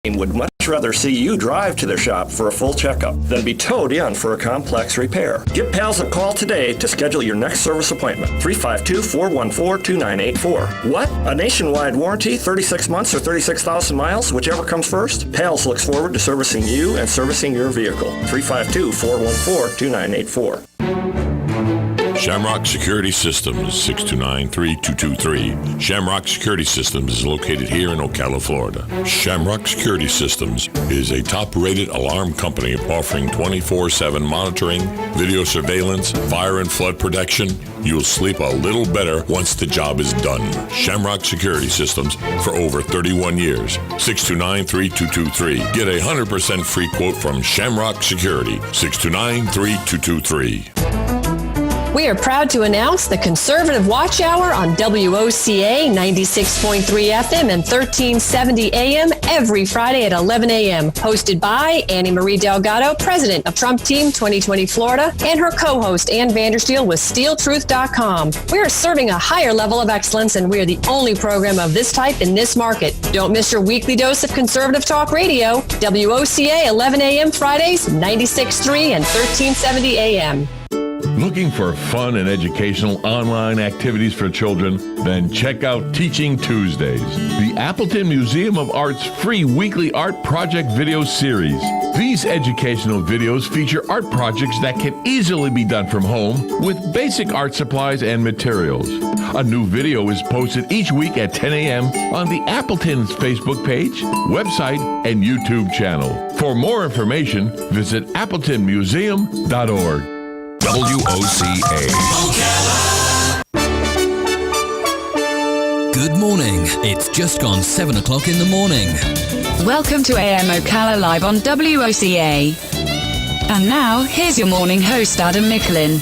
would much rather see you drive to their shop for a full checkup than be towed in for a complex repair. Give Pals a call today to schedule your next service appointment. 352-414-2984. What? A nationwide warranty, 36 months or 36,000 miles, whichever comes first? Pals looks forward to servicing you and servicing your vehicle. 352-414-2984. Shamrock Security Systems, 629-3223. Shamrock Security Systems is located here in Ocala, Florida. Shamrock Security Systems is a top-rated alarm company offering 24/7 monitoring, video surveillance, fire and flood protection. You'll sleep a little better once the job is done. Shamrock Security Systems for over 31 years. 629-3223. Get a 100% free quote from Shamrock Security. 629-3223. We are proud to announce the Conservative Watch Hour on WOCA 96.3 FM and 1370 AM every Friday at 11 a.m. Hosted by Annie Marie Delgado, President of Trump Team 2020 Florida, and her co-host Ann Vandersteel with SteelTruth.com. We are serving a higher level of excellence, and we are the only program of this type in this market. Don't miss your weekly dose of conservative talk radio. WOCA 11 a.m. Fridays, 96.3 and 1370 a.m. Looking for fun and educational online activities for children? Then check out Teaching Tuesdays, the Appleton Museum of Art's free weekly art project video series. These educational videos feature art projects that can easily be done from home with basic art supplies and materials. A new video is posted each week at 10 a.m. on the Appleton's Facebook page, website, and YouTube channel. For more information, visit appletonmuseum.org. WOCA. Good morning. It's just gone 7 o'clock in the morning. Welcome to AM Ocala Live on WOCA. And now, here's your morning host, Adam Micklin.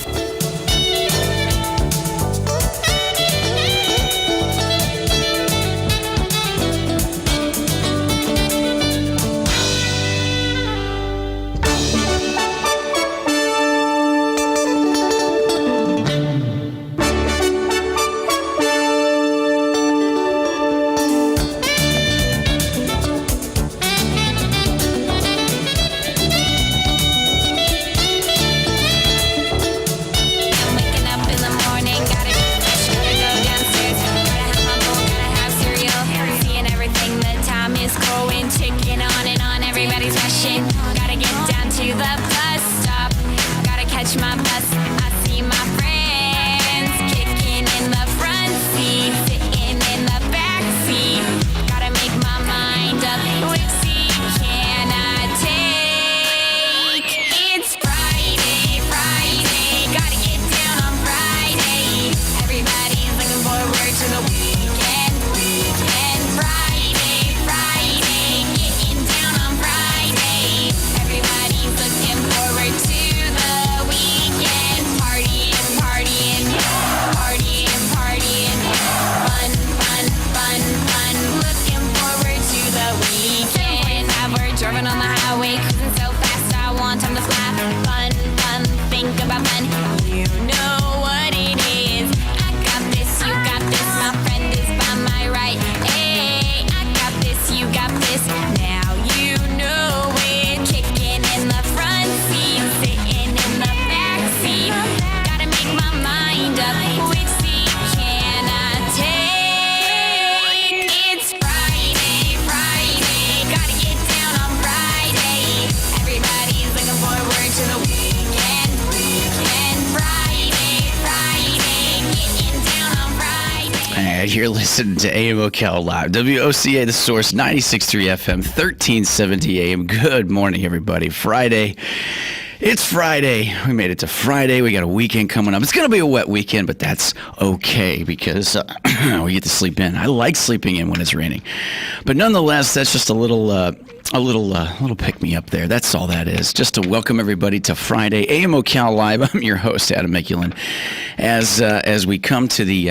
You're listening to AM Ocala Live, WOCA, the source, 96.3 FM, 1370 AM. Good morning, everybody. Friday. It's Friday. We made it to Friday. We got a weekend coming up. It's going to be a wet weekend, but that's okay because we get to sleep in. I like sleeping in when it's raining. But nonetheless, that's just a little pick-me-up there. That's all that is. Just to welcome everybody to Friday, AM Ocala Live. I'm your host, Adam Micklin. As we come to the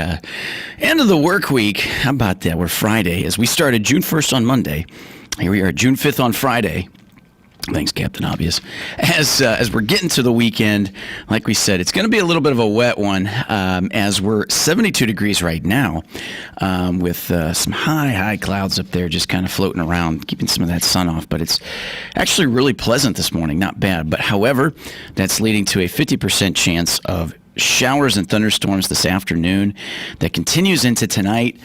end of the work week, how about that? We're Friday. As we started June 1st on Monday, here we are, June 5th on Friday. Thanks, Captain Obvious. As we're getting to the weekend, like we said, it's going to be a little bit of a wet one as we're 72 degrees right now with some high clouds up there just kind of floating around, keeping some of that sun off. But it's actually really pleasant this morning, not bad. But however, that's leading to a 50% chance of showers and thunderstorms this afternoon that continues into tonight,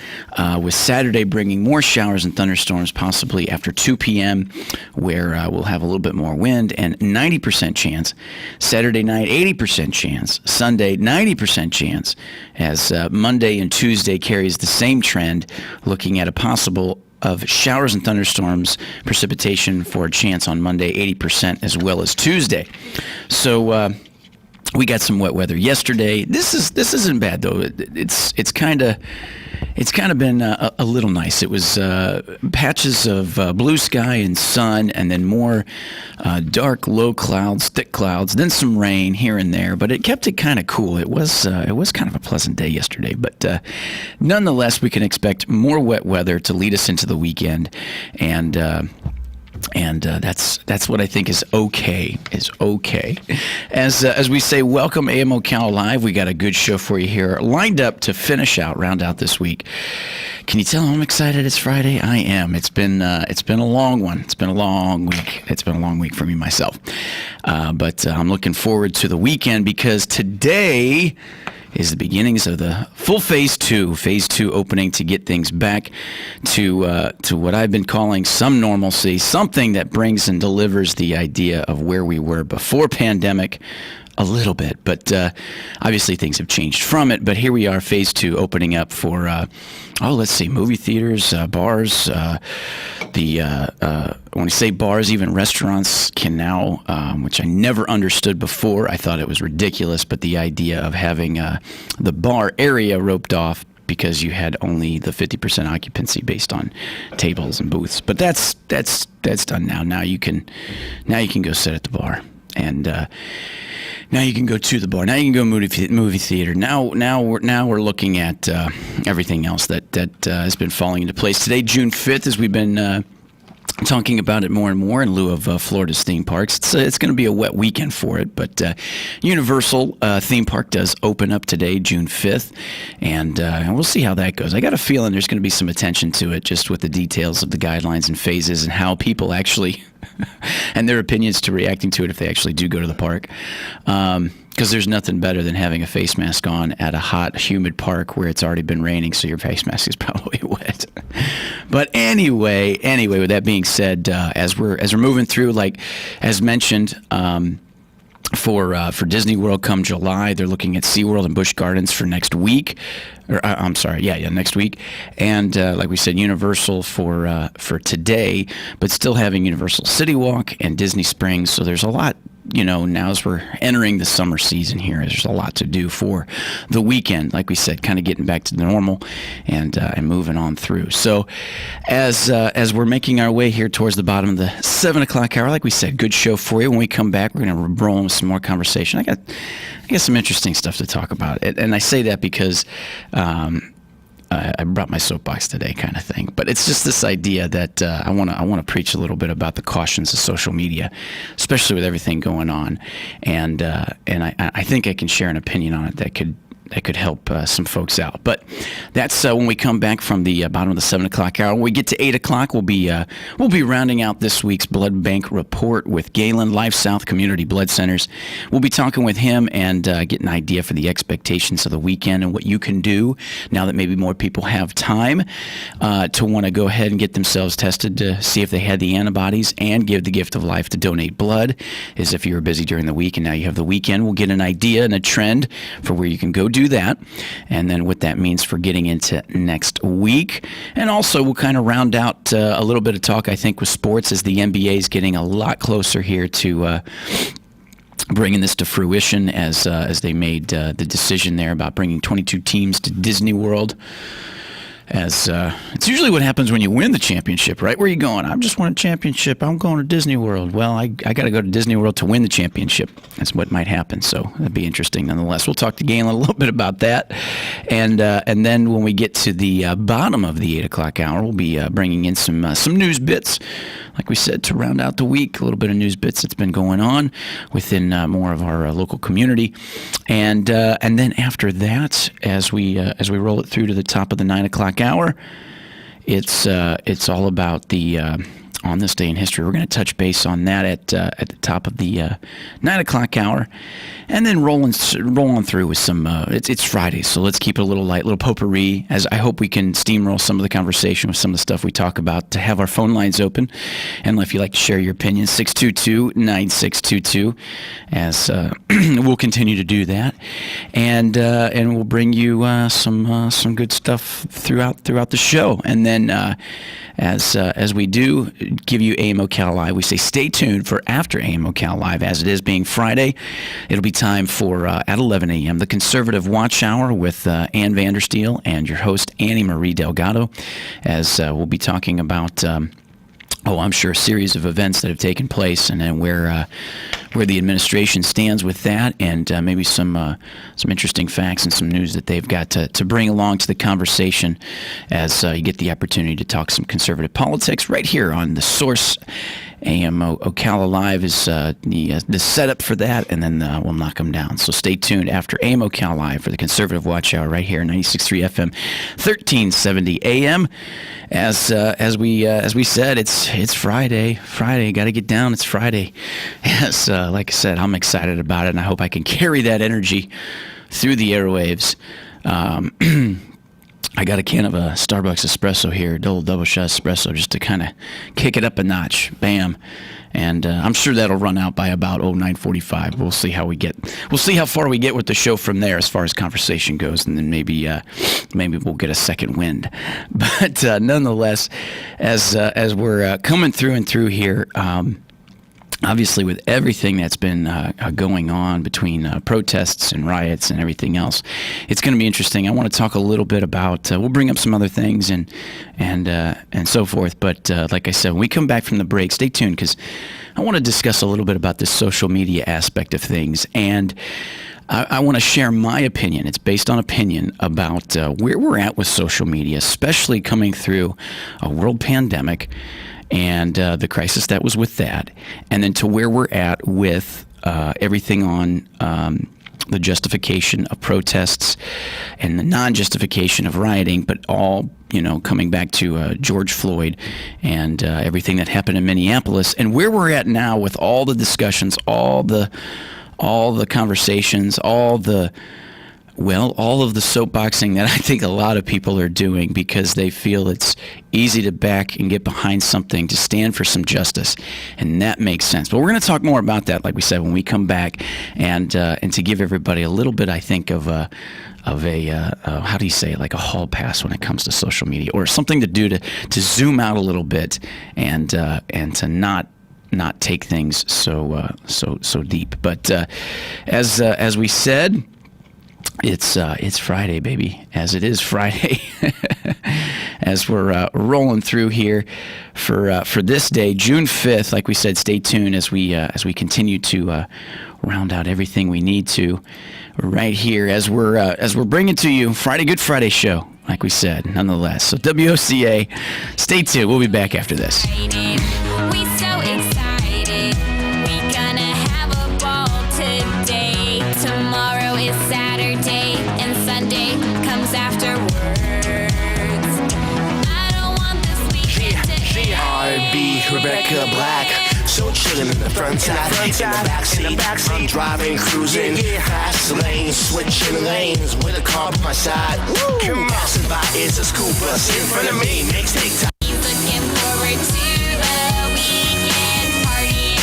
with Saturday bringing more showers and thunderstorms possibly after 2 p.m. where we'll have a little bit more wind, and 90% chance Saturday night, 80% chance Sunday, 90% chance, as Monday and Tuesday carries the same trend, looking at a possible of showers and thunderstorms, precipitation for a chance on Monday, 80%, as well as Tuesday. So we got some wet weather yesterday. This isn't bad though. It's kind of been a little nice. It was patches of blue sky and sun, and then more dark low clouds, thick clouds, then some rain here and there. But it kept it kind of cool. It was kind of a pleasant day yesterday. But nonetheless, we can expect more wet weather to lead us into the weekend, and that's what I think is okay. As we say, welcome AM Ocala Live. We got a good show for you here, lined up to round out this week. Can you tell I'm excited? It's Friday. I am. It's been a long one. It's been a long week. It's been a long week for me myself. But I'm looking forward to the weekend because today is the beginnings of the full Phase 2 opening to get things back to what I've been calling some normalcy, something that brings and delivers the idea of where we were before pandemic a little bit. But obviously things have changed from it. But here we are, Phase 2 opening up for, let's see, movie theaters, bars, when I say bars, even restaurants can now, which I never understood before. I thought it was ridiculous, but the idea of having the bar area roped off because you had only the 50% occupancy based on tables and booths. But that's done now. Now you can go sit at the bar, and now you can go to the bar. Now you can go movie theater. Now we're looking at everything else that has been falling into place. Today, June 5th, as we've been talking about it more and more in lieu of Florida's theme parks. It's going to be a wet weekend for it, but Universal theme park does open up today, June 5th, and we'll see how that goes. I got a feeling there's going to be some attention to it, just with the details of the guidelines and phases and how people actually and their opinions to reacting to it if they actually do go to the park. Because there's nothing better than having a face mask on at a hot, humid park where it's already been raining, so your face mask is probably wet. But anyway, with that being said, as we're moving through, like as mentioned, for Disney World come July, they're looking at SeaWorld and Busch Gardens for next week. Next week. And like we said, Universal for today, but still having Universal City Walk and Disney Springs. So there's a lot, now as we're entering the summer season here, there's a lot to do for the weekend. Like we said, kind of getting back to the normal and moving on through. So as we're making our way here towards the bottom of the 7 o'clock hour, like we said, good show for you. When we come back, we're going to roll in with some more conversation. I got some interesting stuff to talk about. And I say that because I brought my soapbox today, kind of thing. But it's just this idea that I want to preach a little bit about the cautions of social media, especially with everything going on, and I think I can share an opinion on it that could help some folks out. But that's when we come back from the bottom of the 7 o'clock hour. When we get to 8 o'clock, we'll be rounding out this week's blood bank report with Galen, Life South Community Blood Centers. We'll be talking with him and get an idea for the expectations of the weekend and what you can do now that maybe more people have time to want to go ahead and get themselves tested to see if they had the antibodies and give the gift of life to donate blood. As if you were busy during the week and now you have the weekend, we'll get an idea and a trend for where you can go do that, and then what that means for getting into next week. And also we'll kind of round out a little bit of talk, I think, with sports, as the NBA is getting a lot closer here to bringing this to fruition, as they made the decision there about bringing 22 teams to Disney World. As it's usually what happens when you win the championship, right? Where are you going? I just won a championship. I'm going to Disney World. Well, I got to go to Disney World to win the championship. That's what might happen. So that'd be interesting nonetheless. We'll talk to Galen a little bit about that. And then when we get to the bottom of the 8 o'clock hour, we'll be bringing in some news bits like we said, to round out the week, a little bit of news bits that's been going on within more of our local community, and then after that, as we roll it through to the top of the 9 o'clock hour, it's all about the on this day in history. We're going to touch base on that at the top of the 9 o'clock hour, and then roll on through with some. It's Friday, so let's keep it a little light, a little potpourri. As I hope we can steamroll some of the conversation with some of the stuff we talk about. To have our phone lines open, and if you'd like to share your opinion, 622-9622. As we'll continue to do that, and we'll bring you some good stuff throughout the show, and then as we do give you AM Ocala Live, we say stay tuned for after AM Ocala Live, as it is being Friday. It'll be time for, at 11 a.m., the Conservative Watch Hour with Ann Vandersteel and your host, Annie Marie Delgado, as we'll be talking about, I'm sure, a series of events that have taken place, and then where the administration stands with that, and maybe some interesting facts and some news that they've got to bring along to the conversation as you get the opportunity to talk some conservative politics right here on The Source. AM Ocala Live is the setup for that, and then we'll knock them down. So stay tuned after AM Ocala Live for the Conservative Watch Hour right here, 96.3 FM, 1370 AM. As we said, it's Friday. Got to get down. It's Friday. Yes, like I said, I'm excited about it, and I hope I can carry that energy through the airwaves. I got a can of a Starbucks espresso here, double shot espresso, just to kind of kick it up a notch. Bam. And I'm sure that'll run out by about 9:45. We'll see how we get. We'll see how far we get with the show from there as far as conversation goes, and then maybe we'll get a second wind. But nonetheless, as we're coming through and through here. Obviously, with everything that's been going on between protests and riots and everything else, it's going to be interesting. I want to talk a little bit about. We'll bring up some other things and so forth. But like I said, when we come back from the break, stay tuned, because I want to discuss a little bit about the social media aspect of things, and I want to share my opinion. It's based on opinion about where we're at with social media, especially coming through a world pandemic. And the crisis that was with that, and then to where we're at with everything on the justification of protests and the non-justification of rioting, but all, coming back to George Floyd and everything that happened in Minneapolis, and where we're at now with all the discussions, all the conversations, all of the soapboxing that I think a lot of people are doing because they feel it's easy to back and get behind something to stand for some justice, and that makes sense. But we're going to talk more about that, like we said, when we come back, and to give everybody a little bit, I think, of a how do you say it, like a hall pass when it comes to social media, or something to do to zoom out a little bit and to not take things so deep. But as we said. It's Friday, baby, as it is Friday, as we're rolling through here for this day, June 5th. Like we said, stay tuned as we continue to round out everything we need to right here as we're bringing to you Good Friday show, like we said, nonetheless. So WOCA, stay tuned. We'll be back after this. Rebecca Black, so chillin' in the front side, in the backseat, I'm driving, cruising, fast lanes, switching lanes, with a car by my side. Passing by is a school bus in front of me, makes TikTok. He's looking forward to the weekend, partying.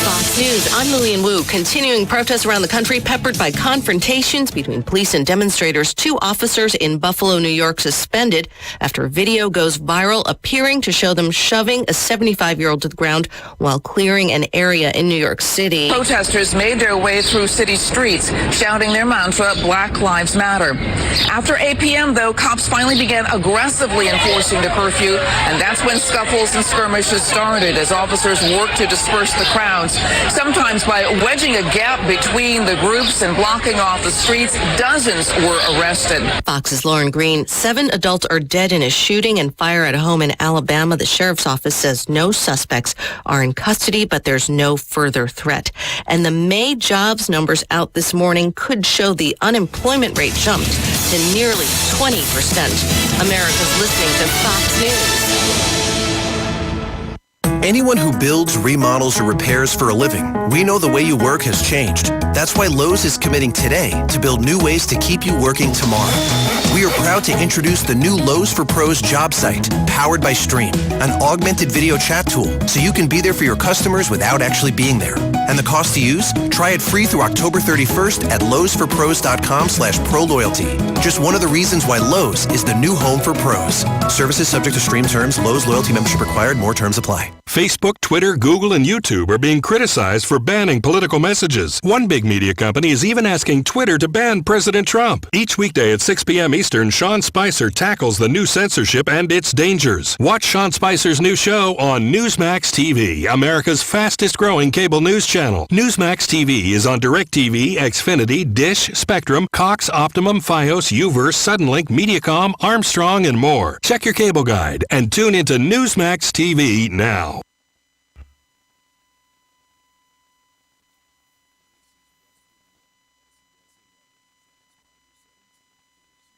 Fox News, I'm Lillian Wu. Continuing protests around the country peppered by confrontations between police and demonstrators. 2 officers in Buffalo, New York suspended after a video goes viral appearing to show them shoving a 75-year-old to the ground while clearing an area in New York City. Protesters made their way through city streets, shouting their mantra, Black Lives Matter. After 8 p.m., though, cops finally began aggressively enforcing the curfew, and that's when scuffles and skirmishes started as officers worked to disperse the crowds. Sometimes crimes by wedging a gap between the groups and blocking off the streets. Dozens were arrested. Fox's Lauren Green. 7 adults are dead in a shooting and fire at a home in Alabama. The sheriff's office says no suspects are in custody, but there's no further threat. And the May jobs numbers out this morning could show the unemployment rate jumped to nearly 20%. America's listening to Fox News. Anyone who builds, remodels, or repairs for a living, we know the way you work has changed. That's why Lowe's is committing today to build new ways to keep you working tomorrow. We are proud to introduce the new Lowe's for Pros job site, powered by Stream, an augmented video chat tool, so you can be there for your customers without actually being there. And the cost to use? Try it free through October 31st at lowesforpros.com/proloyalty. Just one of the reasons why Lowe's is the new home for pros. Services subject to Stream terms. Lowe's loyalty membership required. More terms apply. Facebook, Twitter, Google, and YouTube are being criticized for banning political messages. One big media company is even asking Twitter to ban President Trump. Each weekday at 6 p.m. Eastern, Sean Spicer tackles the new censorship and its dangers. Watch Sean Spicer's new show on Newsmax TV, America's fastest-growing cable news channel. Newsmax TV is on DirecTV, Xfinity, Dish, Spectrum, Cox, Optimum, Fios, Uverse, Suddenlink, Mediacom, Armstrong, and more. Check your cable guide and tune into Newsmax TV now.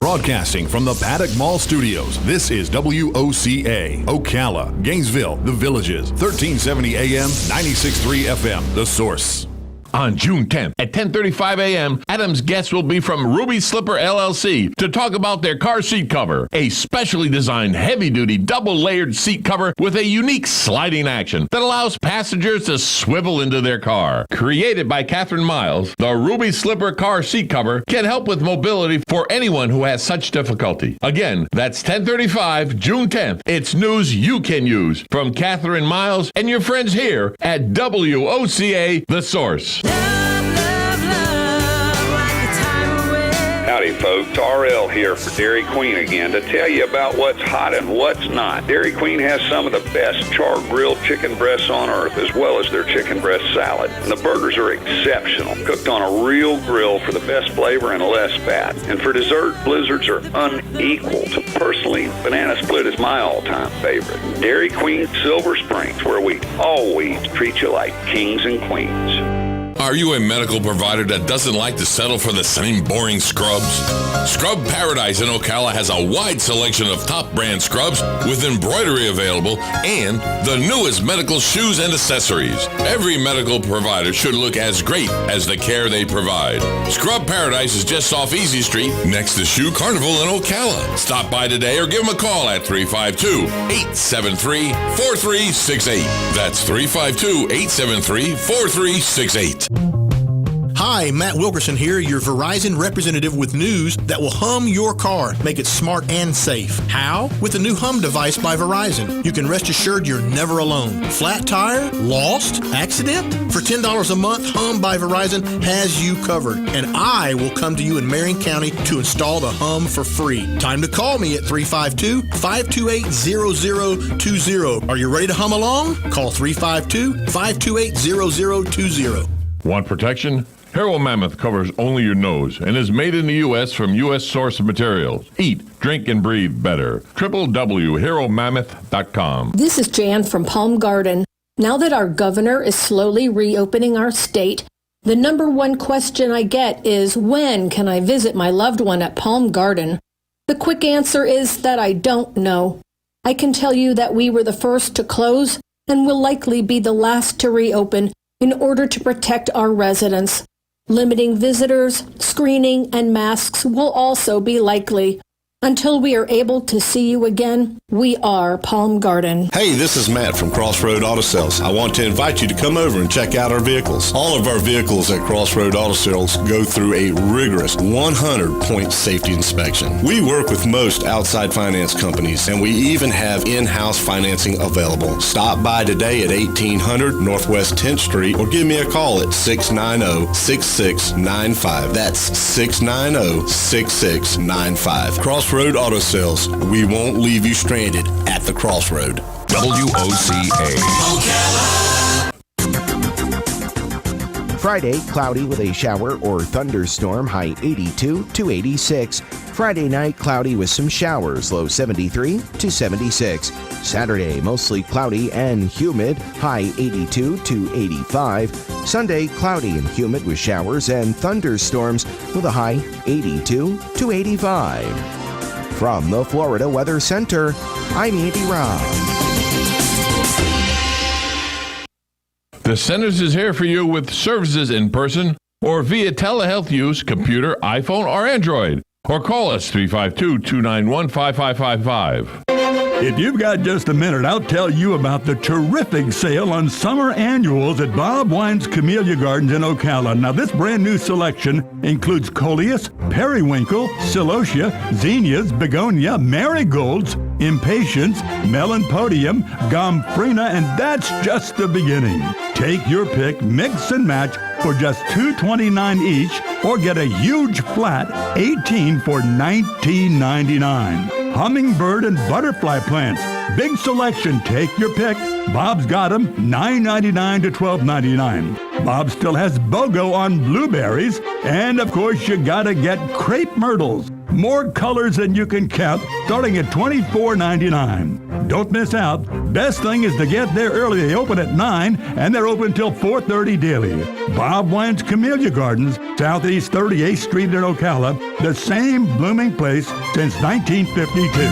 Broadcasting from the Paddock Mall Studios, this is WOCA, Ocala, Gainesville, The Villages, 1370 AM, 96.3 FM, The Source. On June 10th at 10:35 a.m., Adam's guests will be from Ruby Slipper LLC to talk about their car seat cover, a specially designed heavy-duty double-layered seat cover with a unique sliding action that allows passengers to swivel into their car. Created by Catherine Miles, the Ruby Slipper car seat cover can help with mobility for anyone who has such difficulty. Again, that's 10:35, June 10th. It's news you can use from Catherine Miles and your friends here at WOCA, The Source. Howdy folks, RL here for Dairy Queen again to tell you about what's hot and what's not. Dairy Queen has some of the best char-grilled chicken breasts on earth, as well as their chicken breast salad. And the burgers are exceptional, cooked on a real grill for the best flavor and less fat. And for dessert, blizzards are unequaled. Personally, banana split is my all-time favorite. Dairy Queen Silver Springs, where we always treat you like kings and queens. Are you a medical provider that doesn't like to settle for the same boring scrubs? Scrub Paradise in Ocala has a wide selection of top brand scrubs with embroidery available and the newest medical shoes and accessories. Every medical provider should look as great as the care they provide. Scrub Paradise is just off Easy Street next to Shoe Carnival in Ocala. Stop by today or give them a call at 352-873-4368. That's 352-873-4368. Hi, Matt Wilkerson here, your Verizon representative with news that will hum your car, make it smart and safe. How? With the new Hum device by Verizon. You can rest assured you're never alone. Flat tire? Lost? Accident? For $10 a month, Hum by Verizon has you covered. And I will come to you in Marion County to install the Hum for free. Time to call me at 352-528-0020. Are you ready to hum along? Call 352-528-0020. Want protection? Hero Mammoth covers only your nose and is made in the U.S. from U.S. source materials. Eat, drink, and breathe better. www.heromammoth.com. This is Jan from Palm Garden. Now that our governor is slowly reopening our state, the number one question I get is, when can I visit my loved one at Palm Garden? The quick answer is that I don't know. I can tell you that we were the first to close and will likely be the last to reopen in order to protect our residents. Limiting visitors, screening, and masks will also be likely. Until we are able to see you again, we are Palm Garden. Hey, this is Matt from Crossroad Auto Sales. I want to invite you to come over and check out our vehicles. All of our vehicles at Crossroad Auto Sales go through a rigorous 100-point safety inspection. We work with most outside finance companies, and we even have in-house financing available. Stop by today at 1800 Northwest 10th Street or give me a call at 690-6695. That's 690-6695. Crossroad Auto Sales. We won't leave you stranded at the crossroad. WOCA. Friday, cloudy with a shower or thunderstorm, high 82 to 86. Friday night, cloudy with some showers, low 73 to 76. Saturday, mostly cloudy and humid, high 82 to 85. Sunday, cloudy and humid with showers and thunderstorms with a high 82 to 85. From the Florida Weather Center, I'm Andy Robb. The Centers is here for you with services in person or via telehealth use, computer, iPhone, or Android. Or call us 352-291-5555. If you've got just a minute, I'll tell you about the terrific sale on summer annuals at Bob Wine's Camellia Gardens in Ocala. Now, this brand new selection includes coleus, periwinkle, celosia, zinnias, begonia, marigolds, impatiens, melanpodium, gomphrena, and that's just the beginning. Take your pick, mix and match for just $2.29 each, or get a huge flat 18 for $19.99. Hummingbird and butterfly plants. Big selection. Take your pick. Bob's got them $9.99 to $12.99. Bob still has BOGO on blueberries. And, of course, you gotta get crepe myrtles. More colors than you can count, starting at $24.99. Don't miss out. Best thing is to get there early. They open at 9, and they're open till 4:30 daily. Bob Wine's Camellia Gardens, Southeast 38th Street in Ocala, the same blooming place since 1952.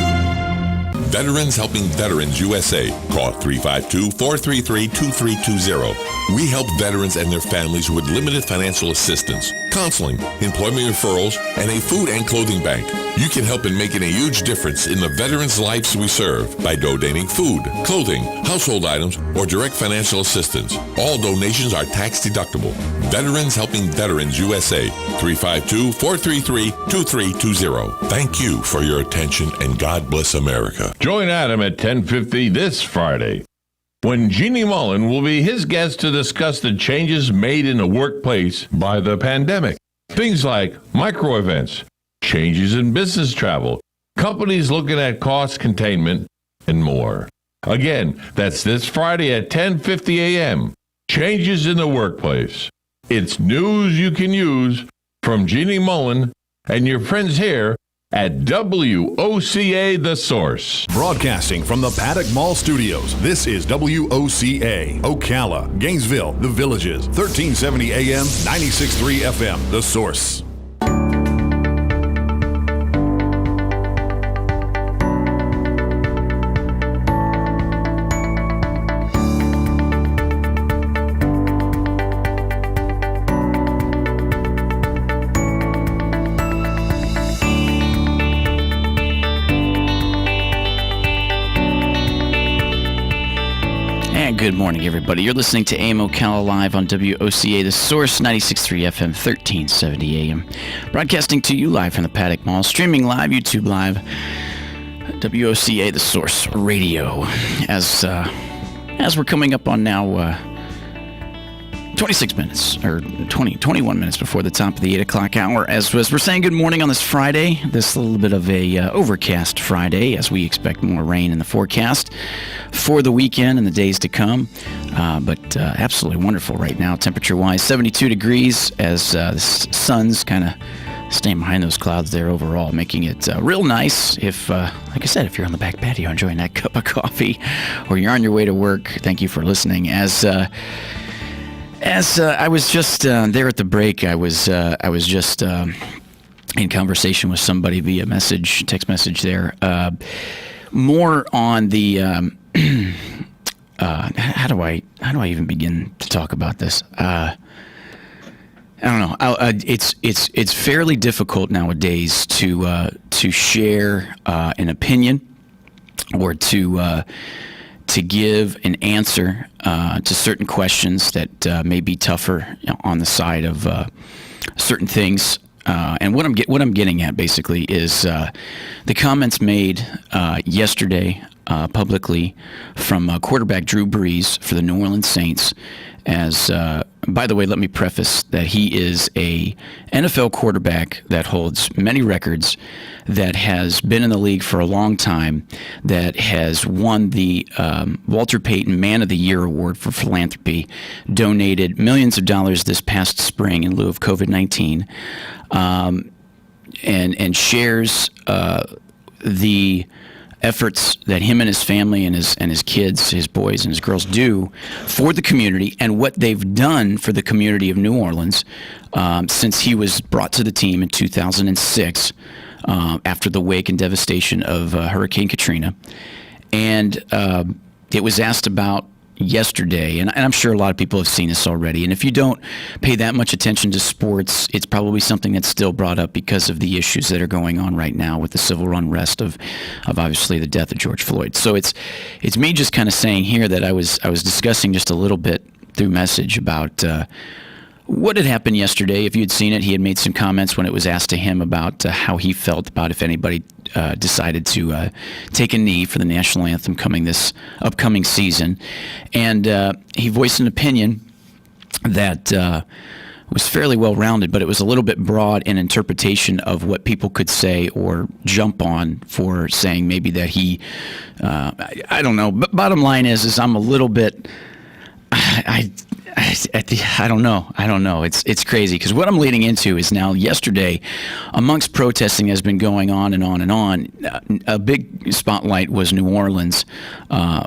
Veterans Helping Veterans USA. Call 352-433-2320. We help veterans and their families with limited financial assistance, counseling, employment referrals, and a food and clothing bank. You can help in making a huge difference in the veterans' lives we serve by donating food, clothing, household items, or direct financial assistance. All donations are tax deductible. Veterans Helping Veterans USA. 352-433-2320. Thank you for your attention, and God bless America. Join Adam at 10:50 this Friday, when Jeannie Mullen will be his guest to discuss the changes made in the workplace by the pandemic. Things like micro events, changes in business travel, companies looking at cost containment, and more. Again, that's this Friday at 10:50 a.m. Changes in the workplace. It's news you can use from Jeannie Mullen and your friends here at WOCA The Source. Broadcasting from the Paddock Mall Studios, this is WOCA, Ocala, Gainesville, The Villages, 1370 AM, 96.3 FM, The Source. Good morning, everybody. You're listening to AM Ocala Live on WOCA, The Source, 96.3 FM, 1370 AM. Broadcasting to you live from the Paddock Mall, streaming live, YouTube Live, WOCA, The Source Radio. As we're coming up on now 26 minutes, or 21 minutes before the top of the 8 o'clock hour, as we're saying good morning on this Friday, this little bit of a overcast Friday, as we expect more rain in the forecast for the weekend and the days to come. But absolutely wonderful right now, temperature-wise, 72 degrees, as the sun's kind of staying behind those clouds there overall, making it real nice if, like I said, if you're on the back patio enjoying that cup of coffee, or you're on your way to work. Thank you for listening. As I was just there at the break, I was just in conversation with somebody via text message there. More on the how do I even begin to talk about this? I don't know. It's fairly difficult nowadays to share an opinion or to give an answer to certain questions that may be tougher on the side of certain things. And what I'm getting at basically is the comments made yesterday publicly from quarterback Drew Brees for the New Orleans Saints. As by the way, let me preface that he is a NFL quarterback that holds many records, that has been in the league for a long time, that has won the Walter Payton Man of the Year Award for philanthropy, donated millions of dollars this past spring in lieu of COVID-19, and shares the efforts that him and his family and his kids, his boys and his girls do for the community, and what they've done for the community of New Orleans since he was brought to the team in 2006 after the wake and devastation of Hurricane Katrina. And it was asked about yesterday, and I'm sure a lot of people have seen this already, and if you don't pay that much attention to sports, it's probably something that's still brought up because of the issues that are going on right now with the civil unrest of obviously the death of George Floyd. So it's me just kind of saying here that I was discussing just a little bit through message about what had happened yesterday. If you had seen it, he had made some comments when it was asked to him about how he felt about if anybody decided to take a knee for the national anthem coming this upcoming season. And he voiced an opinion that was fairly well-rounded, but it was a little bit broad in interpretation of what people could say or jump on for saying maybe that he, I don't know. But bottom line is I'm a little bit, I don't know. It's crazy, because what I'm leading into is now yesterday, amongst protesting has been going on and on and on. A big spotlight was New Orleans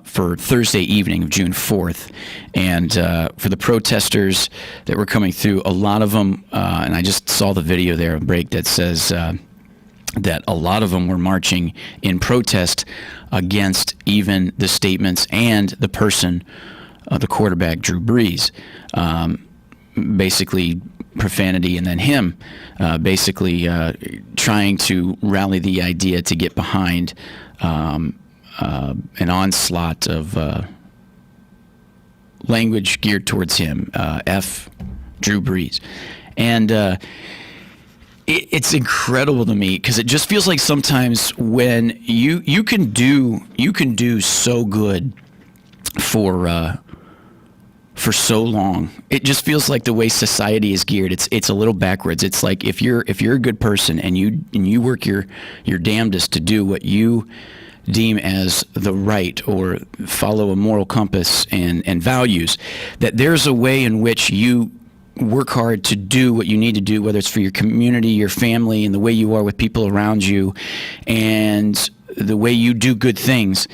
for Thursday evening of June 4th. And for the protesters that were coming through, a lot of them, and I just saw the video there, a break that says that a lot of them were marching in protest against even the statements and the person, the quarterback, Drew Brees, basically profanity, and then him basically trying to rally the idea to get behind an onslaught of language geared towards him, F. Drew Brees. And it's incredible to me, because it just feels like sometimes when you can do so good for so long, it just feels like the way society is geared, it's a little backwards. It's like if you're a good person and you work your damnedest to do what you deem as the right, or follow a moral compass and values, that there's a way in which you work hard to do what you need to do, whether it's for your community, your family, and the way you are with people around you, and the way you do good things.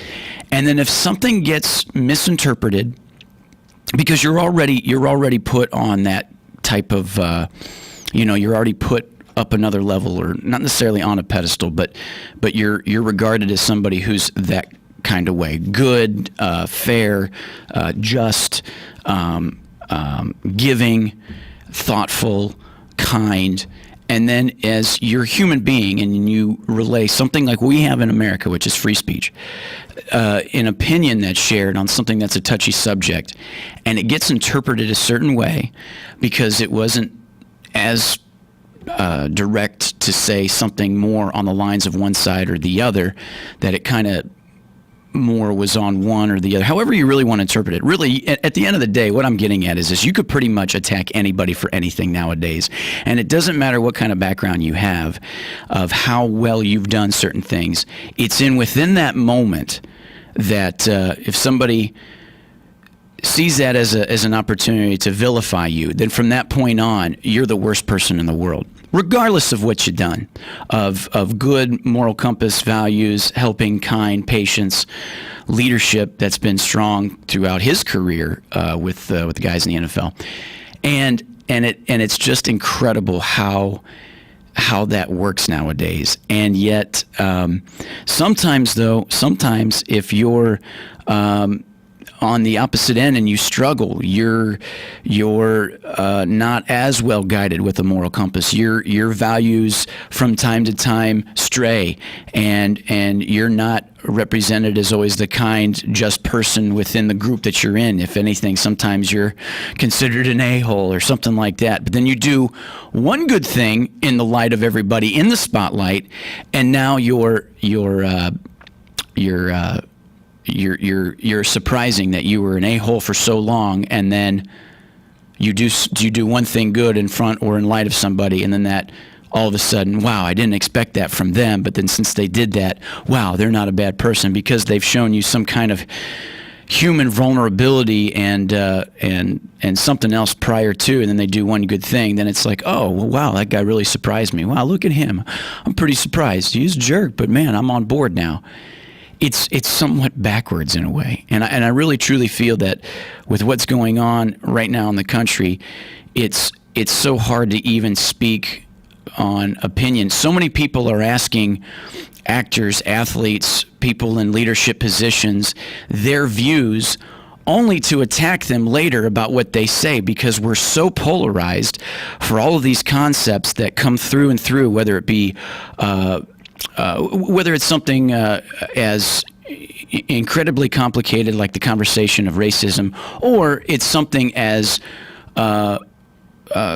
And then if something gets misinterpreted, because you're already put on that type of, you're already put up another level, or not necessarily on a pedestal, but you're regarded as somebody who's that kind of way, good, fair, just, giving, thoughtful, kind. And then as you're a human being and you relay something like we have in America, which is free speech, an opinion that's shared on something that's a touchy subject, and it gets interpreted a certain way because it wasn't as direct to say something more on the lines of one side or the other, that it kind of more was on one or the other, however you really want to interpret it. Really, at the end of the day, what I'm getting at is you could pretty much attack anybody for anything nowadays, and it doesn't matter what kind of background you have, of how well you've done certain things. It's within that moment that if somebody sees that as an opportunity to vilify you, then from that point on, you're the worst person in the world, regardless of what you've done, of good moral compass, values, helping, kind, patience, leadership that's been strong throughout his career with the guys in the NFL, and it's just incredible how that works nowadays. And yet, sometimes if you're on the opposite end and you struggle, you're not as well guided with a moral compass. Your values from time to time stray, and you're not represented as always the kind, just person within the group that you're in. If anything, sometimes you're considered an a-hole or something like that. But then you do one good thing in the light of everybody in the spotlight, and now you're you're surprising that you were an a-hole for so long, and then you do one thing good in front or in light of somebody, and then that all of a sudden, wow, I didn't expect that from them, but then since they did that, wow, they're not a bad person because they've shown you some kind of human vulnerability and something else prior to, and then they do one good thing, then it's like, oh, well, wow, that guy really surprised me. Wow, look at him. I'm pretty surprised. He's a jerk, but man, I'm on board now. It's somewhat backwards in a way. And I really truly feel that with what's going on right now in the country, it's so hard to even speak on opinion. So many people are asking actors, athletes, people in leadership positions, their views, only to attack them later about what they say, because we're so polarized for all of these concepts that come through and through, whether it be whether it's something as incredibly complicated like the conversation of racism, or it's something as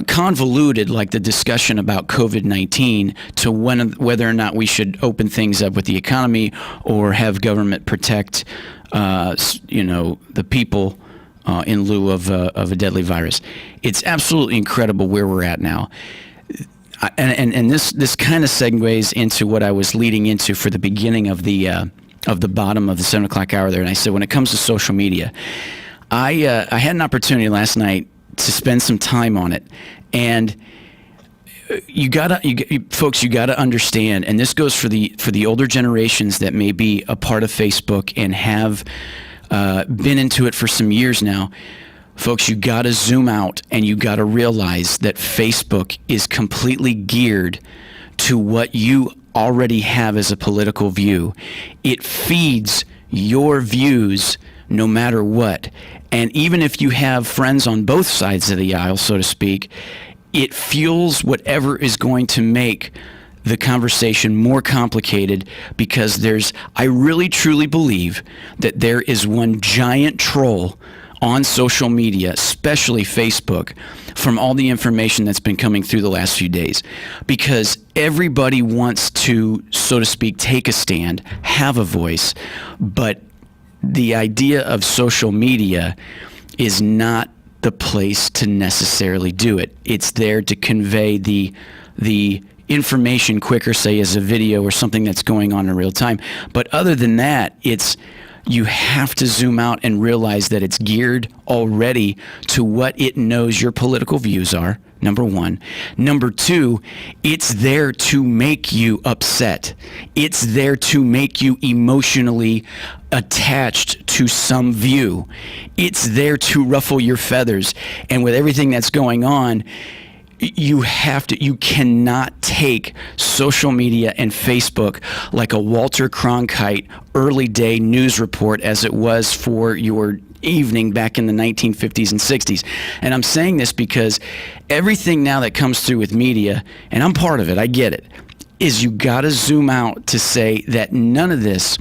convoluted like the discussion about COVID-19 to whether or not we should open things up with the economy or have government protect the people in lieu of a deadly virus. It's absolutely incredible where we're at now. And this kind of segues into what I was leading into for the beginning of the bottom of the 7 o'clock hour there. And I said, when it comes to social media, I had an opportunity last night to spend some time on it, and folks, you gotta understand, and this goes for the older generations that may be a part of Facebook and have been into it for some years now. Folks, you got to zoom out and you got to realize that Facebook is completely geared to what you already have as a political view. It feeds your views no matter what. And even if you have friends on both sides of the aisle, so to speak, it fuels whatever is going to make the conversation more complicated, because I really truly believe that there is one giant troll on social media, especially Facebook, from all the information that's been coming through the last few days. Because everybody wants to, so to speak, take a stand, have a voice, but the idea of social media is not the place to necessarily do it. It's there to convey the information quicker, say as a video or something that's going on in real time. But other than that, you have to zoom out and realize that it's geared already to what it knows your political views are, number one. Number two, it's there to make you upset. It's there to make you emotionally attached to some view. It's there to ruffle your feathers. And with everything that's going on, you cannot take social media and Facebook like a Walter Cronkite early day news report as it was for your evening back in the 1950s and 60s. And I'm saying this because everything now that comes through with media, and I'm part of it, I get it, is you got to zoom out to say that none of this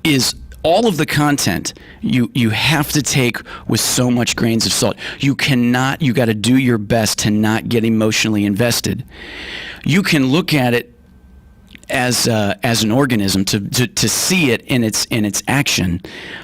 is all of the content you have to take with so much grains of salt. You got to do your best to not get emotionally invested. You can look at it as an organism to see it in its action,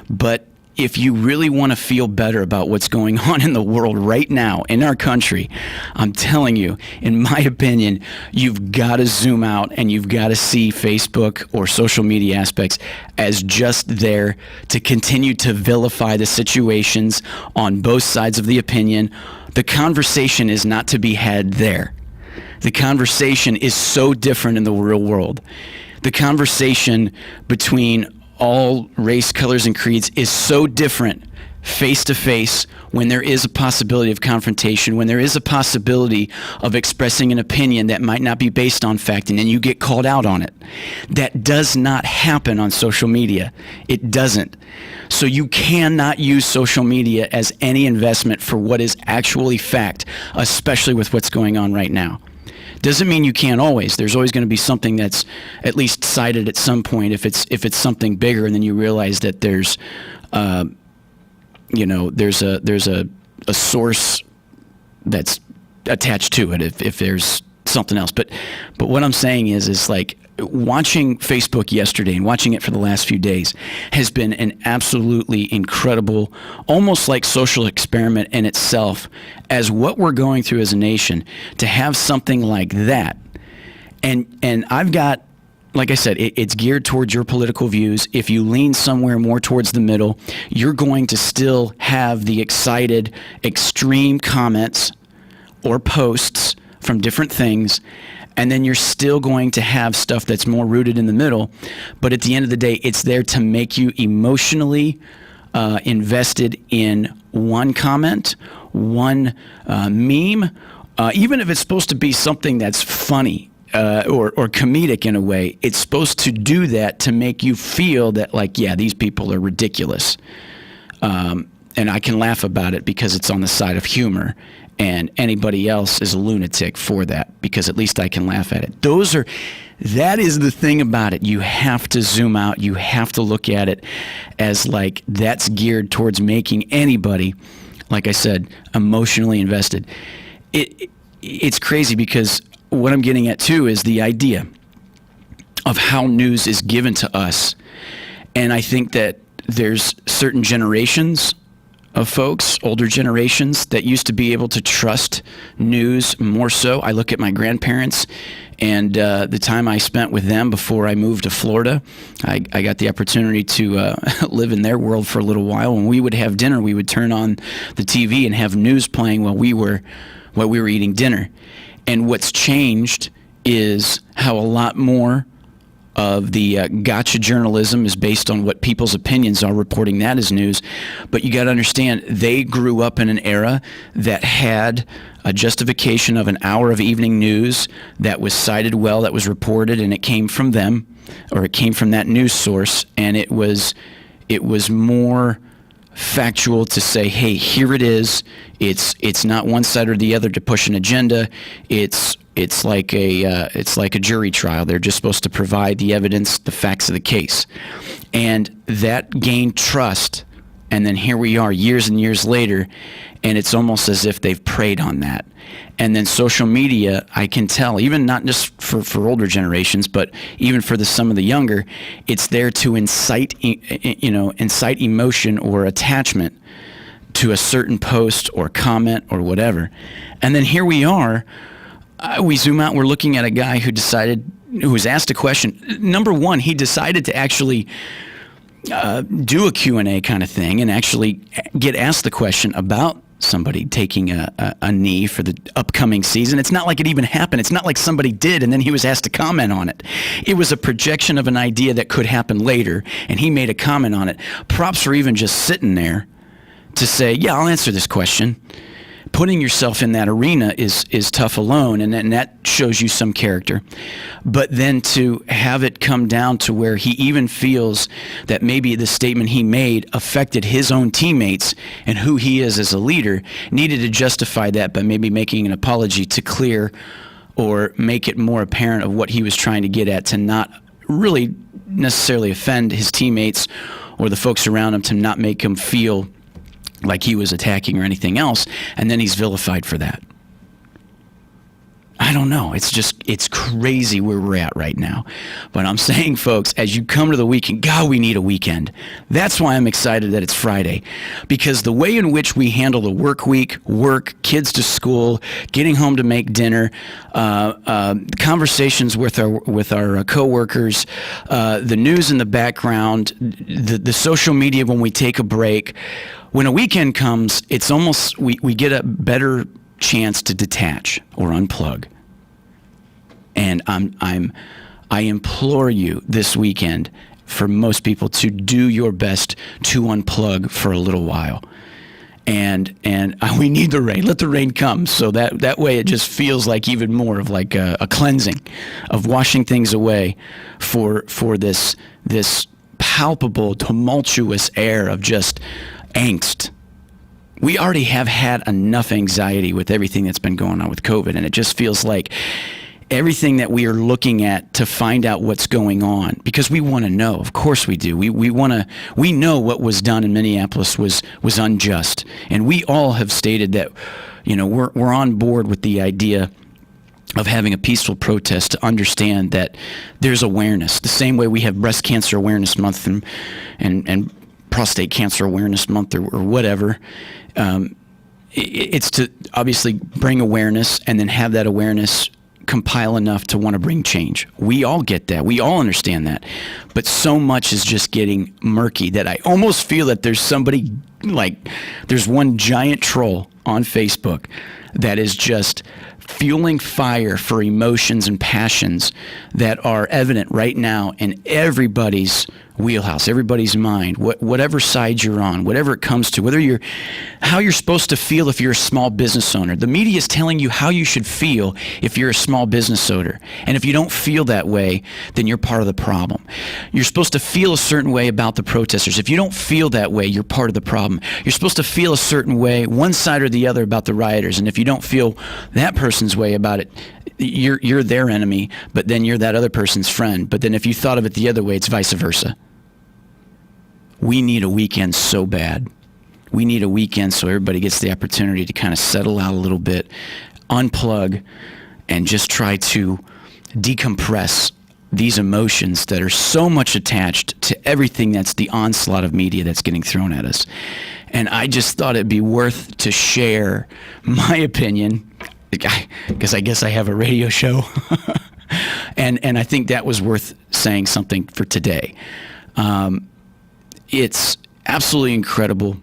but if you really want to feel better about what's going on in the world right now, in our country, I'm telling you, in my opinion, you've got to zoom out and you've got to see Facebook or social media aspects as just there to continue to vilify the situations on both sides of the opinion. The conversation is not to be had there. The conversation is so different in the real world. The conversation between all race, colors, and creeds is so different face to face when there is a possibility of confrontation, when there is a possibility of expressing an opinion that might not be based on fact, and then you get called out on it. That does not happen on social media. It doesn't. So you cannot use social media as any investment for what is actually fact, especially with what's going on right now. Doesn't mean you can't always. There's always going to be something that's at least cited at some point if it's something bigger, and then you realize that there's a source that's attached to it if there's something else. But what I'm saying is like watching Facebook yesterday and watching it for the last few days has been an absolutely incredible, almost like social experiment in itself, as what we're going through as a nation, to have something like that. And I've got, like I said, it's geared towards your political views. If you lean somewhere more towards the middle, you're going to still have the excited, extreme comments or posts from different things, and then you're still going to have stuff that's more rooted in the middle. But at the end of the day, it's there to make you emotionally invested in one comment, one meme, even if it's supposed to be something that's funny or comedic in a way. It's supposed to do that to make you feel that, like, yeah, these people are ridiculous. And I can laugh about it because it's on the side of humor. And anybody else is a lunatic for that, because at least I can laugh at it. That is the thing about it. You have to zoom out. You have to look at it as like that's geared towards making anybody, like I said, emotionally invested. It's crazy, because what I'm getting at too is the idea of how news is given to us. And I think that there's certain generations of folks, older generations, that used to be able to trust news more so. I look at my grandparents and the time I spent with them before I moved to Florida. I got the opportunity to live in their world for a little while. When we would have dinner, we would turn on the TV and have news playing while we were eating dinner. And what's changed is how a lot more of the gotcha journalism is based on what people's opinions are, reporting that as news. But you got to understand, they grew up in an era that had a justification of an hour of evening news that was cited well, that was reported, and it came from them, or it came from that news source, and it was more factual to say, hey, here it is. It's not one side or the other to push an agenda. It's like a jury trial. They're just supposed to provide the evidence, the facts of the case, and that gained trust. And then here we are, years and years later, and it's almost as if they've preyed on that. And then social media, I can tell, even not just for older generations, but even for some of the younger, it's there to incite emotion or attachment to a certain post or comment or whatever. And then here we are. We zoom out, we're looking at a guy who was asked a question. Number one, he decided to actually do a Q&A kind of thing and actually get asked the question about somebody taking a knee for the upcoming season. It's not like it even happened. It's not like somebody did and then he was asked to comment on it. It was a projection of an idea that could happen later, and he made a comment on it. Props for even just sitting there to say, yeah, I'll answer this question. Putting yourself in that arena is tough alone, and that shows you some character. But then to have it come down to where he even feels that maybe the statement he made affected his own teammates and who he is as a leader, needed to justify that by maybe making an apology to clear or make it more apparent of what he was trying to get at, to not really necessarily offend his teammates or the folks around him, to not make him feel like he was attacking or anything else, and then he's vilified for that. I don't know. It's crazy where we're at right now. But I'm saying, folks, as you come to the weekend, God, we need a weekend. That's why I'm excited that it's Friday. Because the way in which we handle the work week, work, kids to school, getting home to make dinner, conversations with our coworkers, the news in the background, the social media when we take a break. When a weekend comes, it's almost, we get a better chance to detach or unplug. And I implore you this weekend, for most people, to do your best to unplug for a little while. And we need the rain. Let the rain come, so that way it just feels like even more of like a cleansing, of washing things away for this palpable, tumultuous air of just angst. We already have had enough anxiety with everything that's been going on with COVID, and it just feels like everything that we are looking at to find out what's going on, because we want to know. Of course we do. We know what was done in Minneapolis was unjust, and we all have stated that, we're on board with the idea of having a peaceful protest to understand that there's awareness. The same way we have Breast Cancer Awareness Month and Prostate Cancer Awareness Month or whatever. It's to obviously bring awareness and then have that awareness compile enough to want to bring change. We all get that. We all understand that. But so much is just getting murky that I almost feel that there's somebody, like there's one giant troll on Facebook that is just fueling fire for emotions and passions that are evident right now in everybody's wheelhouse, everybody's mind, whatever side you're on, whatever it comes to, how you're supposed to feel if you're a small business owner. The media is telling you how you should feel if you're a small business owner. And if you don't feel that way, then you're part of the problem. You're supposed to feel a certain way about the protesters. If you don't feel that way, you're part of the problem. You're supposed to feel a certain way, one side or the other, about the rioters. And if you don't feel that person's way about it, you're their enemy, but then you're that other person's friend. But then if you thought of it the other way, it's vice versa. We need a weekend so bad. We need a weekend so everybody gets the opportunity to kind of settle out a little bit, unplug, and just try to decompress these emotions that are so much attached to everything that's the onslaught of media that's getting thrown at us. And I just thought it'd be worth to share my opinion, because I guess I have a radio show, and I think that was worth saying something for today. It's absolutely incredible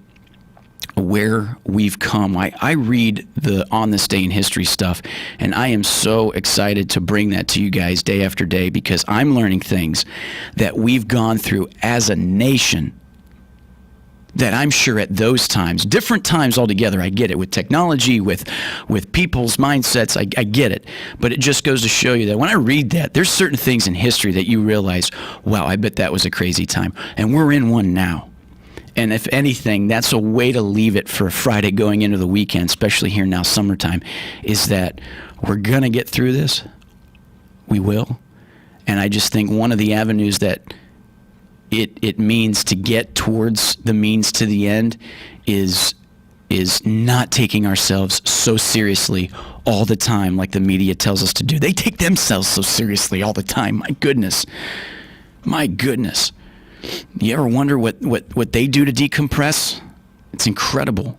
where we've come. I read the On This Day in History stuff, and I am so excited to bring that to you guys day after day, because I'm learning things that we've gone through as a nation that I'm sure at those times, different times altogether, I get it, with technology, with people's mindsets, I get it. But it just goes to show you that when I read that, there's certain things in history that you realize, wow, I bet that was a crazy time. And we're in one now. And if anything, that's a way to leave it for a Friday going into the weekend, especially here now, summertime, is that we're going to get through this. We will. And I just think one of the avenues that it means to get towards the means to the end is not taking ourselves so seriously all the time like the media tells us to do. They take themselves so seriously all the time. My goodness. You ever wonder what they do to decompress? It's incredible.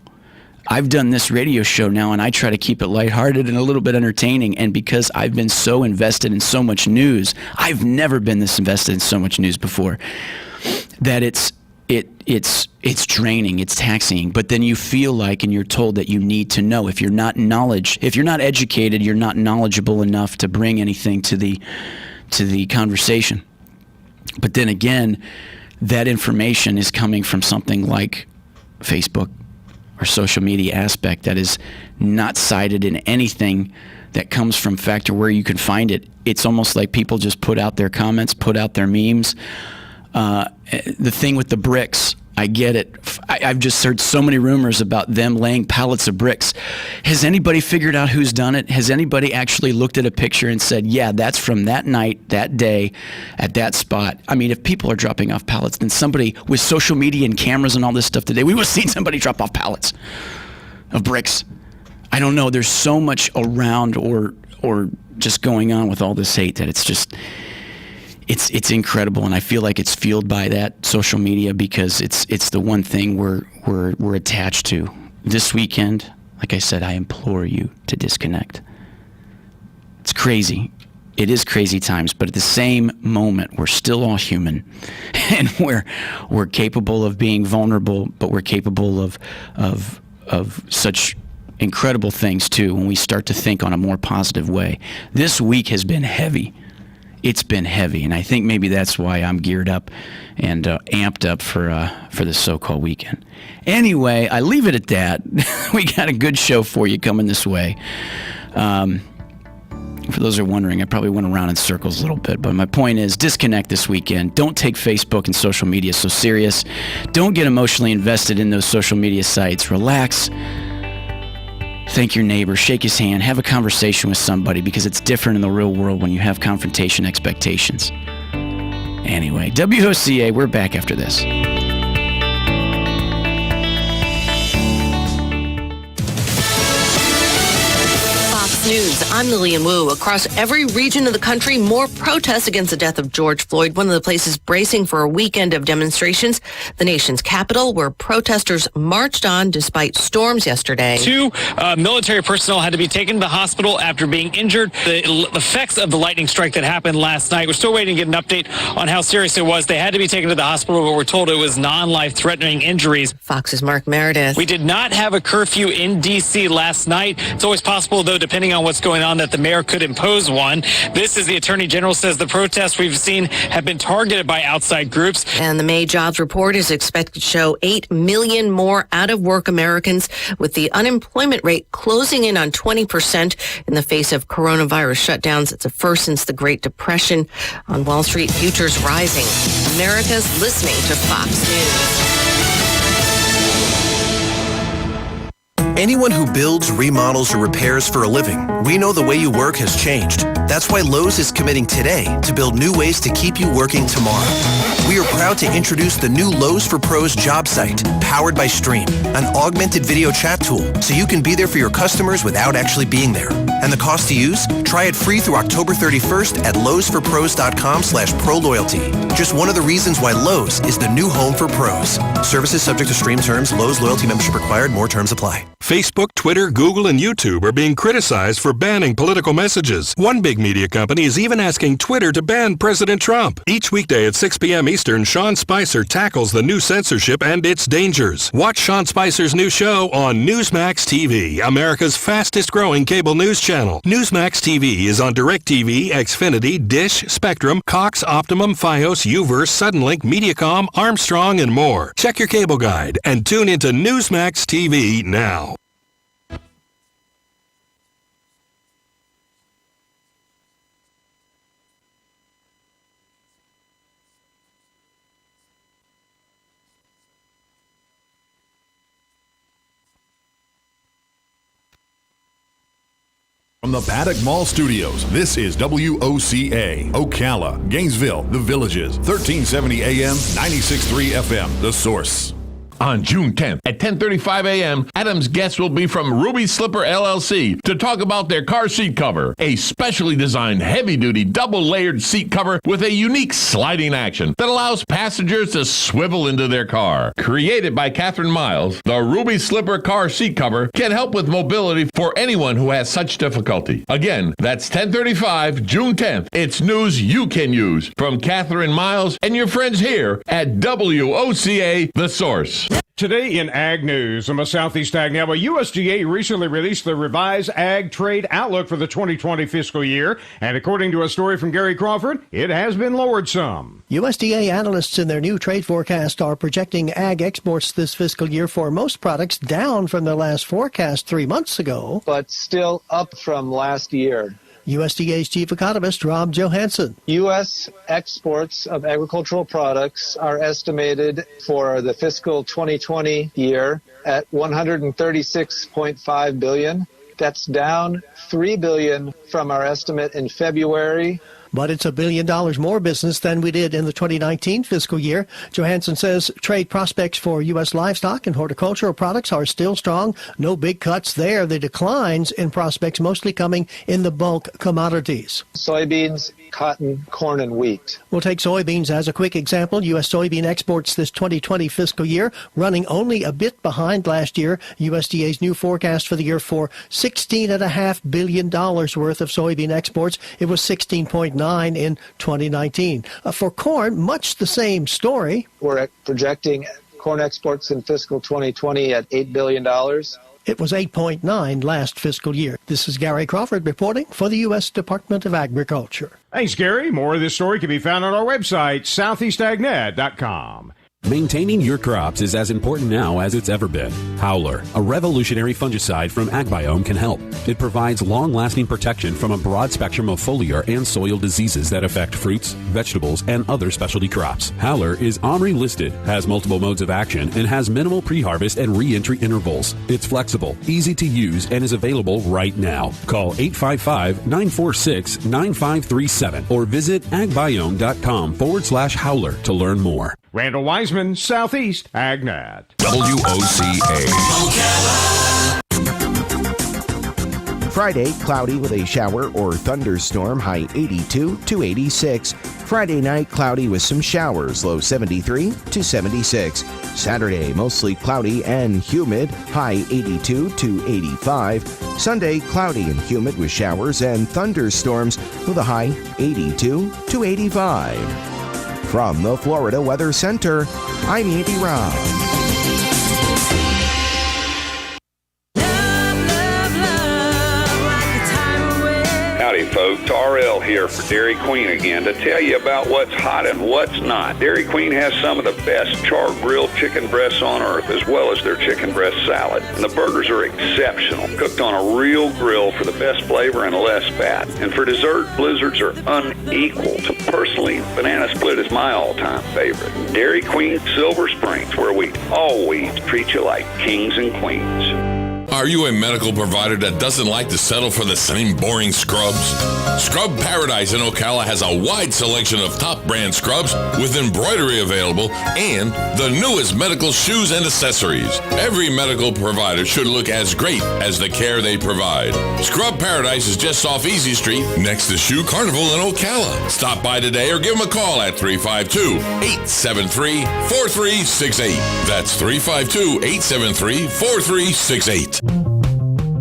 I've done this radio show now, and I try to keep it lighthearted and a little bit entertaining. And because I've been so invested in so much news, I've never been this invested in so much news before, that it's draining, it's taxing. But then you feel like, and you're told that you need to know. If you're not educated, you're not knowledgeable enough to bring anything to the conversation. But then again, that information is coming from something like Facebook or social media aspect that is not cited in anything that comes from fact or where you can find it. It's almost like people just put out their comments, put out their memes. The thing with the bricks, I get it. I've just heard so many rumors about them laying pallets of bricks. Has anybody figured out who's done it? Has anybody actually looked at a picture and said, yeah, that's from that night, that day, at that spot? I mean, if people are dropping off pallets, then somebody with social media and cameras and all this stuff today, we would have seen somebody drop off pallets of bricks. I don't know. There's so much around or just going on with all this hate that it's just... It's incredible, and I feel like it's fueled by that social media, because it's the one thing we're attached to. This weekend, like I said, I implore you to disconnect. It's crazy. It is crazy times, but at the same moment, we're still all human, and we're capable of being vulnerable, but we're capable of such incredible things too when we start to think on a more positive way. This week has been heavy. It's been heavy, and I think maybe that's why I'm geared up and amped up for this so-called weekend. Anyway, I leave it at that. We got a good show for you coming this way. For those who are wondering, I probably went around in circles a little bit, but my point is, disconnect this weekend. Don't take Facebook and social media so serious. Don't get emotionally invested in those social media sites. Relax. Thank your neighbor, shake his hand, have a conversation with somebody, because it's different in the real world when you have confrontation expectations. Anyway, WOCA, we're back after this. Fox News, I'm Lillian Wu. Across every region of the country, more protests against the death of George Floyd. One of the places bracing for a weekend of demonstrations, the nation's capital, where protesters marched on despite storms yesterday. 2 military personnel had to be taken to the hospital after being injured. The effects of the lightning strike that happened last night, we're still waiting to get an update on how serious it was. They had to be taken to the hospital, but we're told it was non-life-threatening injuries. Fox's Mark Meredith. We did not have a curfew in D.C. last night. It's always possible, though, depending on what's going on, that the mayor could impose one. This, as the Attorney General says, the protests we've seen have been targeted by outside groups. And the May jobs report is expected to show 8 million more out-of-work Americans, with the unemployment rate closing in on 20% in the face of coronavirus shutdowns. It's a first since the Great Depression. On Wall Street, futures rising. America's listening to Fox News. Anyone who builds, remodels, or repairs for a living, we know the way you work has changed. That's why Lowe's is committing today to build new ways to keep you working tomorrow. We are proud to introduce the new Lowe's for Pros job site, powered by Stream, an augmented video chat tool, so you can be there for your customers without actually being there. And the cost to use? Try it free through October 31st at lowesforpros.com/proloyalty. Just one of the reasons why Lowe's is the new home for pros. Services subject to Stream terms. Lowe's loyalty membership required. More terms apply. Facebook, Twitter, Google, and YouTube are being criticized for banning political messages. One big media company is even asking Twitter to ban President Trump. Each weekday at 6 p.m. Eastern, Sean Spicer tackles the new censorship and its dangers. Watch Sean Spicer's new show on Newsmax TV, America's fastest-growing cable news channel. Newsmax TV is on DirecTV, Xfinity, Dish, Spectrum, Cox, Optimum, Fios, Uverse, Suddenlink, Mediacom, Armstrong, and more. Check your cable guide and tune into Newsmax TV now. From the Paddock Mall Studios, this is WOCA, Ocala, Gainesville, The Villages, 1370 AM, 96.3 FM, The Source. On June 10th at 10:35 a.m., Adam's guests will be from Ruby Slipper LLC to talk about their car seat cover, a specially designed heavy-duty double-layered seat cover with a unique sliding action that allows passengers to swivel into their car. Created by Catherine Miles, the Ruby Slipper car seat cover can help with mobility for anyone who has such difficulty. Again, that's 10:35, June 10th. It's news you can use from Catherine Miles and your friends here at WOCA, The Source. Today in Ag News, I'm a Southeast Ag Now. USDA recently released the revised Ag Trade Outlook for the 2020 fiscal year, and according to a story from Gary Crawford, it has been lowered some. USDA analysts in their new trade forecast are projecting ag exports this fiscal year for most products down from their last forecast 3 months ago, but still up from last year. USDA's chief economist, Rob Johansson. U.S. exports of agricultural products are estimated for the fiscal 2020 year at $136.5 billion. That's down $3 billion from our estimate in February. But it's $1 billion more business than we did in the 2019 fiscal year. Johansson says trade prospects for U.S. livestock and horticultural products are still strong. No big cuts there. The declines in prospects mostly coming in the bulk commodities. Soybeans, cotton, corn, and wheat. We'll take soybeans as a quick example. U.S. soybean exports this 2020 fiscal year running only a bit behind last year. USDA's new forecast for the year for $16.5 billion worth of soybean exports. It was 16.9 in 2019. For corn, much the same story. We're projecting corn exports in fiscal 2020 at $8 billion. It was 8.9 last fiscal year. This is Gary Crawford reporting for the U.S. Department of Agriculture. Thanks, Gary. More of this story can be found on our website, southeastagnet.com. Maintaining your crops is as important now as it's ever been. Howler, a revolutionary fungicide from AgBiome, can help. It provides long-lasting protection from a broad spectrum of foliar and soil diseases that affect fruits, vegetables, and other specialty crops. Howler is OMRI listed, has multiple modes of action, and has minimal pre-harvest and re-entry intervals. It's flexible, easy to use, and is available right now. Call 855-946-9537 or visit agbiome.com/howler to learn more. Randall Wiseman, Southeast AgNet. WOCA. Friday, cloudy with a shower or thunderstorm, high 82 to 86. Friday night, cloudy with some showers, low 73 to 76. Saturday, mostly cloudy and humid, high 82 to 85. Sunday, cloudy and humid with showers and thunderstorms with a high 82 to 85. From the Florida Weather Center, I'm Andy Robb. Howdy, folks. RL here for Dairy Queen again to tell you about what's hot and what's not. Dairy Queen has some of the best char-grilled chicken breasts on earth, as well as their chicken breast salad. And the burgers are exceptional, cooked on a real grill for the best flavor and less fat. And for dessert, blizzards are unequaled. Personally, banana split is my all-time favorite. Dairy Queen Silver Springs, where we always treat you like kings and queens. Are you a medical provider that doesn't like to settle for the same boring scrubs? Scrub Paradise in Ocala has a wide selection of top brand scrubs with embroidery available and the newest medical shoes and accessories. Every medical provider should look as great as the care they provide. Scrub Paradise is just off Easy Street next to Shoe Carnival in Ocala. Stop by today or give them a call at 352-873-4368. That's 352-873-4368.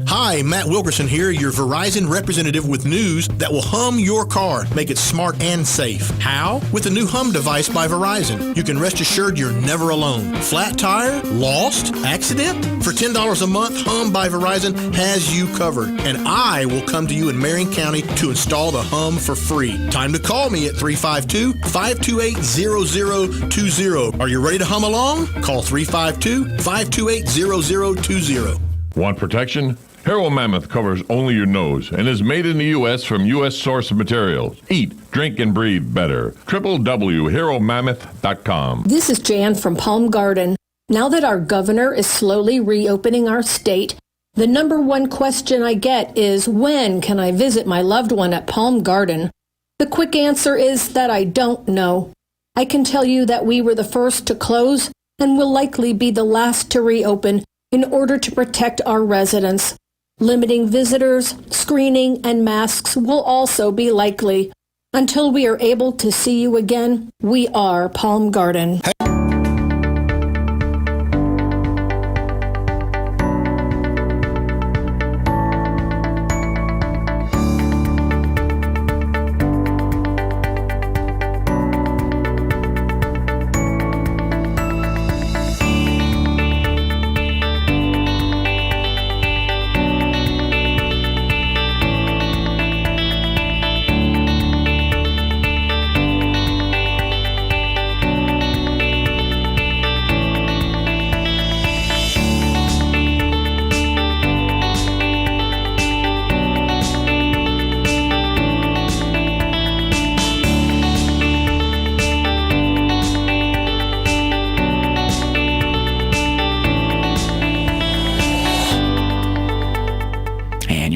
Hi, Matt Wilkerson here, your Verizon representative with news that will hum your car, make it smart and safe. How? With the new Hum device by Verizon. You can rest assured you're never alone. Flat tire? Lost? Accident? For $10 a month, Hum by Verizon has you covered. And I will come to you in Marion County to install the Hum for free. Time to call me at 352-528-0020. Are you ready to hum along? Call 352-528-0020. Want protection? Hero Mammoth covers only your nose and is made in the U.S. from U.S. source materials. Eat, drink, and breathe better. www.heromammoth.com. This is Jan from Palm Garden. Now that our governor is slowly reopening our state, the number one question I get is, when can I visit my loved one at Palm Garden? The quick answer is that I don't know. I can tell you that we were the first to close and will likely be the last to reopen in order to protect our residents. Limiting visitors, screening, and masks will also be likely. Until we are able to see you again, we are Palm Garden.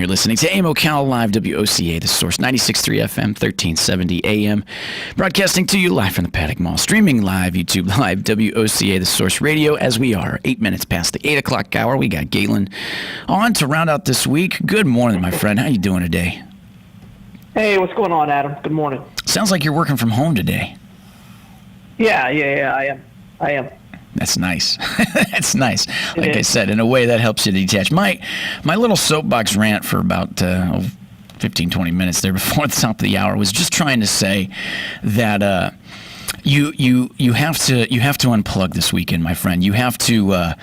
Listening to AM Ocala Live, WOCA, the source, 96.3 FM, 1370 AM. Broadcasting to you live from the Paddock Mall. Streaming live, YouTube Live, WOCA, the source radio, as we are 8 minutes past the 8 o'clock hour. We got Galen on to round out this week. Good morning, my friend. How you doing today? Hey, what's going on, Adam? Good morning. Sounds like you're working from home today. Yeah, I am. That's nice. That's nice. Like I said, in a way that helps you detach. My little soapbox rant for about 15, 20 minutes there before the top of the hour was just trying to say that you have to unplug this weekend, my friend. You have to.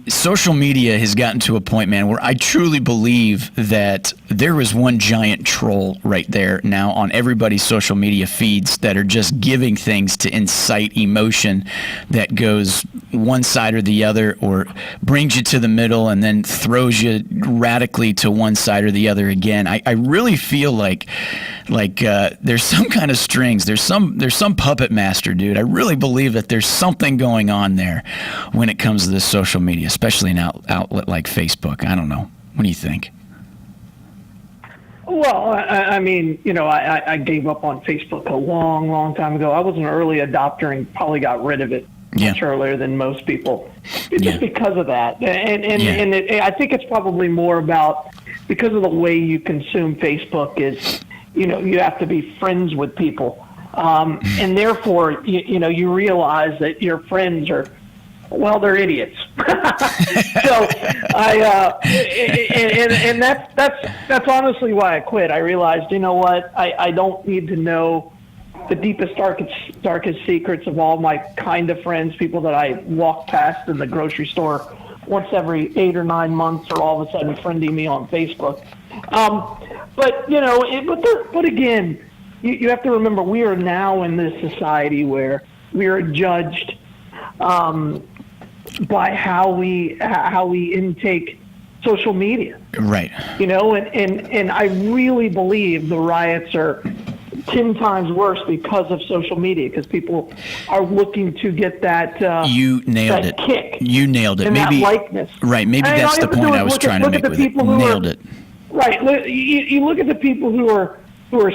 Social media has gotten to a point, man, where I truly believe that there is one giant troll right there now on everybody's social media feeds that are just giving things to incite emotion that goes one side or the other, or brings you to the middle and then throws you radically to one side or the other again. I really feel like there's some kind of strings. There's some puppet master, dude. I really believe that there's something going on there when it comes to this social media, especially an outlet like Facebook. I don't know. What do you think? Well, I mean, I gave up on Facebook a long, long time ago. I was an early adopter and probably got rid of it much earlier than most people, just because of that. And I think it's probably more about because of the way you consume Facebook is, you have to be friends with people, and therefore you realize that your friends are. Well, they're idiots. So and that's honestly why I quit. I realized, you know what, I don't need to know the deepest, darkest secrets of all my kind of friends, people that I walk past in the grocery store once every 8 or 9 months, are all of a sudden friending me on Facebook. But again, you have to remember we are now in this society where we are judged by how we intake social media, right? And I really believe the riots are 10 times worse because of social media, because people are looking to get that you nailed it kick. You nailed it. And Maybe that likeness. Right. Maybe and that's the point I was trying to make with it. Nailed it. Right. You look at the people who are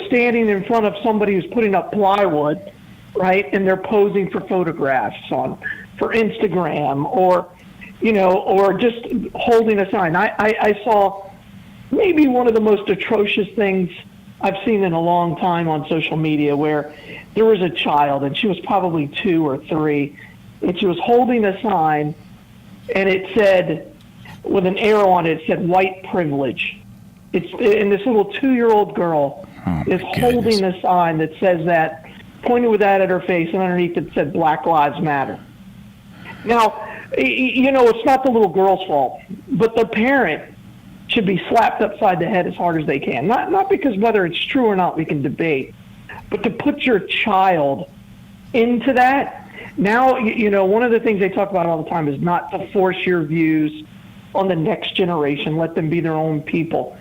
standing in front of somebody who's putting up plywood, right, and they're posing for photographs for Instagram, or just holding a sign. I saw maybe one of the most atrocious things I've seen in a long time on social media, where there was a child, and she was probably 2 or 3, and she was holding a sign, and it said, with an arrow on it, it said white privilege. And this little 2-year-old girl is holding a sign that says that, pointed with that at her face, and underneath it said Black Lives Matter. Now, it's not the little girl's fault, but the parent should be slapped upside the head as hard as they can. Not because whether it's true or not we can debate, but to put your child into that. Now, one of the things they talk about all the time is not to force your views on the next generation. Let them be their own people.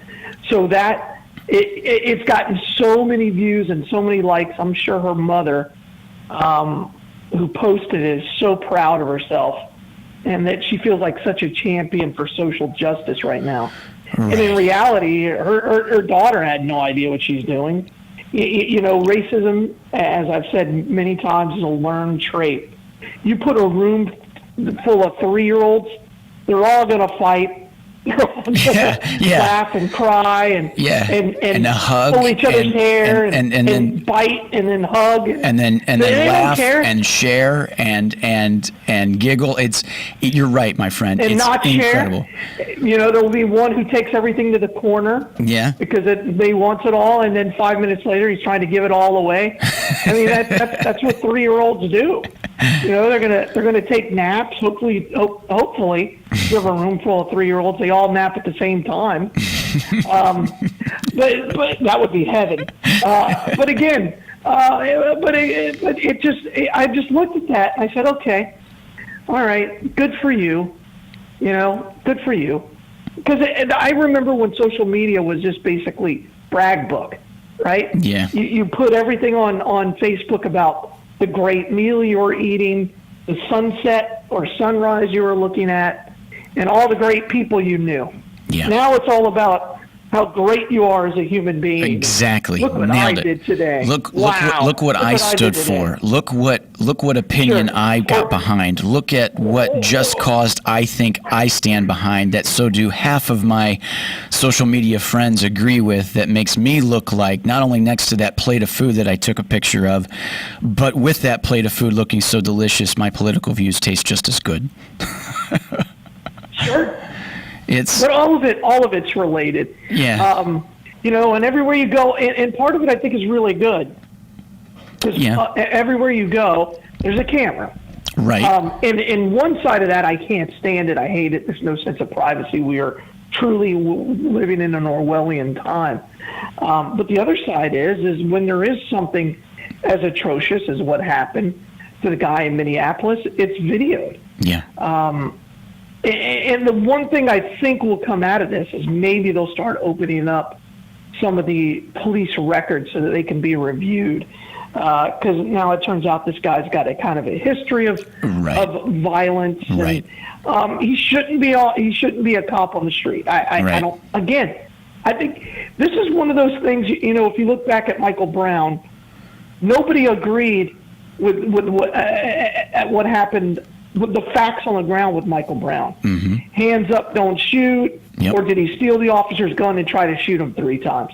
So that it's gotten so many views and so many likes. I'm sure her mother, who posted it, is so proud of herself, and that she feels like such a champion for social justice right now. Right. And in reality, her daughter had no idea what she's doing. Racism, as I've said many times, is a learned trait. You put a room full of 3-year-olds, they're all going to fight. Laugh and cry and hug, pull each other's hair and then bite and then hug and then laugh and share and giggle. You're right, my friend. And it's not incredible. Share. There will be one who takes everything to the corner. Yeah. Because they want it all, and then 5 minutes later he's trying to give it all away. I mean that's what 3-year-olds do. They're gonna take naps. Hopefully, you have a room full of 3-year-olds. They all nap at the same time. But that would be heaven. But again, I just looked at that. And I said, okay, all right, good for you. Good for you. Because I remember when social media was just basically brag book, right? Yeah. You put everything on Facebook about the great meal you were eating, the sunset or sunrise you were looking at, and all the great people you knew. Yeah. Now it's all about how great you are as a human being. Exactly. Look what Nailed I it. did today. Look what I stood for. Look what opinion I got behind. Look at what just caused I think I stand behind, that so do half of my social media friends agree with, that makes me look like, not only next to that plate of food that I took a picture of, but with that plate of food looking so delicious, my political views taste just as good. Sure. But all of it's related. Yeah. And everywhere you go, and part of it I think is really good. Because everywhere you go, there's a camera. Right. And one side of that, I can't stand it. I hate it. There's no sense of privacy. We are truly living in an Orwellian time. But the other side is when there is something as atrocious as what happened to the guy in Minneapolis, it's videoed. Yeah. And the one thing I think will come out of this is maybe they'll start opening up some of the police records so that they can be reviewed. Because now it turns out this guy's got a kind of a history of violence. Right. And, he shouldn't be a cop on the street. I don't. Again, I think this is one of those things. If you look back at Michael Brown, nobody agreed with what happened, with the facts on the ground with Michael Brown. Mm-hmm. Hands up, don't shoot. Yep. Or did he steal the officer's gun and try to shoot him 3 times?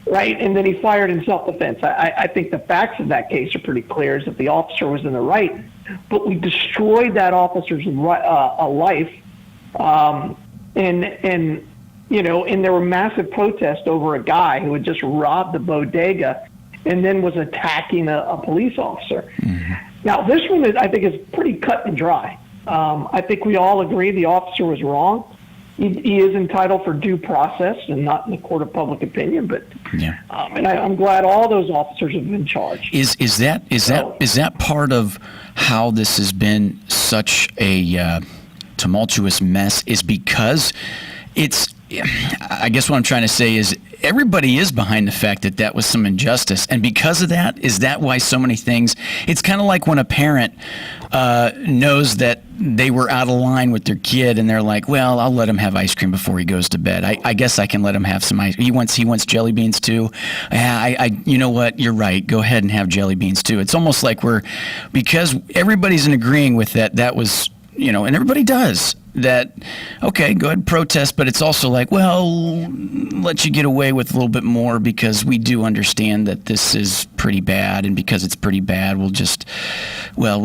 Right? And then he fired in self-defense. I think the facts of that case are pretty clear, is that the officer was in the right, but we destroyed that officer's life. And there were massive protests over a guy who had just robbed a bodega and then was attacking a police officer. Mm-hmm. Now, this one, I think, is pretty cut and dry. I think we all agree the officer was wrong. He is entitled for due process and not in the court of public opinion. But and I'm glad all those officers have been charged. Is that part of how this has been such a tumultuous mess? Is because it's. I guess what I'm trying to say is everybody is behind the fact that that was some injustice. And because of that, is that why so many things, it's kind of like when a parent knows that they were out of line with their kid and they're like, well, I'll let him have ice cream before he goes to bed. I guess I can let him have some ice. He wants jelly beans too. Yeah, you know what? You're right. Go ahead and have jelly beans too. It's almost like because everybody's in agreeing with that was, and everybody does. That, okay, go ahead and protest, but it's also like, well, let you get away with a little bit more because we do understand that this is pretty bad, and because it's pretty bad, we'll just deal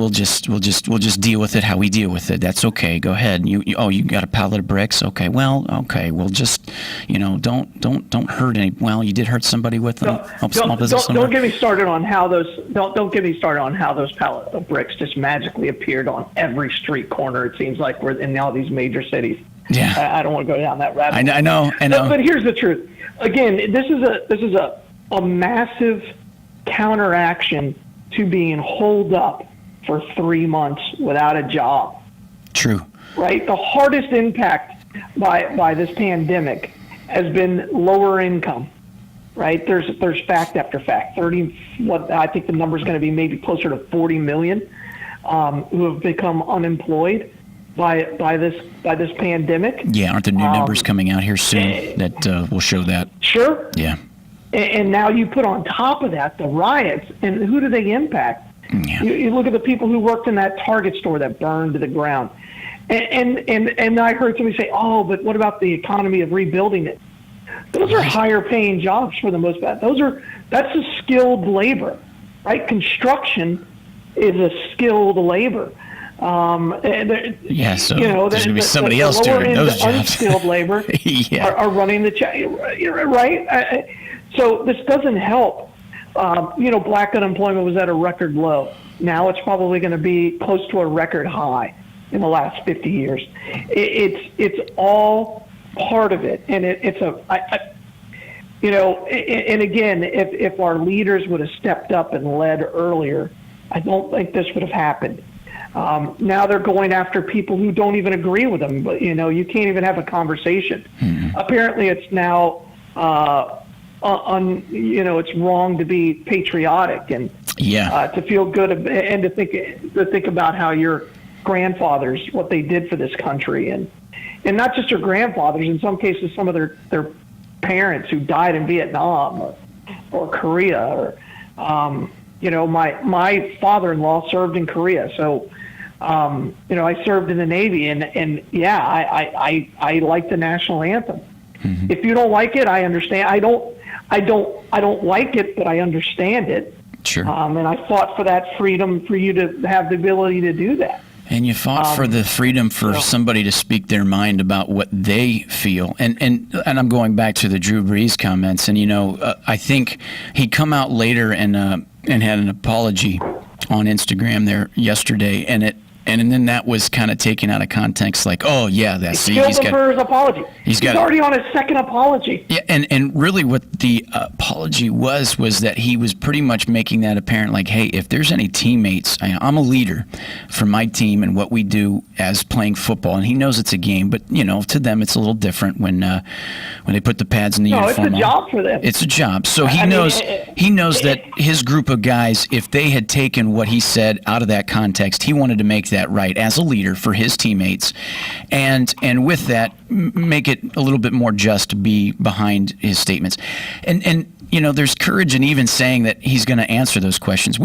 with it how we deal with it. That's okay. Go ahead. You got a pallet of bricks? Okay. Well, okay. We'll just, don't hurt any. Well, you did hurt somebody with them. Don't get me started on how those. Don't get me started on how those pallet of bricks just magically appeared on every street corner. It seems like we're in all these major cities. Yeah. I don't want to go down that rabbit hole. I know. But here's the truth. Again, this is a massive counteraction to being holed up for 3 months without a job. True. Right? The hardest impact by this pandemic has been lower income. Right? There's fact after fact. I think the number is going to be maybe closer to 40 million who have become unemployed by this pandemic. Yeah, aren't there new numbers coming out here soon that will show that? Sure. Yeah. And now you put on top of that the riots, and who do they impact? Yeah. You look at the people who worked in that Target store that burned to the ground. And I heard somebody say, oh, but what about the economy of rebuilding it? Those are higher paying jobs for the most part. That's a skilled labor, right? Construction is a skilled labor. So there's going to be somebody else doing those jobs. Unskilled labor are running right? So this doesn't help. Black unemployment was at a record low. Now it's probably going to be close to a record high in the last 50 years. It's all part of it, and and again, if our leaders would have stepped up and led earlier, I don't think this would have happened. Now they're going after people who don't even agree with them, but you can't even have a conversation. Mm-hmm. Apparently, it's now it's wrong to be patriotic and to feel good and to think about how your grandfathers, what they did for this country, and not just their grandfathers. In some cases, some of their parents who died in Vietnam or Korea, or my father-in-law served in Korea, so. I served in the Navy, and I like the national anthem. Mm-hmm. If you don't like it, I understand. I don't like it, but I understand it. Sure. And I fought for that freedom for you to have the ability to do that. And you fought for the freedom for somebody to speak their mind about what they feel. And I'm going back to the Drew Brees comments, and I think he come out later and had an apology on Instagram there yesterday, and then that was kind of taken out of context, like, oh yeah, that's he's got for his apology. He's already on his second apology. Yeah, and really, what the apology was that he was pretty much making that apparent, like, hey, if there's any teammates, I'm a leader for my team and what we do as playing football, and he knows it's a game, but to them it's a little different when they put the pads in the uniform. It's a job for them. It's a job, so he knows that his group of guys, if they had taken what he said out of that context, he wanted to make that right as a leader for his teammates, and with that make it a little bit more just to be behind his statements, and there's courage in even saying that he's going to answer those questions.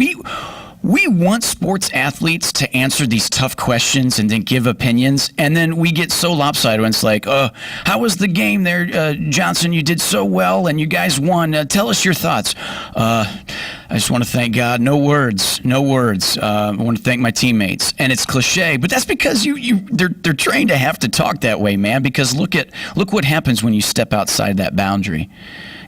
we want sports athletes to answer these tough questions and then give opinions, and then we get so lopsided when it's like, how was the game there, Johnson? You did so well, and you guys won. Tell us your thoughts. I just want to thank God. No words. I want to thank my teammates. And it's cliche, but that's because they're trained to have to talk that way, man, because look what happens when you step outside that boundary.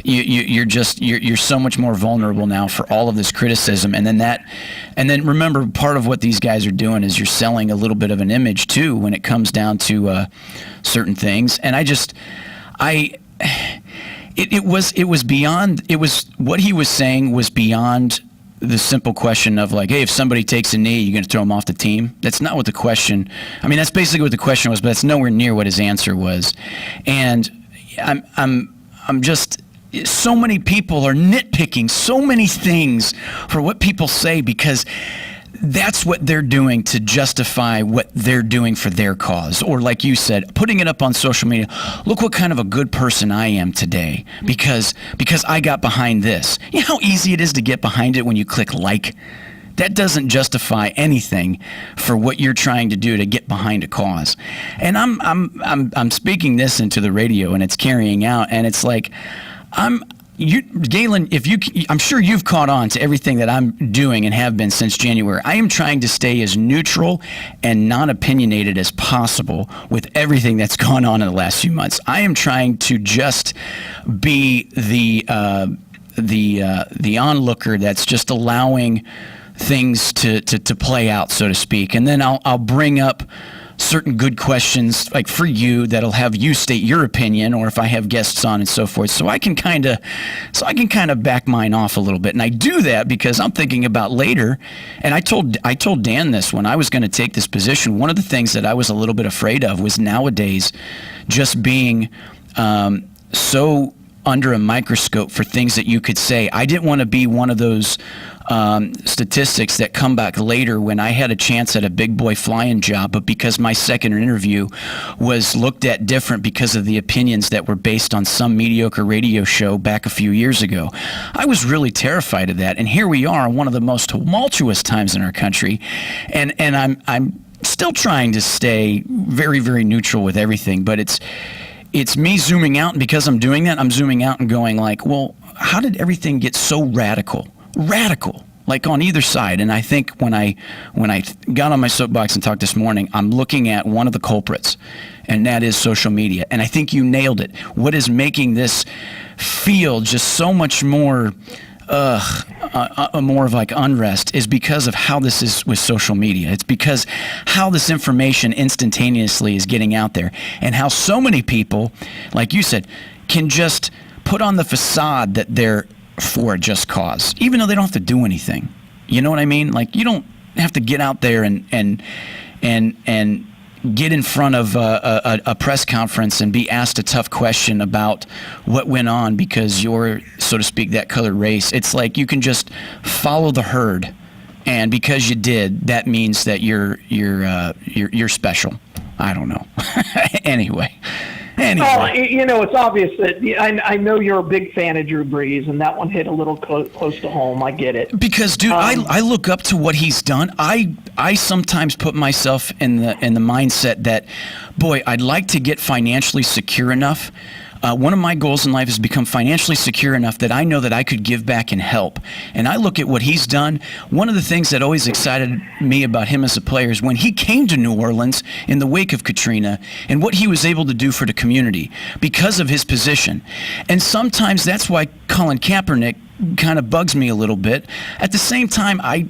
You're so much more vulnerable now for all of this criticism, and then remember, part of what these guys are doing is you're selling a little bit of an image too when it comes down to certain things. And it was beyond. It was what he was saying was beyond the simple question of like, hey, if somebody takes a knee, you're going to throw them off the team. That's not what the question. I mean, that's basically what the question was, but that's nowhere near what his answer was. And I'm just. So many people are nitpicking so many things for what people say because that's what they're doing to justify what they're doing for their cause. Or like you said, putting it up on social media. Look what kind of a good person I am today because I got behind this. You know how easy it is to get behind it when you click like? That doesn't justify anything for what you're trying to do to get behind a cause. And I'm speaking this into the radio and it's carrying out, and it's like, Galen, I'm sure you've caught on to everything that I'm doing and have been since January. I am trying to stay as neutral and non-opinionated as possible with everything that's gone on in the last few months. I am trying to just be the onlooker that's just allowing things to play out, so to speak. And then I'll bring up certain good questions like for you that'll have you state your opinion, or if I have guests on and so forth, so I can kind of back mine off a little bit. And I do that because I'm thinking about later, and I told Dan this when I was going to take this position. One of the things that I was a little bit afraid of was nowadays just being so under a microscope for things that you could say. I didn't want to be one of those statistics that come back later when I had a chance at a big boy flying job, but because my second interview was looked at different because of the opinions that were based on some mediocre radio show back a few years ago. I was really terrified of that, and here we are, one of the most tumultuous times in our country, and I'm still trying to stay very, very neutral with everything, but it's me zooming out, and because I'm doing that, I'm zooming out and going like, well, how did everything get so radical, like on either side? And I think when I got on my soapbox and talked this morning, I'm looking at one of the culprits, and that is social media. And I think you nailed it. What is making this feel just so much more more of like unrest is because of how this is with social media. It's because how this information instantaneously is getting out there, and how so many people, like you said, can just put on the facade that they're for a just cause, even though they don't have to do anything. You know what I mean? Like, you don't have to get out there and get in front of a press conference and be asked a tough question about what went on because you're, so to speak, that colored race. It's like you can just follow the herd, and because you did, that means that you're special. I don't know. Anyway. Well, it's obvious that I know you're a big fan of Drew Brees, and that one hit a little close to home. I get it. Because, dude, I look up to what he's done. I sometimes put myself in the mindset that, boy, I'd like to get financially secure enough. One of my goals in life is to become financially secure enough that I know that I could give back and help. And I look at what he's done. One of the things that always excited me about him as a player is when he came to New Orleans in the wake of Katrina and what he was able to do for the community because of his position. And sometimes that's why Colin Kaepernick kind of bugs me a little bit. At the same time, I'm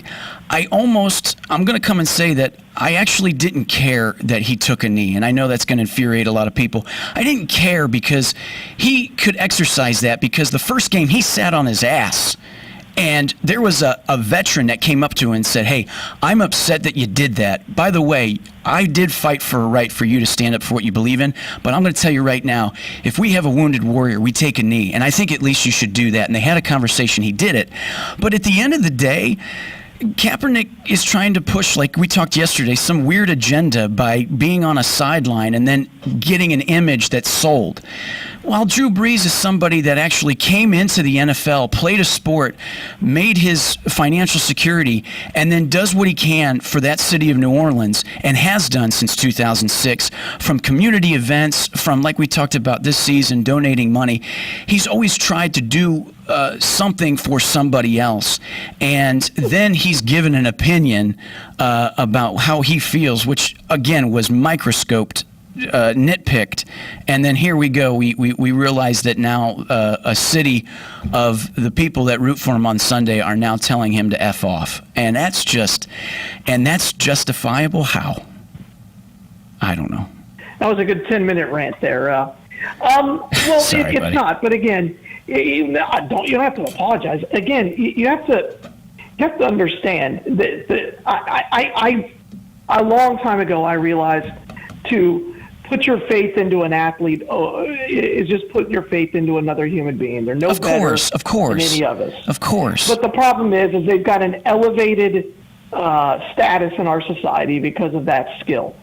going to come and say that I actually didn't care that he took a knee, and I know that's going to infuriate a lot of people. I didn't care because he could exercise that, because the first game he sat on his ass, and there was a veteran that came up to him and said, hey, I'm upset that you did that. By the way, I did fight for a right for you to stand up for what you believe in, but I'm going to tell you right now, if we have a wounded warrior, we take a knee, and I think at least you should do that. And they had a conversation. He did it. But at the end of the day, Kaepernick is trying to push, like we talked yesterday, some weird agenda by being on a sideline and then getting an image that's sold. While Drew Brees is somebody that actually came into the NFL, played a sport, made his financial security, and then does what he can for that city of New Orleans and has done since 2006, from community events, from, like we talked about this season, donating money. He's always tried to do something for somebody else, and then he's given an opinion about how he feels, which again was microscoped, nitpicked, and then here we go. We realize that now a city of the people that root for him on Sunday are now telling him to F off, and that's justifiable. How? I don't know. That was a good 10-minute rant there. Well, Sorry, it's buddy. not. But again, you don't have to apologize. Again, you have to understand that I a long time ago I realized to put your faith into an athlete is just putting your faith into another human being. They're no better than any of us. Of course. But the problem is they've got an elevated status in our society because of that skill.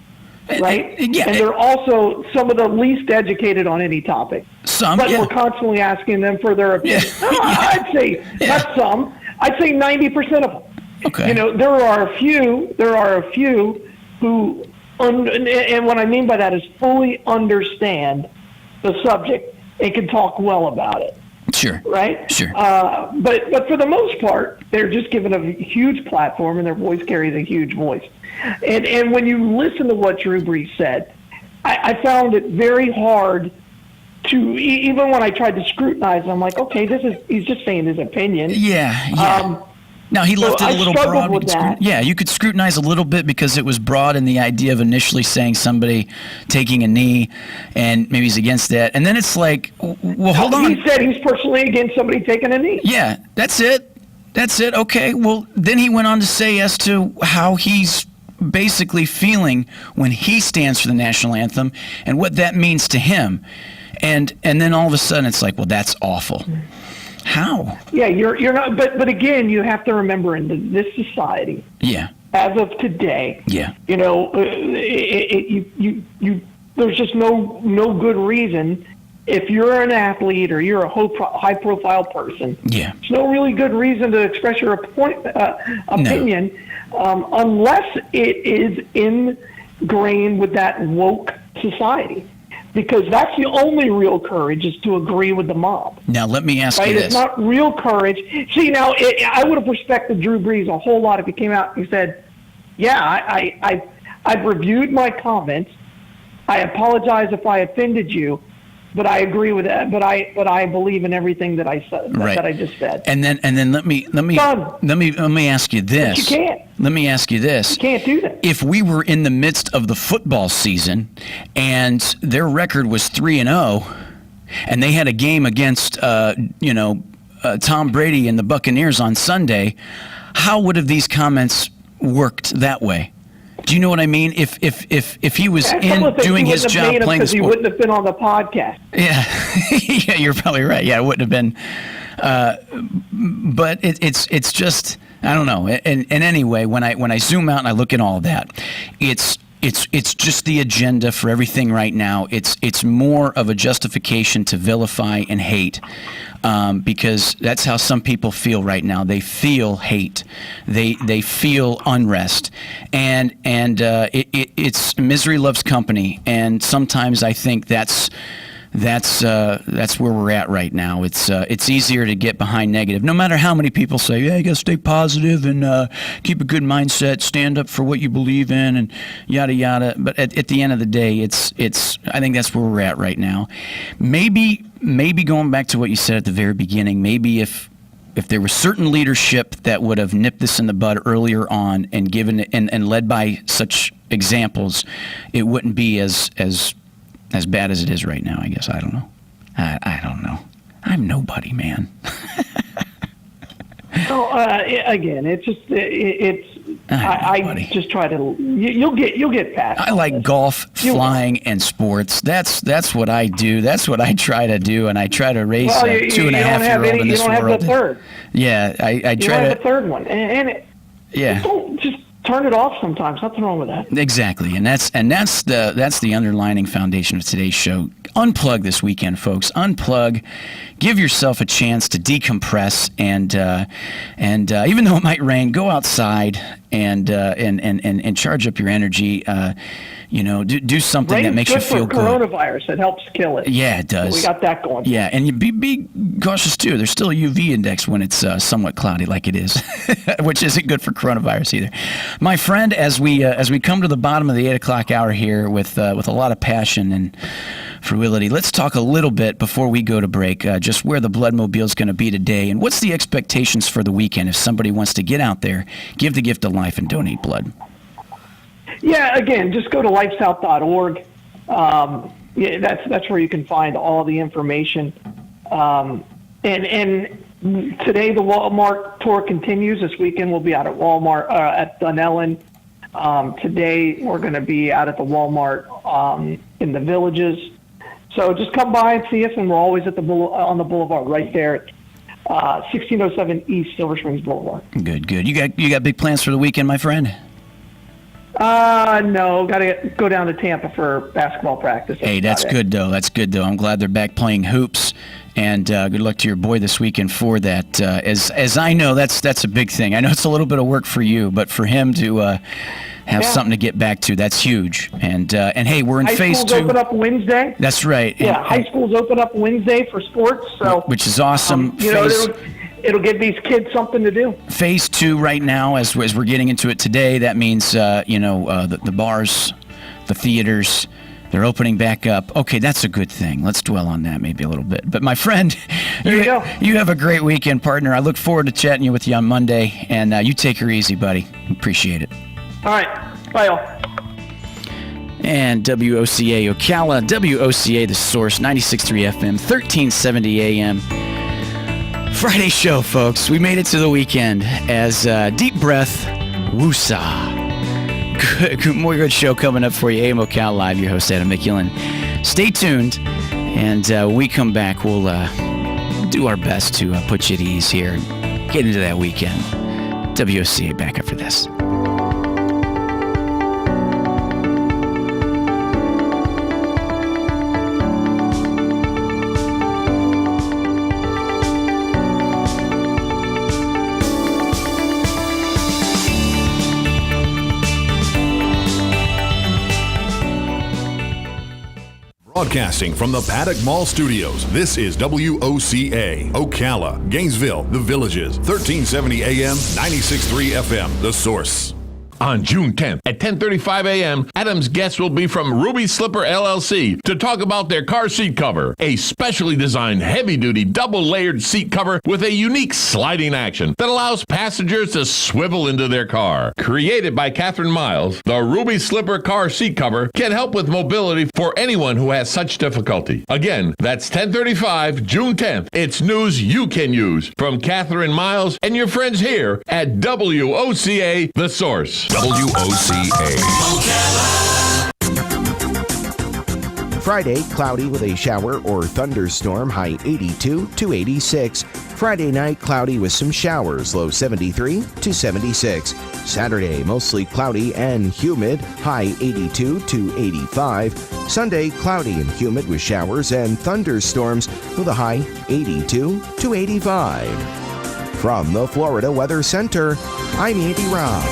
Right? And they're also some of the least educated on any topic. But we're constantly asking them for their opinion. I'd say not some. I'd say 90% of them. Okay. You know, there are a few who, and what I mean by that is fully understand the subject and can talk well about it. Sure. Right? Sure. But for the most part, they're just given a huge platform and their voice carries a huge voice. And when you listen to what Drew Brees said, I found it very hard to, even when I tried to scrutinize, I'm like, okay, he's just saying his opinion. Yeah. Now, he left it a little broad. With that. You could scrutinize a little bit because it was broad in the idea of initially saying somebody taking a knee and maybe he's against that. And then it's like, well, hold on. He said he's personally against somebody taking a knee. Yeah, that's it. Okay, well, then he went on to say as to how he's basically feeling when he stands for the national anthem and what that means to him. And then all of a sudden it's like, well, that's awful. How? Yeah, you're not. But again, you have to remember in this society. Yeah. As of today. Yeah. You know, there's just no good reason. If you're an athlete or you're a high-profile person, there's no really good reason to express your opinion unless it is ingrained with that woke society. Because that's the only real courage is to agree with the mob. Now, let me ask you this. It's not real courage. See, now, I would have respected Drew Brees a whole lot if he came out and said, yeah, I've reviewed my comments. I apologize if I offended you, but I agree with that. But I believe in everything that I said, that I just said. And then let me ask you this. But you can't. Let me ask you this. You can't do that. If we were in the midst of the football season and their record was 3-0 and they had a game against Tom Brady and the Buccaneers on Sunday, how would have these comments worked that way? Do you know what I mean? If he was doing his job playing the sport, he wouldn't have been on the podcast. Yeah, yeah, you're probably right. Yeah, it wouldn't have been. But it's just, I don't know. And anyway, when I zoom out and I look at all of that, it's just the agenda for everything right now. It's more of a justification to vilify and hate, because that's how some people feel right now. They feel hate, they feel unrest, and it's misery loves company. And sometimes I think that's where we're at right now. It's easier to get behind negative, no matter how many people say, yeah, you got to stay positive and keep a good mindset, stand up for what you believe in, and yada yada. But at the end of the day, I think that's where we're at right now. Maybe going back to what you said at the very beginning, maybe if there was certain leadership that would have nipped this in the bud earlier on and given and led by such examples, it wouldn't be as bad as it is right now, I guess. I don't know. I don't know. I'm nobody, man. So again, it's just I just try to. You'll get past. I like golf, flying, and sports. That's what I do. That's what I try to do, and I try to raise a 2.5-year-old in this world. You don't have the third. Yeah, I try to. You don't have the third one, and Yeah. Just turn it off sometimes. Nothing wrong with that. Exactly, and that's the underlining foundation of today's show. Unplug this weekend, folks. Unplug. Give yourself a chance to decompress, and even though it might rain, go outside and charge up your energy. Do something Rain's that makes you feel good. good. Coronavirus, it helps kill it. Yeah, it does. So we got that going. Yeah, and you be cautious too. There's still a UV index when it's somewhat cloudy, like it is, which isn't good for coronavirus either. My friend, as we come to the bottom of the 8 o'clock hour here with a lot of passion and frugality, let's talk a little bit before we go to break. Just where the Bloodmobile is going to be today, and what's the expectations for the weekend if somebody wants to get out there, give the gift of life, and donate blood. Yeah, again, just go to lifesouth.org. That's where you can find all the information. And today the Walmart tour continues. This weekend we'll be out at Walmart at Dunellen. Today we're going to be out at the Walmart in the Villages. So just come by and see us, and we're always at on the Boulevard right there at 1607 East Silver Springs Boulevard. Good. You got big plans for the weekend, my friend? No, got to go down to Tampa for basketball practice. Hey, that's good though. I'm glad they're back playing hoops, and good luck to your boy this weekend for that. As I know, that's a big thing. I know it's a little bit of work for you, but for him to have something to get back to, that's huge. And hey, we're in phase 2. High schools open up Wednesday. That's right. Yeah, high schools open up Wednesday for sports. So which is awesome. It'll give these kids something to do. Phase 2 right now, as we're getting into it today, that means the bars, the theaters, they're opening back up. Okay, that's a good thing. Let's dwell on that maybe a little bit. But my friend, you have a great weekend, partner. I look forward to chatting with you on Monday, and you take her easy, buddy. Appreciate it. All right, bye all. And WOCA Ocala, WOCA The Source, 96.3 FM, 1370 AM. Friday show, folks. We made it to the weekend as deep breath, woosah. More good show coming up for you. AM Ocala Live, your host, Adam McEwen. Stay tuned, and when we come back, we'll do our best to put you at ease here, get into that weekend. WOCA back after this. Broadcasting from the Paddock Mall Studios, this is WOCA, Ocala, Gainesville, The Villages, 1370 AM, 96.3 FM, The Source. On June 10th at 10:35 a.m., Adam's guests will be from Ruby Slipper LLC to talk about their car seat cover, a specially designed heavy-duty double-layered seat cover with a unique sliding action that allows passengers to swivel into their car. Created by Catherine Miles, the Ruby Slipper car seat cover can help with mobility for anyone who has such difficulty. Again, that's 10:35, June 10th. It's news you can use from Catherine Miles and your friends here at WOCA The Source. WOCA. Friday, cloudy with a shower or thunderstorm, high 82 to 86. Friday night, cloudy with some showers, low 73 to 76. Saturday, mostly cloudy and humid, high 82 to 85. Sunday, cloudy and humid with showers and thunderstorms with a high 82 to 85. From the Florida Weather Center, I'm Andy Robb.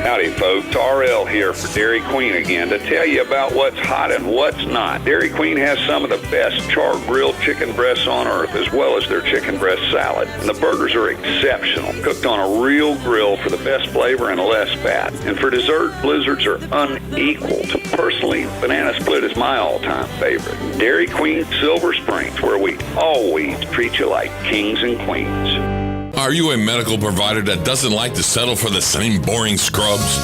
Howdy, folks. RL here for Dairy Queen again to tell you about what's hot and what's not. Dairy Queen has some of the best char-grilled chicken breasts on earth, as well as their chicken breast salad. And the burgers are exceptional, cooked on a real grill for the best flavor and less fat. And for dessert, blizzards are unequaled. Personally, banana split is my all-time favorite. Dairy Queen Silver Springs, where we always treat you like kings and queens. Are you a medical provider that doesn't like to settle for the same boring scrubs?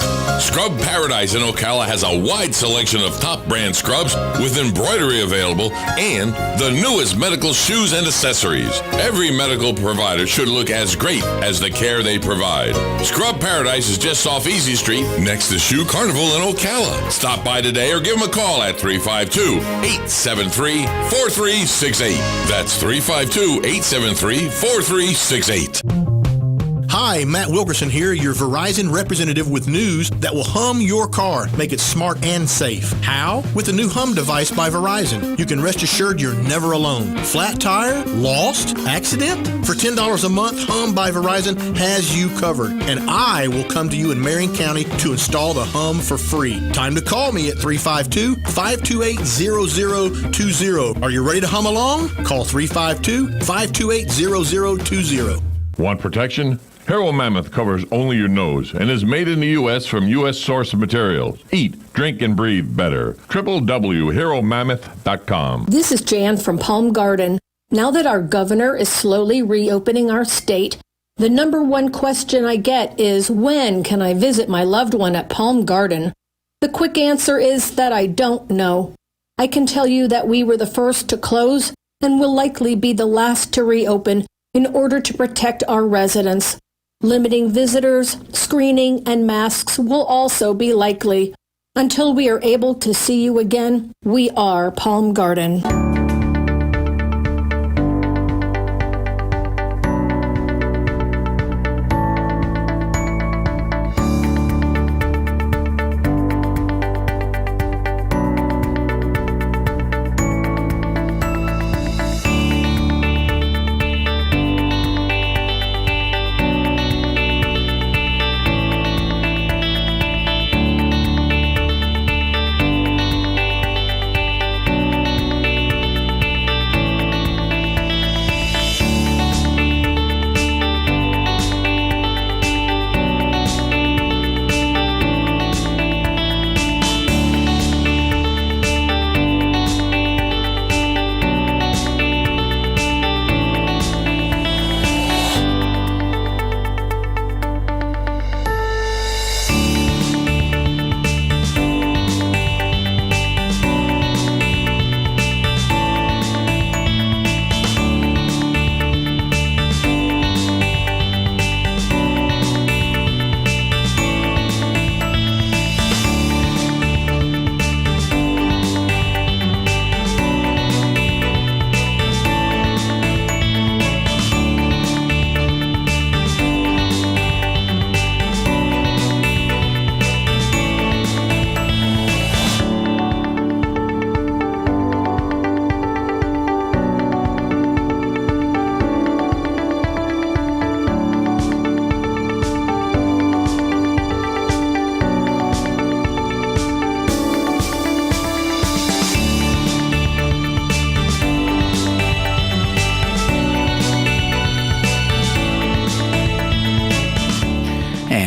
Scrub Paradise in Ocala has a wide selection of top brand scrubs with embroidery available and the newest medical shoes and accessories. Every medical provider should look as great as the care they provide. Scrub Paradise is just off Easy Street next to Shoe Carnival in Ocala. Stop by today or give them a call at 352-873-4368. That's 352-873-4368. Hi, Matt Wilkerson here, your Verizon representative with news that will hum your car, make it smart and safe. How? With the new Hum device by Verizon. You can rest assured you're never alone. Flat tire? Lost? Accident? For $10 a month, Hum by Verizon has you covered. And I will come to you in Marion County to install the Hum for free. Time to call me at 352-528-0020. Are you ready to hum along? Call 352-528-0020. Want protection? Hero Mammoth covers only your nose and is made in the U.S. from U.S. source materials. Eat, drink, and breathe better. www.heromammoth.com. This is Jan from Palm Garden. Now that our governor is slowly reopening our state, the number one question I get is, when can I visit my loved one at Palm Garden? The quick answer is that I don't know. I can tell you that we were the first to close and will likely be the last to reopen in order to protect our residents. Limiting visitors, screening, and masks will also be likely. Until we are able to see you again, we are Palm Garden.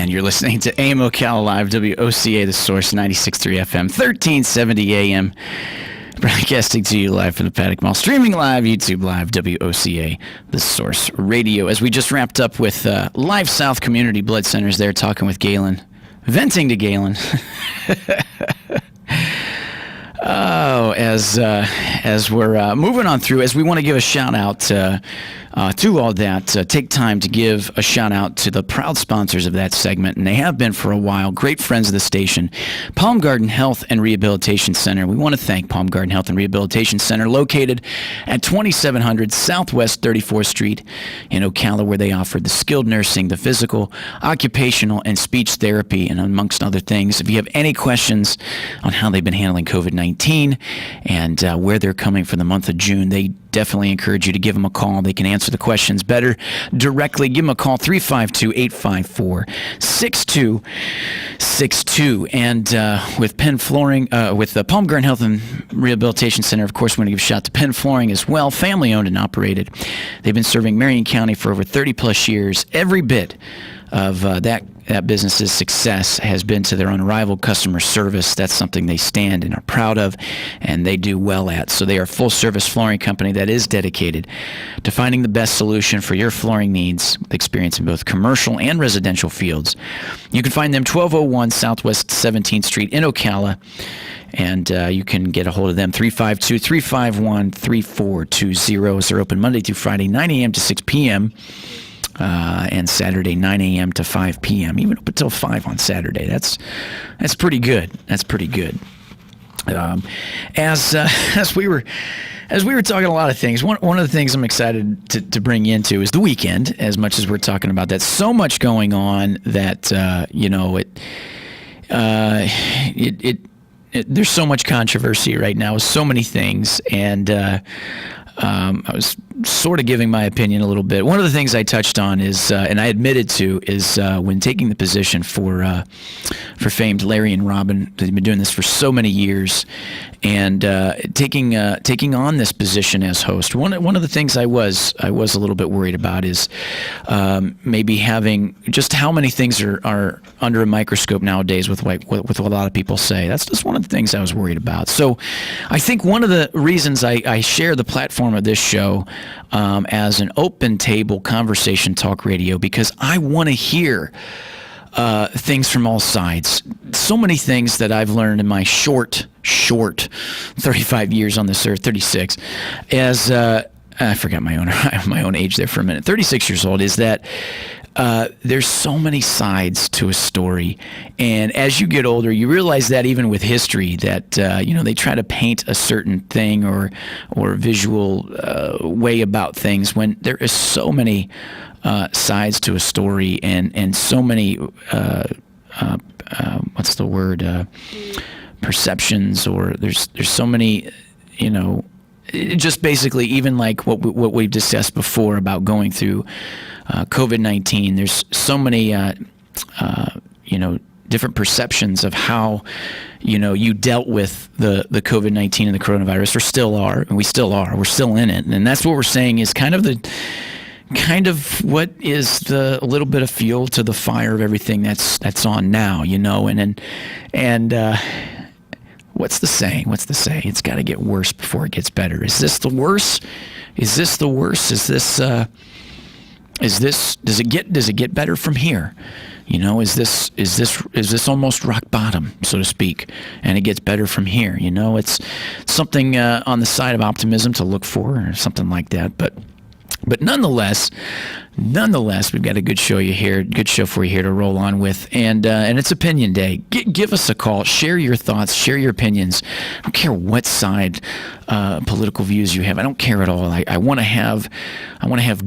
You're listening to AM Ocala Live, WOCA, The Source, 96.3 FM, 1370 AM. Broadcasting to you live from the Paddock Mall. Streaming live, YouTube Live, WOCA, The Source Radio. As we just wrapped up with Live South Community Blood Centers there, talking with Galen, venting to Galen. Oh, as we're moving on through, as we want to give a shout out to all that, take time to give a shout out to the proud sponsors of that segment, and they have been for a while. Great friends of the station, Palm Garden Health and Rehabilitation Center. We want to thank Palm Garden Health and Rehabilitation Center, located at 2700 Southwest 34th Street in Ocala, where they offer the skilled nursing, the physical, occupational, and speech therapy, and amongst other things. If you have any questions on how they've been handling COVID-19 and where they're coming for the month of June, they definitely encourage you to give them a call. They can answer the questions better directly. Give them a call, 352-854-6262. And with Penn Flooring, with the Palm Garden Health and Rehabilitation Center, of course, we're going to give a shout to Penn Flooring as well, family owned and operated. They've been serving Marion County for over 30 plus years. Every bit of that that business's success has been to their unrivaled customer service. That's something they stand and are proud of, and they do well at. So they are a full-service flooring company that is dedicated to finding the best solution for your flooring needs, with experience in both commercial and residential fields. You can find them 1201 Southwest 17th Street in Ocala, and you can get a hold of them, 352-351-3420. They're open Monday through Friday, 9 a.m. to 6 p.m., and Saturday, 9 a.m. to 5 p.m., even up until 5 on Saturday. That's pretty good. That's pretty good. As we were talking a lot of things, one of the things I'm excited to bring you into is the weekend. As much as we're talking about that, so much going on that there's so much controversy right now with so many things, and I was sort of giving my opinion a little bit. One of the things I touched on is, and I admitted to, is when taking the position for famed Larry and Robin. They've been doing this for so many years, and taking on this position as host. One of the things I was a little bit worried about is maybe having just how many things are under a microscope nowadays with what a lot of people say. That's just one of the things I was worried about. So I think one of the reasons I share the platform of this show as an open table conversation talk radio, because I want to hear things from all sides. So many things that I've learned in my short 35 years on this earth, 36, as I forgot my own age there for a minute, 36 years old, is that there's so many sides to a story, and as you get older, you realize that even with history, that they try to paint a certain thing or visual way about things when there is so many sides to a story, and so many what's the word, perceptions, or there's so many, just basically even like what we've discussed before about going through COVID-19. There's so many different perceptions of how you dealt with the COVID-19 and the coronavirus, or still are, and we still are. We're still in it, and that's what we're saying is kind of what is the little bit of fuel to the fire of everything that's on now, and what's the saying? It's got to get worse before it gets better. Is this the worst? Is this the worst? Does it get better from here? Is this almost rock bottom, so to speak, and it gets better from here? It's something on the side of optimism to look for, or something like that. But nonetheless, we've got a good show for you here to roll on with, and it's Opinion Day. Give us a call, share your thoughts, share your opinions. I don't care what side political views you have. I don't care at all. I want to have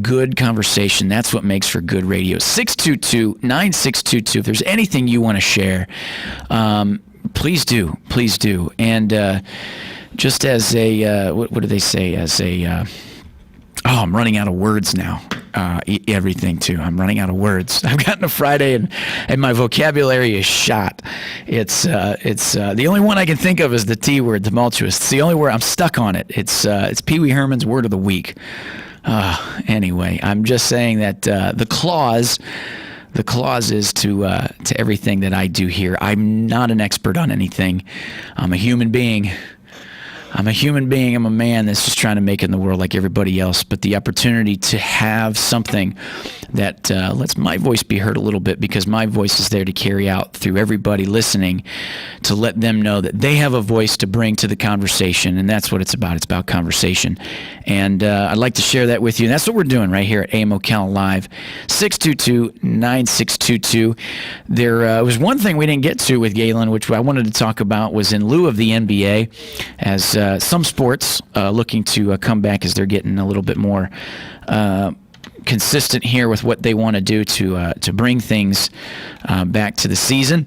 good conversation. That's what makes for good radio. 622-9622. If there's anything you want to share, please do. And just as a what do they say? As a I'm running out of words now. Everything too. I'm running out of words. I've gotten to Friday and my vocabulary is shot. It's the only one I can think of is the T word, tumultuous. It's the only word I'm stuck on it. It's Pee Wee Herman's word of the week. Anyway, I'm just saying that the clause is to everything that I do here. I'm not an expert on anything. I'm a human being. I'm a man that's just trying to make it in the world like everybody else. But the opportunity to have something that lets my voice be heard a little bit, because my voice is there to carry out through everybody listening, to let them know that they have a voice to bring to the conversation. And that's what it's about. It's about conversation. And I'd like to share that with you. And that's what we're doing right here at AM Ocala Live, 622-9622. There was one thing we didn't get to with Galen, which I wanted to talk about, was in lieu of the NBA, as some sports looking to come back as they're getting a little bit more consistent here with what they want to do to bring things back to the season,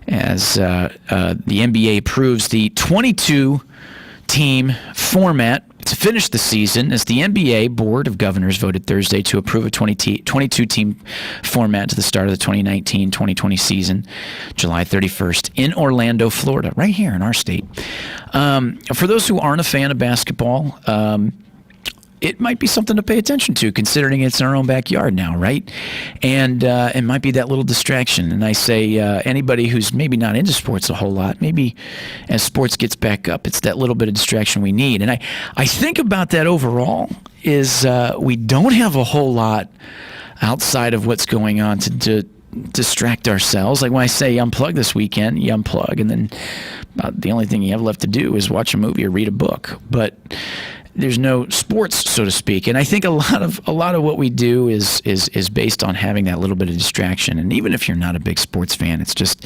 as the NBA approves the 22-team format to finish the season, as the NBA Board of Governors voted Thursday to approve a 22-team format to the start of the 2019-2020 season, July 31st, in Orlando, Florida, right here in our state. For those who aren't a fan of basketball, it might be something to pay attention to, considering it's in our own backyard now, right? And it might be that little distraction. And I say anybody who's maybe not into sports a whole lot, maybe as sports gets back up, it's that little bit of distraction we need. And I think about that overall is we don't have a whole lot outside of what's going on to distract ourselves. Like when I say unplug this weekend, you unplug, and then the only thing you have left to do is watch a movie or read a book. But there's no sports, so to speak. And I think a lot of what we do is based on having that little bit of distraction. And even if you're not a big sports fan, it's just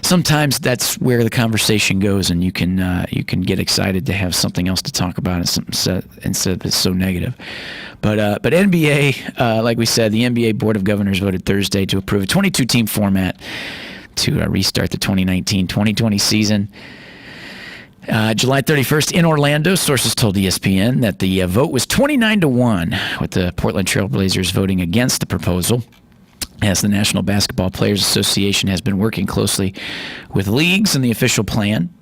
sometimes that's where the conversation goes, and you can get excited to have something else to talk about instead of it's so negative. But NBA, like we said, the NBA Board of Governors voted Thursday to approve a 22-team format to restart the 2019-2020 season. July 31st in Orlando, sources told ESPN that the vote was 29-1, with the Portland Trail Blazers voting against the proposal, as the National Basketball Players Association has been working closely with leagues in the official plan.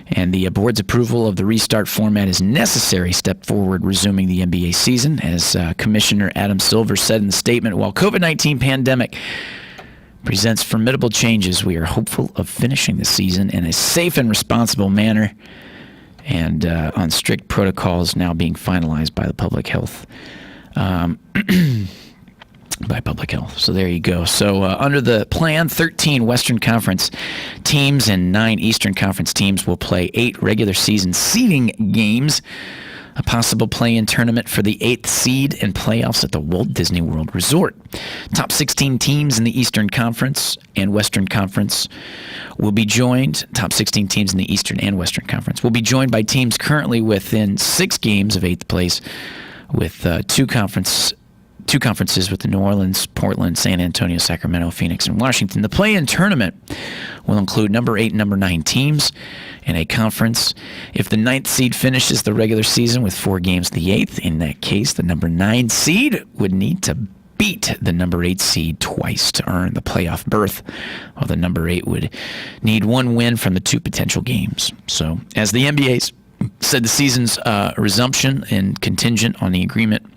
And the board's approval of the restart format is a necessary step forward resuming the NBA season, as Commissioner Adam Silver said in the statement. While COVID-19 pandemic presents formidable changes, we are hopeful of finishing the season in a safe and responsible manner, and on strict protocols now being finalized by the public health. By public health. So there you go. So under the plan, 13 Western Conference teams and 9 Eastern Conference teams will play 8 regular season seeding games, a possible play-in tournament for the 8th seed, and playoffs at the Walt Disney World Resort. Top 16 teams in the Eastern Conference and Western Conference will be joined. Top 16 teams in the Eastern and Western Conference will be joined by teams currently within 6 games of 8th place, with two conferences with the New Orleans, Portland, San Antonio, Sacramento, Phoenix, and Washington. The play-in tournament will include number 8 and number 9 teams in a conference. If the 9th seed finishes the regular season with 4 games the 8th, in that case, the number 9 seed would need to beat the number 8 seed twice to earn the playoff berth, while the number 8 would need 1 win from the 2 potential games. So, as the NBA said, the season's resumption and contingent on the agreement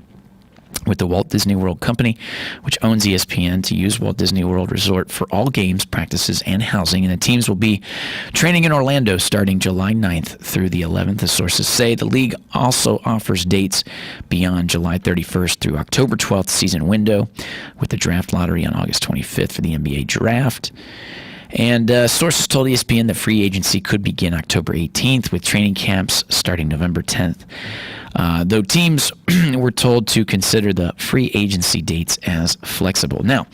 with the Walt Disney World Company, which owns ESPN, to use Walt Disney World Resort for all games, practices, and housing. And the teams will be training in Orlando starting July 9th through the 11th, as sources say. The league also offers dates beyond July 31st through October 12th season window, with the draft lottery on August 25th for the NBA draft. And sources told ESPN that free agency could begin October 18th, with training camps starting November 10th. Though teams were told to consider the free agency dates as flexible. Now,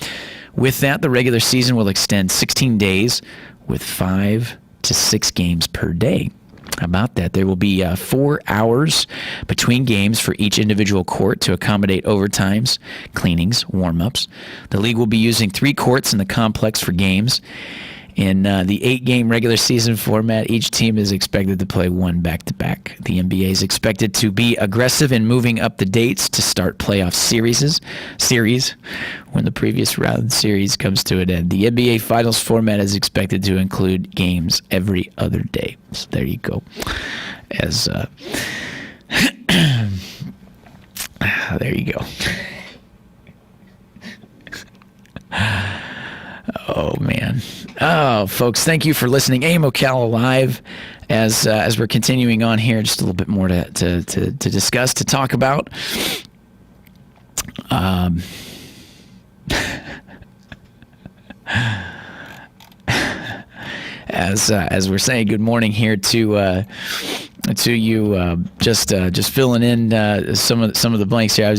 with that, the regular season will extend 16 days with 5 to 6 games per day. How about that? There will be 4 hours between games for each individual court to accommodate overtimes, cleanings, warm-ups. The league will be using 3 courts in the complex for games. In the 8-game regular season format, each team is expected to play 1 back-to-back. The NBA is expected to be aggressive in moving up the dates to start playoff series when the previous round series comes to an end. The NBA Finals format is expected to include games every other day. So there you go. As there you go. Oh, man. Oh, folks, thank you for listening. AM Ocala Live, as we're continuing on here, just a little bit more to discuss, to talk about. As we're saying good morning here to you, just filling in some of the blanks here.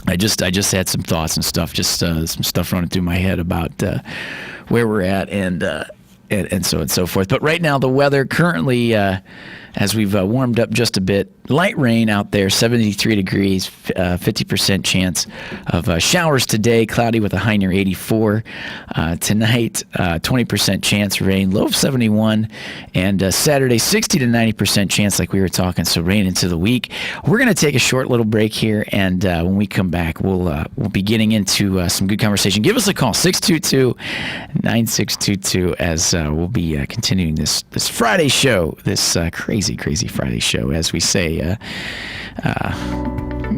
I just had some thoughts and stuff, some stuff running through my head about where we're at and so on and so forth. But right now, the weather currently, as we've warmed up just a bit, light rain out there, 73 degrees, 50% chance of showers today, cloudy with a high near 84. Tonight, 20% chance rain, low of 71. And Saturday, 60 to 90% chance, like we were talking, so rain into the week. We're going to take a short little break here, and when we come back, we'll be getting into some good conversation. Give us a call, 622-9622, we'll be continuing this Friday show, this crazy Friday show, as we say.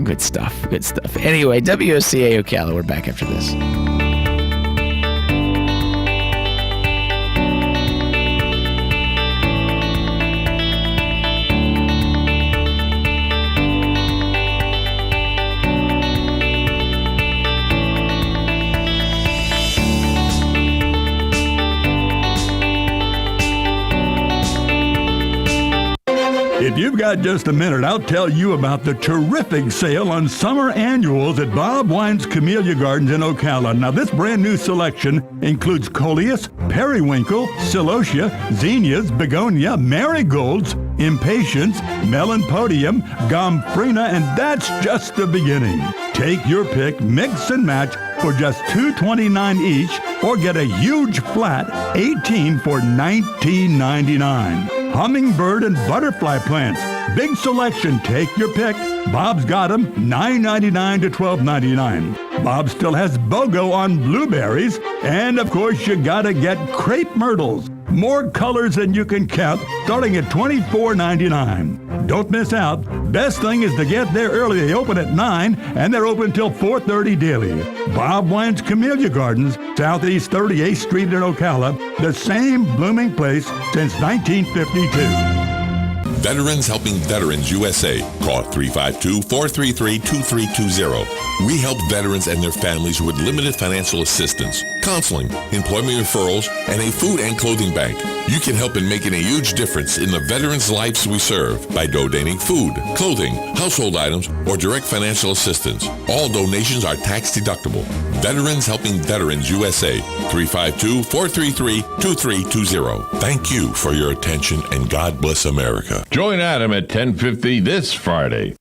Good stuff. Anyway, WOCA Ocala, we're back after this. If you've got just a minute, I'll tell you about the terrific sale on summer annuals at Bob Wine's Camellia Gardens in Ocala. Now, this brand new selection includes coleus, periwinkle, celosia, zinnias, begonia, marigolds, impatiens, melonpodium, gomphrena, and that's just the beginning. Take your pick, mix and match for just $2.29 each, or get a huge flat 18 for $19.99. Hummingbird and butterfly plants. Big selection. Take your pick. Bob's got them $9.99 to $12.99. Bob still has BOGO on blueberries. And, of course, you gotta get crepe myrtles. More colors than you can count, starting at $24.99. Don't miss out. Best thing is to get there early. They open at 9, and they're open until 4:30 daily. Bob Wine's Camellia Gardens, Southeast 38th Street in Ocala, the same blooming place since 1952. Veterans Helping Veterans USA. Call 352-433-2320. We help veterans and their families with limited financial assistance, counseling, employment referrals, and a food and clothing bank. You can help in making a huge difference in the veterans' lives we serve by donating food, clothing, household items, or direct financial assistance. All donations are tax deductible. Veterans Helping Veterans USA. 352-433-2320. Thank you for your attention, and God bless America. Join Adam at 10:50 this Friday,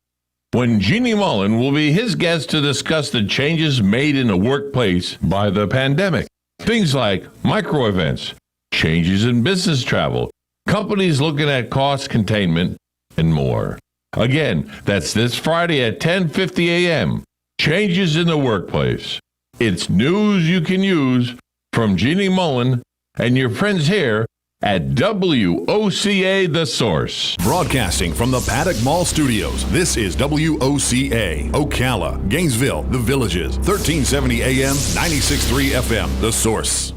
when Jeannie Mullen will be his guest to discuss the changes made in the workplace by the pandemic. Things like micro events, changes in business travel, companies looking at cost containment, and more. Again, that's this Friday at 10:50 a.m. Changes in the workplace. It's news you can use from Jeannie Mullen and your friends here at WOCA The Source. Broadcasting from the Paddock Mall Studios, this is WOCA, Ocala, Gainesville, The Villages, 1370 AM, 96.3 FM, The Source.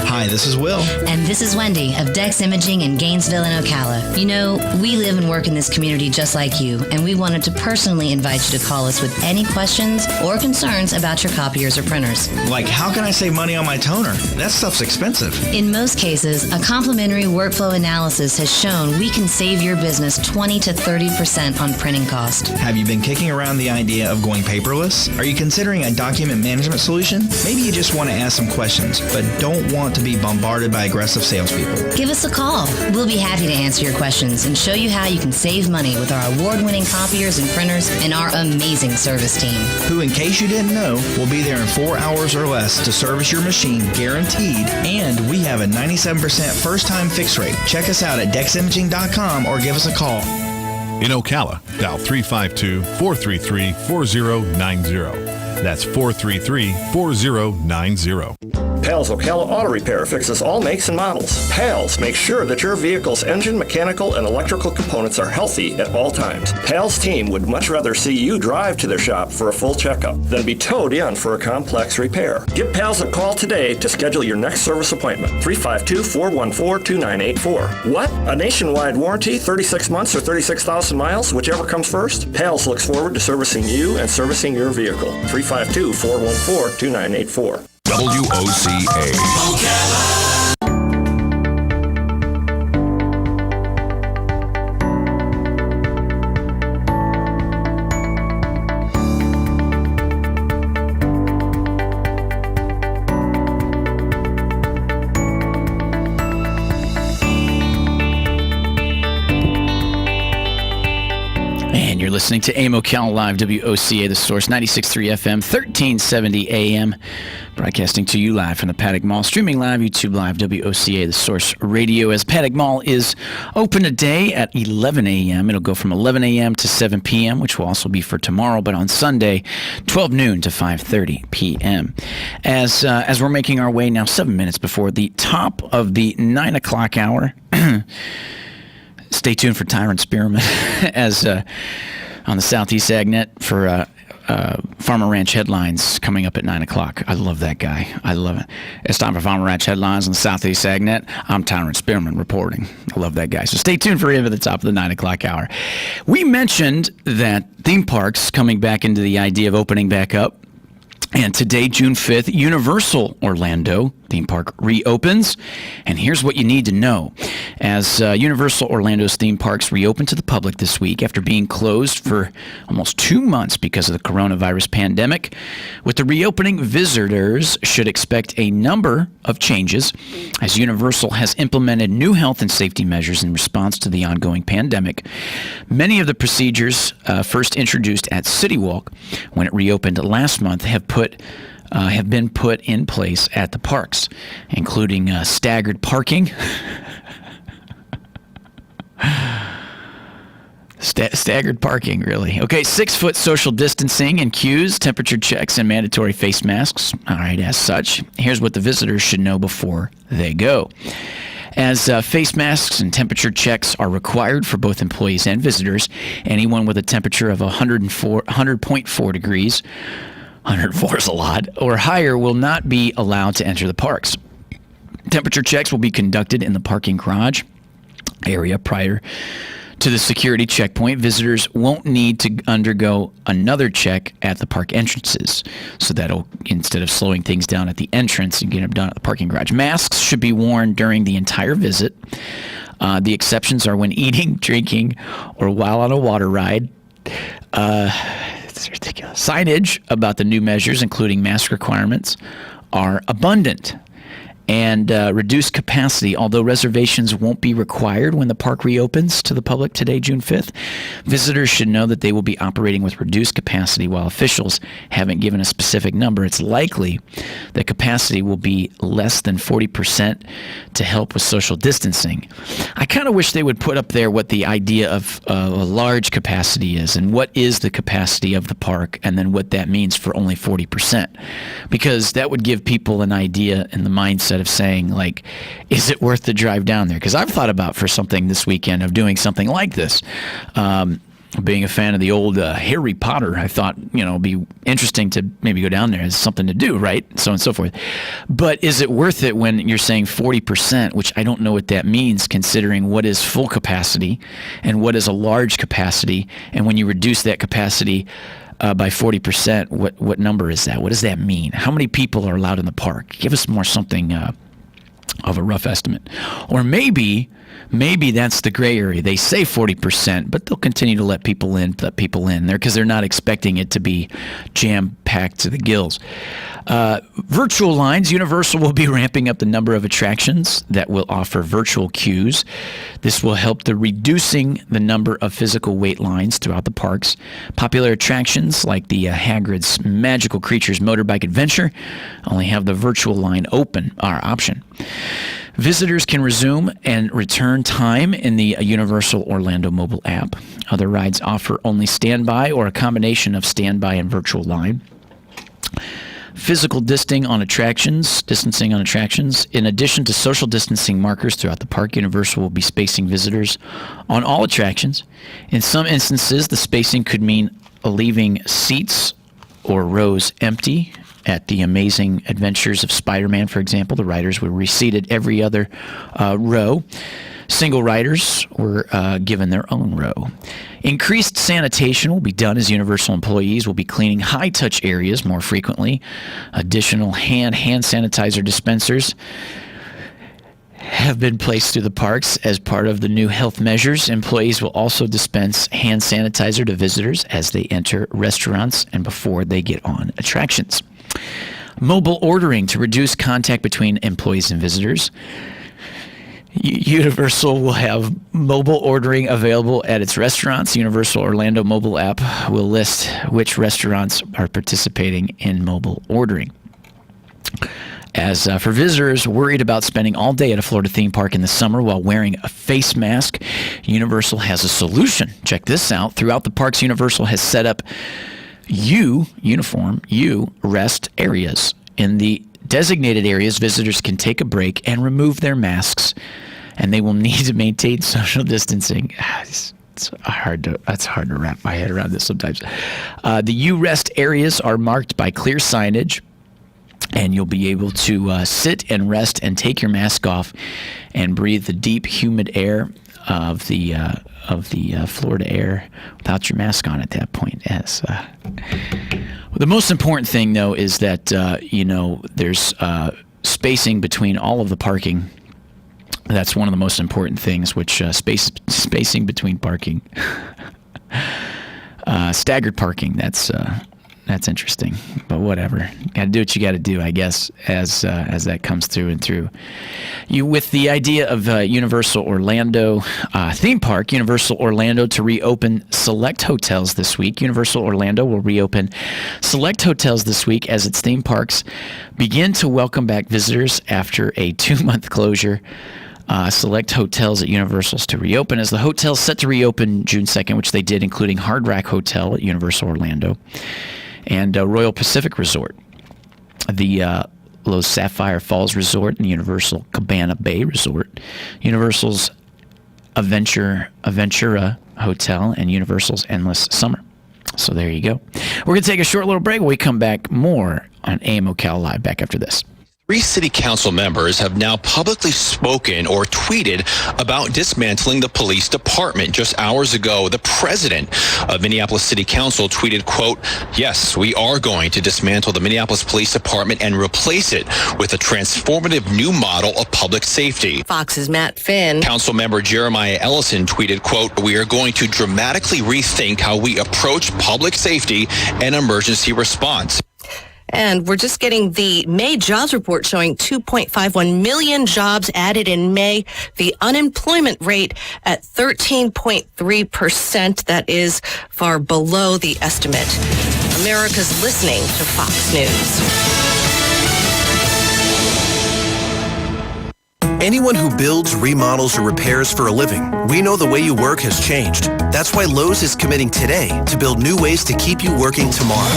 Hi, this is Will. And this is Wendy of Dex Imaging in Gainesville and Ocala. You know, we live and work in this community just like you, and we wanted to personally invite you to call us with any questions or concerns about your copiers or printers. Like, how can I save money on my toner? That stuff's expensive. In most cases, a complimentary workflow analysis has shown we can save your business 20 to 30% on printing cost. Have you been kicking around the idea of going paperless? Are you considering a document management solution? Maybe you just want to ask some questions, but don't want to be bombarded by aggressive salespeople. Give us a call. We'll be happy to answer your questions and show you how you can save money with our award-winning copiers and printers and our amazing service team. Who, in case you didn't know, will be there in 4 hours or less to service your machine, guaranteed. And we have a 97% first-time fix rate. Check us out at deximaging.com or give us a call. In Ocala, dial 352-433-4090. That's 433-4090. Pals Ocala Auto Repair fixes all makes and models. Pals makes sure that your vehicle's engine, mechanical, and electrical components are healthy at all times. Pals team would much rather see you drive to their shop for a full checkup than be towed in for a complex repair. Give Pals a call today to schedule your next service appointment. 352-414-2984. What? A nationwide warranty, 36 months or 36,000 miles, whichever comes first? Pals looks forward to servicing you and servicing your vehicle. 352-414-2984. WOCA. You're listening to AIM Ocala Live, WOCA, The Source, 96.3 FM, 1370 AM. Broadcasting to you live from the Paddock Mall. Streaming live, YouTube Live, WOCA, The Source Radio. As Paddock Mall is open today at 11 a.m. It'll go from 11 a.m. to 7 p.m., which will also be for tomorrow, but on Sunday, 12 noon to 5:30 p.m. As we're making our way now 7 minutes before the top of the 9 o'clock hour, stay tuned for Tyrant Spearman as on the Southeast AgNet for Farmer Ranch Headlines coming up at 9 o'clock. I love that guy. I love it. It's time for Farmer Ranch Headlines on the Southeast AgNet. I'm Tyrant Spearman reporting. I love that guy. So stay tuned for him at the top of the 9 o'clock hour. We mentioned that theme parks coming back into the idea of opening back up. And today, June 5th, Universal Orlando theme park reopens. And here's what you need to know. As Universal Orlando's theme parks reopen to the public this week after being closed for almost 2 months because of the coronavirus pandemic, with the reopening, visitors should expect a number of changes as Universal has implemented new health and safety measures in response to the ongoing pandemic. Many of the procedures first introduced at City Walk when it reopened last month have been put in place at the parks, including staggered parking, staggered parking, really. Okay, 6-foot social distancing and queues, temperature checks, and mandatory face masks. All right, as such, here's what the visitors should know before they go. As face masks and temperature checks are required for both employees and visitors, anyone with a temperature of 100.4 degrees, 104 is a lot, or higher will not be allowed to enter the parks. Temperature checks will be conducted in the parking garage area prior to the security checkpoint. Visitors won't need to undergo another check at the park entrances. So that'll, instead of slowing things down at the entrance, and get them done at the parking garage. Masks should be worn during the entire visit. The exceptions are when eating, drinking, or while on a water ride. It's ridiculous. Signage about the new measures, including mask requirements, are abundant. And reduced capacity, although reservations won't be required when the park reopens to the public today, June 5th. Visitors should know that they will be operating with reduced capacity. While officials haven't given a specific number, it's likely that capacity will be less than 40% to help with social distancing. I kind of wish they would put up there what the idea of a large capacity is and what is the capacity of the park, and then what that means for only 40%. Because that would give people an idea and the mindset of saying, like, is it worth the drive down there? Because I've thought about for something this weekend of doing something like this. Being a fan of the old Harry Potter, I thought, it'd be interesting to maybe go down there as something to do, right? So on and so forth. But is it worth it when you're saying 40%, which I don't know what that means, considering what is full capacity and what is a large capacity, and when you reduce that capacity by 40%, what number is that? What does that mean? How many people are allowed in the park? Give us more something of a rough estimate. Or maybe that's the gray area. They say 40%, but they'll continue to let people in there because they're not expecting it to be jam-packed to the gills. Virtual lines. Universal will be ramping up the number of attractions that will offer virtual queues. This will help reducing the number of physical wait lines throughout the parks. Popular attractions like the Hagrid's Magical Creatures Motorbike Adventure only have the virtual line option. Visitors can resume and return time in the Universal Orlando mobile app. Other rides offer only standby or a combination of standby and virtual line. Physical distancing on attractions. In addition to social distancing markers throughout the park, Universal will be spacing visitors on all attractions. In some instances, the spacing could mean leaving seats or rows empty. At the Amazing Adventures of Spider-Man, for example, the riders were reseated every other row. Single riders were given their own row. Increased sanitation will be done as Universal employees will be cleaning high-touch areas more frequently. Additional hand sanitizer dispensers have been placed through the parks as part of the new health measures. Employees will also dispense hand sanitizer to visitors as they enter restaurants and before they get on attractions. Mobile ordering to reduce contact between employees and visitors. Universal will have mobile ordering available at its restaurants. Universal Orlando mobile app will list which restaurants are participating in mobile ordering. As for visitors worried about spending all day at a Florida theme park in the summer while wearing a face mask, Universal has a solution. Check this out. Throughout the parks, Universal has set up rest areas. In the designated areas, visitors can take a break and remove their masks, and they will need to maintain social distancing. It's hard to wrap my head around this sometimes. The U-Rest areas are marked by clear signage, and you'll be able to sit and rest and take your mask off and breathe the deep, humid air of the Florida air without your mask on at that point. Yes. The most important thing, though, is that there's spacing between all of the parking. That's one of the most important things. Which spacing between parking, staggered parking. That's interesting, but whatever. Got to do what you got to do, I guess, as that comes through and through. With the idea of Universal Orlando theme park, Universal Orlando to reopen select hotels this week. Universal Orlando will reopen select hotels this week as its theme parks begin to welcome back visitors after a 2-month closure. Select hotels at Universal's to reopen, as the hotels set to reopen June 2nd, which they did, including Hard Rock Hotel at Universal Orlando and Royal Pacific Resort, the Los Sapphire Falls Resort and Universal Cabana Bay Resort, Universal's Aventura Hotel, and Universal's Endless Summer. So there you go. We're going to take a short little break. When we come back, more on AM Ocala Live. Back after this. 3 city council members have now publicly spoken or tweeted about dismantling the police department. Just hours ago, the president of Minneapolis City Council tweeted, quote, "Yes, we are going to dismantle the Minneapolis Police Department and replace it with a transformative new model of public safety." Fox's Matt Finn. Council member Jeremiah Ellison tweeted, quote, "We are going to dramatically rethink how we approach public safety and emergency response." And we're just getting the May jobs report showing 2.51 million jobs added in May. The unemployment rate at 13.3%. That is far below the estimate. America's listening to Fox News. Anyone who builds, remodels, or repairs for a living, we know the way you work has changed. That's why Lowe's is committing today to build new ways to keep you working tomorrow.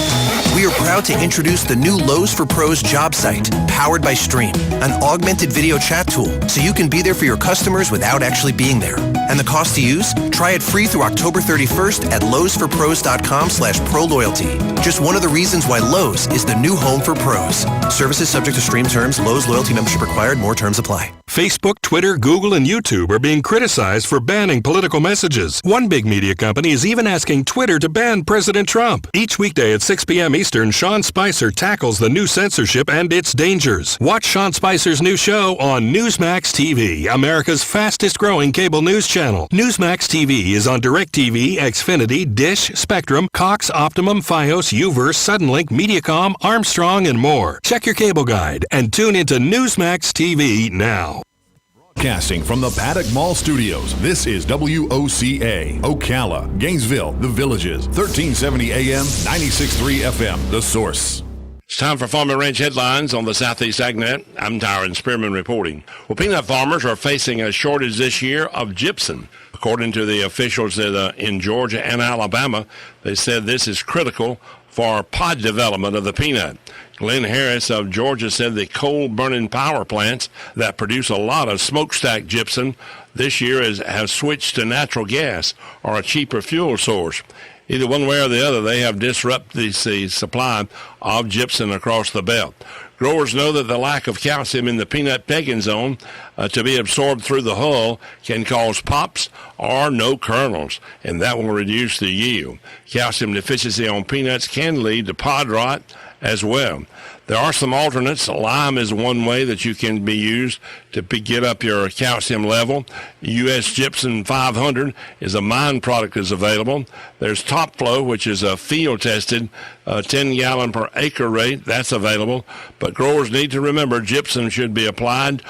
We are proud to introduce the new Lowe's for Pros job site, powered by Stream, an augmented video chat tool, so you can be there for your customers without actually being there. And the cost to use? Try it free through October 31st at lowesforpros.com/pro-loyalty. Just one of the reasons why Lowe's is the new home for pros. Services subject to Stream terms. Lowe's loyalty membership required. More terms apply. Facebook, Twitter, Google, and YouTube are being criticized for banning political messages. One big media company is even asking Twitter to ban President Trump. Each weekday at 6 p.m. Eastern, Sean Spicer tackles the new censorship and its dangers. Watch Sean Spicer's new show on Newsmax TV, America's fastest-growing cable news channel. Newsmax TV is on DirecTV, Xfinity, Dish, Spectrum, Cox, Optimum, Fios, Uverse, Suddenlink, Mediacom, Armstrong, and more. Check your cable guide and tune into Newsmax TV now. Broadcasting from the Paddock Mall Studios, this is WOCA, Ocala, Gainesville, The Villages, 1370 AM, 96.3 FM, The Source. It's time for Farm and Ranch headlines on the Southeast AgNet. I'm Tyron Spearman reporting. Well, peanut farmers are facing a shortage this year of gypsum. According to the officials in Georgia and Alabama, they said this is critical for pod development of the peanut. Glenn Harris of Georgia said the coal-burning power plants that produce a lot of smokestack gypsum this year have switched to natural gas or a cheaper fuel source. Either one way or the other, they have disrupted the supply of gypsum across the belt. Growers know that the lack of calcium in the peanut pegging zone to be absorbed through the hull can cause pops or no kernels, and that will reduce the yield. Calcium deficiency on peanuts can lead to pod rot as well. There are some alternates. Lime is one way that you can be used to get up your calcium level. U.S. Gypsum 500 is a mine product that's available. There's Top Flow, which is a field-tested 10-gallon per acre rate. That's available. But growers need to remember gypsum should be applied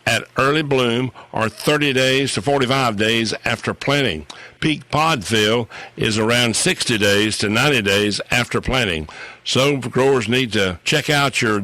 at early bloom or 30 days to 45 days after planting. Peak pod fill is around 60 days to 90 days after planting. So growers need to check out your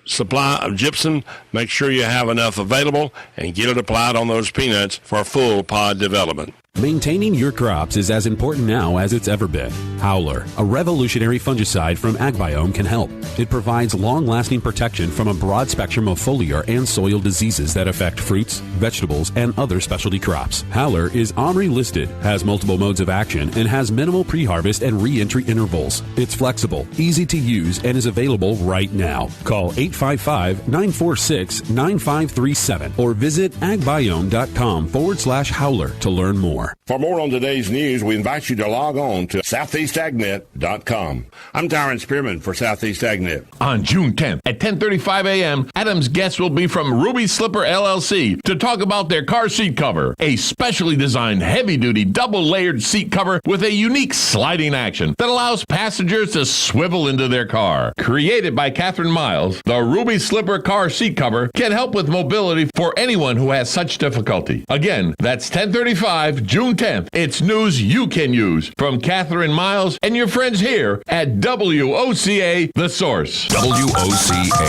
supply of gypsum, make sure you have enough available, and get it applied on those peanuts for full pod development. Maintaining your crops is as important now as it's ever been. Howler, a revolutionary fungicide from AgBiome, can help. It provides long-lasting protection from a broad spectrum of foliar and soil diseases that affect fruits, vegetables, and other specialty crops. Howler is OMRI listed, has multiple modes of action, and has minimal pre-harvest and re-entry intervals. It's flexible, easy to use, and is available right now. Call 855-946-9537 or visit agbiome.com/Howler to learn more. For more on today's news, we invite you to log on to southeastagnet.com. I'm Tyron Spearman for Southeast AgNet. On June 10th at 10:35 a.m., Adam's guests will be from Ruby Slipper LLC to talk about their car seat cover, a specially designed heavy-duty double-layered seat cover with a unique sliding action that allows passengers to swivel into their car. Created by Catherine Miles, the Ruby Slipper car seat cover can help with mobility for anyone who has such difficulty. Again, that's 10:35 June 10th. It's news you can use from Catherine Miles and your friends here at WOCA The Source. WOCA.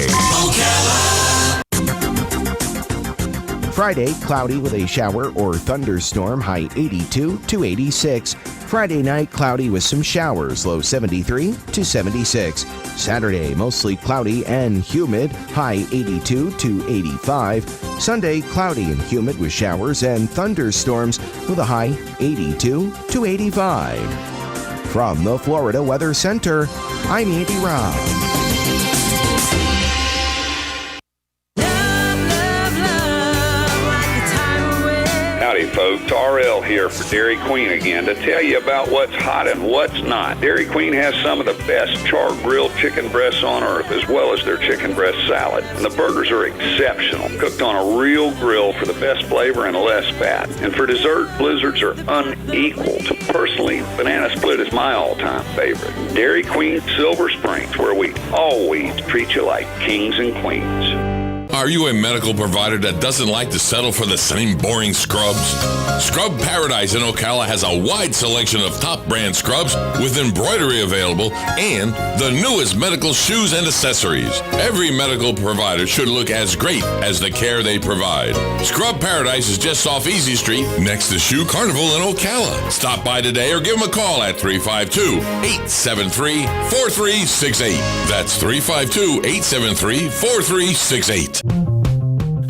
Friday, cloudy with a shower or thunderstorm, high 82 to 86. Friday night, cloudy with some showers, low 73 to 76. Saturday, mostly cloudy and humid, high 82 to 85. Sunday, cloudy and humid with showers and thunderstorms with a high 82 to 85. From the Florida Weather Center, I'm Andy Robb. Howdy, folks. RL here for Dairy Queen again to tell you about what's hot and what's not. Dairy Queen has some of the best char-grilled chicken breasts on earth, as well as their chicken breast salad. And the burgers are exceptional, cooked on a real grill for the best flavor and less fat. And for dessert, blizzards are unequaled. Personally, banana split is my all-time favorite. Dairy Queen Silver Springs, where we always treat you like kings and queens. Are you a medical provider that doesn't like to settle for the same boring scrubs? Scrub Paradise in Ocala has a wide selection of top brand scrubs with embroidery available and the newest medical shoes and accessories. Every medical provider should look as great as the care they provide. Scrub Paradise is just off Easy Street next to Shoe Carnival in Ocala. Stop by today or give them a call at 352-873-4368. That's 352-873-4368.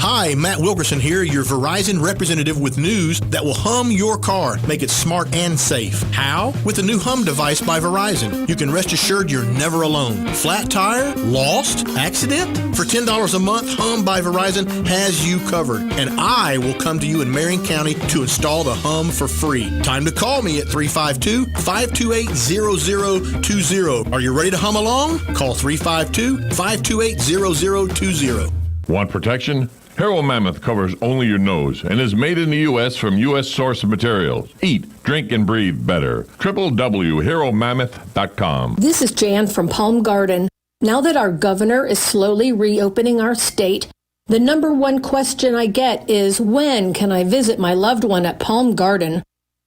Hi, Matt Wilkerson here, your Verizon representative with news that will hum your car, make it smart and safe. How? With the new Hum device by Verizon. You can rest assured you're never alone. Flat tire? Lost? Accident? For $10 a month, Hum by Verizon has you covered. And I will come to you in Marion County to install the Hum for free. Time to call me at 352-528-0020. Are you ready to hum along? Call 352-528-0020. Want protection? Hero Mammoth covers only your nose and is made in the U.S. from U.S. source materials. Eat, drink, and breathe better. www.heromammoth.com. This is Jan from Palm Garden. Now that our governor is slowly reopening our state, the number one question I get is, when can I visit my loved one at Palm Garden?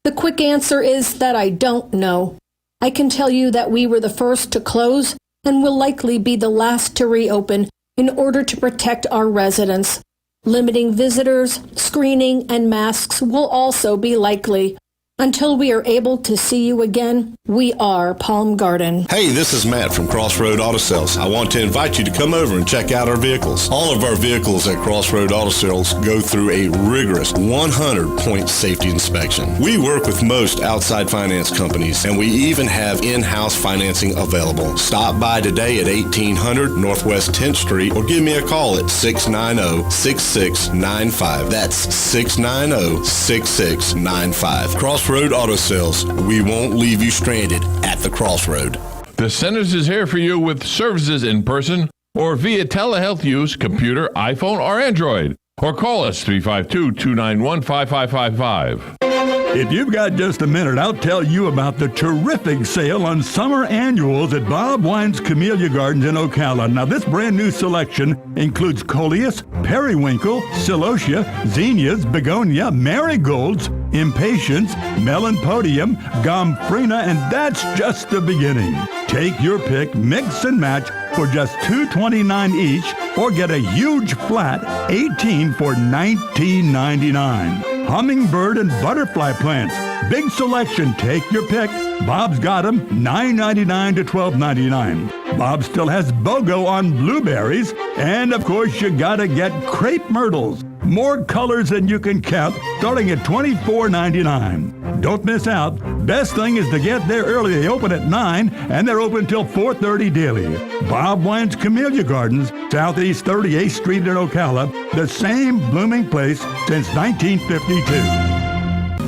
The quick answer is that I don't know. I can tell you that we were the first to close and will likely be the last to reopen in order to protect our residents. Limiting visitors, screening, and masks will also be likely. Until we are able to see you again, we are Palm Garden. Hey, this is Matt from Crossroad Auto Sales. I want to invite you to come over and check out our vehicles. All of our vehicles at Crossroad Auto Sales go through a rigorous 100-point safety inspection. We work with most outside finance companies, and we even have in-house financing available. Stop by today at 1800 Northwest 10th Street or give me a call at 690-6695. That's 690-6695. Crossroad Auto Sales. We won't leave you stranded at the crossroad. The Centers is here for you with services in person or via telehealth use, computer, iPhone, or Android. Or call us 352-291-5555. If you've got just a minute, I'll tell you about the terrific sale on summer annuals at Bob Wine's Camellia Gardens in Ocala. Now, this brand new selection includes coleus, periwinkle, celosia, zinnias, begonia, marigolds, impatiens, melonpodium, gomphrena, and that's just the beginning. Take your pick, mix and match for just $2.29 each, or get a huge flat 18 for $19.99. Hummingbird and butterfly plants. Big selection. Take your pick. Bob's got them $9.99 to $12.99. Bob still has BOGO on blueberries. And, of course, you gotta get crepe myrtles. More colors than you can count, starting at $24.99. Don't miss out. Best thing is to get there early. They open at 9, and they're open till 4:30 daily. Bob Wine's Camellia Gardens, Southeast 38th Street in Ocala, the same blooming place since 1952.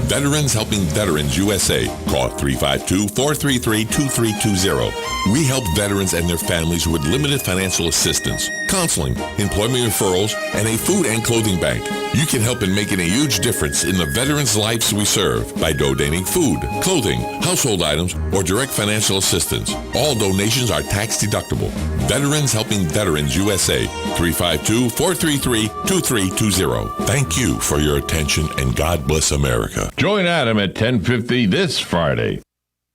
Veterans Helping Veterans USA. Call 352-433-2320. We help veterans and their families with limited financial assistance, counseling, employment referrals, and a food and clothing bank. You can help in making a huge difference in the veterans' lives we serve by donating food, clothing, household items, or direct financial assistance. All donations are tax deductible. Veterans Helping Veterans USA. 352-433-2320. Thank you for your attention, and God bless America. Join Adam at 10:50 this Friday,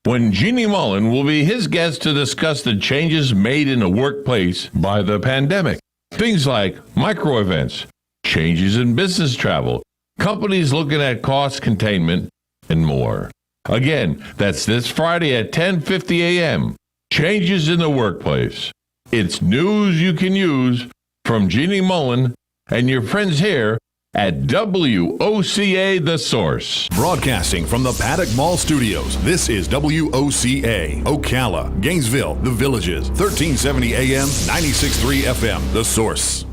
when Jeannie Mullen will be his guest to discuss the changes made in the workplace by the pandemic. Things like micro events, changes in business travel, companies looking at cost containment, and more. Again, that's this Friday at 10:50 a.m. Changes in the workplace. It's news you can use from Jeannie Mullen and your friends here at WOCA The Source. Broadcasting from the Paddock Mall Studios, this is WOCA, Ocala, Gainesville, The Villages, 1370 AM, 96.3 FM, The Source.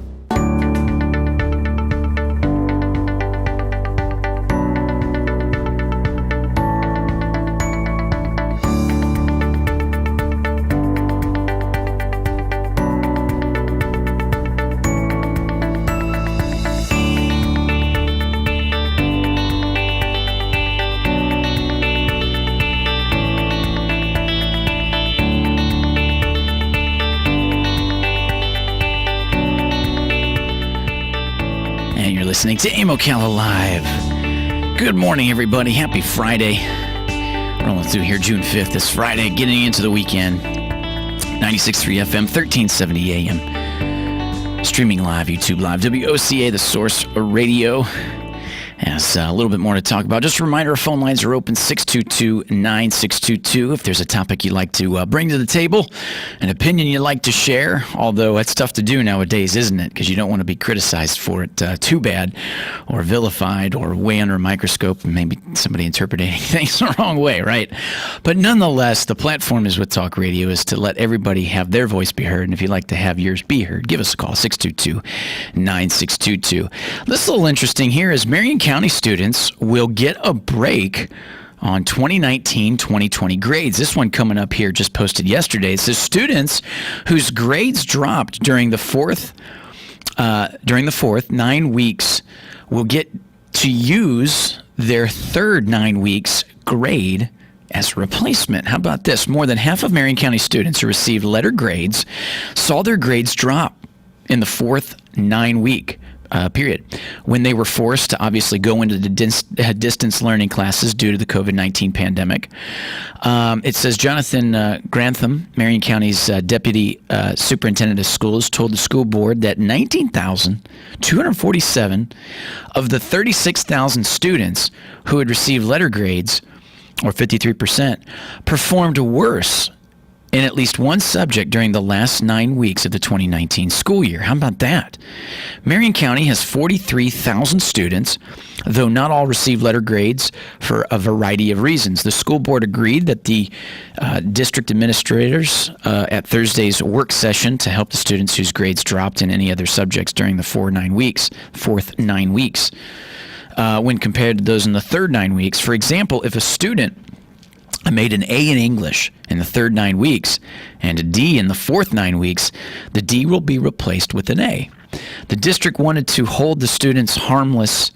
Listening to AM Ocala Live. Good morning, everybody. Happy Friday. Rolling through here June 5th, this Friday, getting into the weekend. 96.3 FM, 1370 AM. Streaming live, YouTube Live, WOCA, The Source Radio. Has a little bit more to talk about. Just a reminder, our phone lines are open, 622-9622. If there's a topic you'd like to bring to the table, an opinion you'd like to share, although it's tough to do nowadays, isn't it? Because you don't want to be criticized for it too bad, or vilified, or way under a microscope, and maybe somebody interpreting things the wrong way, right? But nonetheless, the platform is with Talk Radio is to let everybody have their voice be heard, and if you'd like to have yours be heard, give us a call, 622-9622. This is a little interesting here is Marion County students will get a break on 2019-2020 grades. This one coming up here just posted yesterday. It says students whose grades dropped during the fourth 9 weeks will get to use their third 9 weeks grade as a replacement. How about this? More than half of Marion County students who received letter grades saw their grades drop in the fourth 9 week period, when they were forced to obviously go into the distance learning classes due to the COVID-19 pandemic. It says Jonathan Grantham, Marion County's Deputy Superintendent of Schools, told the school board that 19,247 of the 36,000 students who had received letter grades, or 53%, performed worse in at least one subject during the last 9 weeks of the 2019 school year. How about that? Marion County has 43,000 students, though not all received letter grades for a variety of reasons. The school board agreed that the district administrators at Thursday's work session to help the students whose grades dropped in any other subjects during the fourth 9 weeks, when compared to those in the third 9 weeks. For example, if a student made an A in English in the third 9 weeks and a D in the fourth 9 weeks, the D will be replaced with an A. The district wanted to hold the students harmless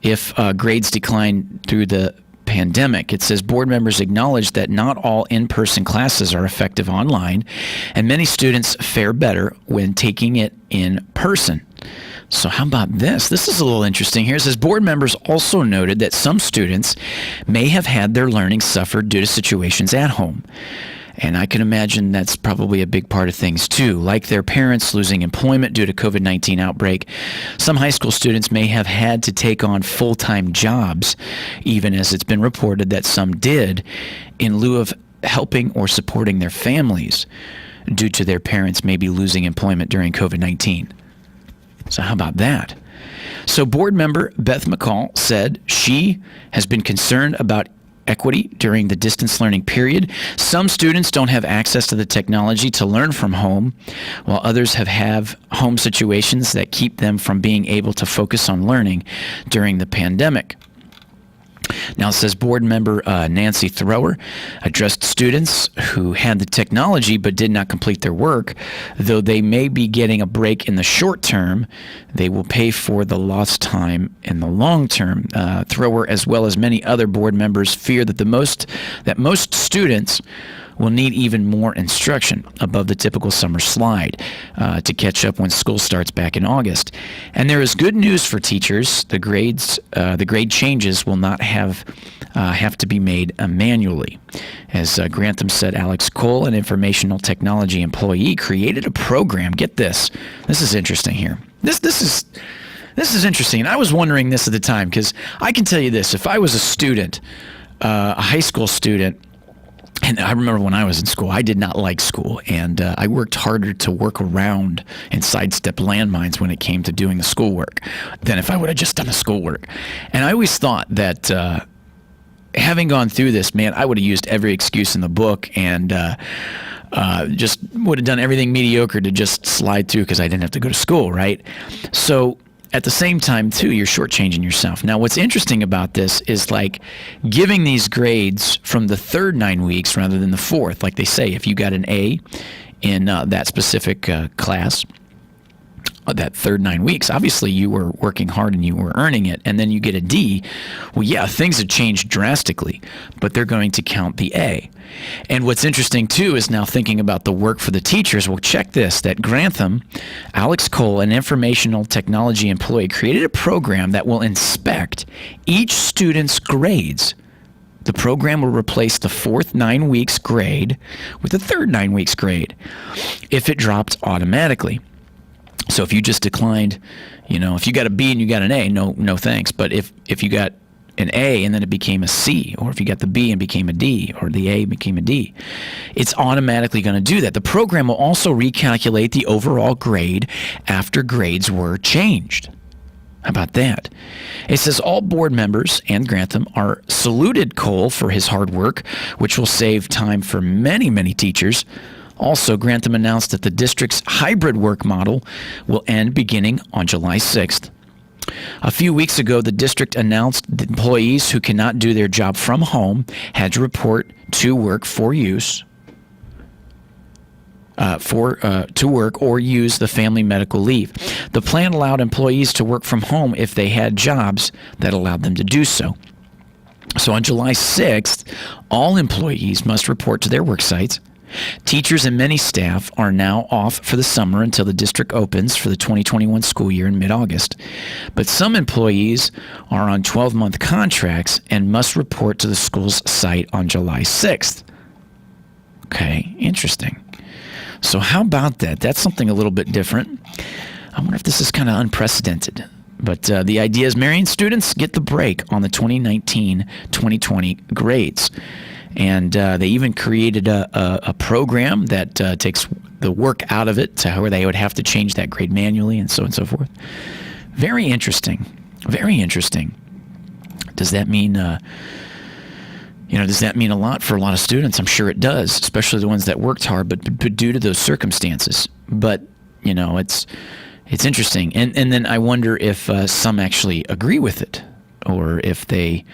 if grades declined due to pandemic. It says board members acknowledge that not all in-person classes are effective online, and many students fare better when taking it in person. So how about this? This is a little interesting here. It says board members also noted that some students may have had their learning suffered due to situations at home. And I can imagine that's probably a big part of things too. Like their parents losing employment due to COVID-19 outbreak, some high school students may have had to take on full-time jobs, even as it's been reported that some did, in lieu of helping or supporting their families due to their parents maybe losing employment during COVID-19. So how about that? So board member Beth McCall said she has been concerned about equity during the distance learning period. Some students don't have access to the technology to learn from home, while others have home situations that keep them from being able to focus on learning during the pandemic. Now it says board member Nancy Thrower addressed students who had the technology but did not complete their work. Though they may be getting a break in the short term, they will pay for the lost time in the long term. Thrower, as well as many other board members, fear that most students will need even more instruction above the typical summer slide to catch up when school starts back in August. And there is good news for teachers. The grade changes will not have to be made manually. As Grantham said, Alex Cole, an informational technology employee, created a program. Get this. This is interesting here. This is interesting. And I was wondering this at the time, because I can tell you this. If I was a student, a high school student, and I remember when I was in school, I did not like school, and I worked harder to work around and sidestep landmines when it came to doing the schoolwork than if I would have just done the schoolwork. And I always thought that having gone through this, man, I would have used every excuse in the book and just would have done everything mediocre to just slide through because I didn't have to go to school, right? So at the same time, too, you're shortchanging yourself. Now, what's interesting about this is like giving these grades from the third 9 weeks rather than the fourth. Like they say, if you got an A in that specific class, that third 9 weeks, obviously you were working hard and you were earning it, and then you get a D. Well, yeah, things have changed drastically, but they're going to count the A. And what's interesting, too, is now thinking about the work for the teachers. Well, check this, that Grantham, Alex Cole, an informational technology employee, created a program that will inspect each student's grades. The program will replace the fourth 9 weeks grade with the third 9 weeks grade if it dropped automatically. So if you just declined, if you got a B and you got an A, no thanks. But if you got an A and then it became a C, or if you got the B and became a D, or the A became a D, it's automatically going to do that. The program will also recalculate the overall grade after grades were changed. How about that? It says all board members and Grantham are saluted Cole for his hard work, which will save time for many, many teachers. Also, Grantham announced that the district's hybrid work model will end beginning on July 6th. A few weeks ago, the district announced that employees who cannot do their job from home had to report to work for use to work or use the family medical leave. The plan allowed employees to work from home if they had jobs that allowed them to do so. So on July 6th, all employees must report to their work sites. Teachers and many staff are now off for the summer until the district opens for the 2021 school year in mid-August. But some employees are on 12-month contracts and must report to the school's site on July 6th. Okay, interesting. So how about that? That's something a little bit different. I wonder if this is kind of unprecedented. But the idea is Marion students get the break on the 2019-2020 grades. And they even created a program that takes the work out of it to where they would have to change that grade manually and so on and so forth. Very interesting. Very interesting. Does that mean, does that mean a lot for a lot of students? I'm sure it does, especially the ones that worked hard, but due to those circumstances. But, it's interesting. And then I wonder if some actually agree with it or if they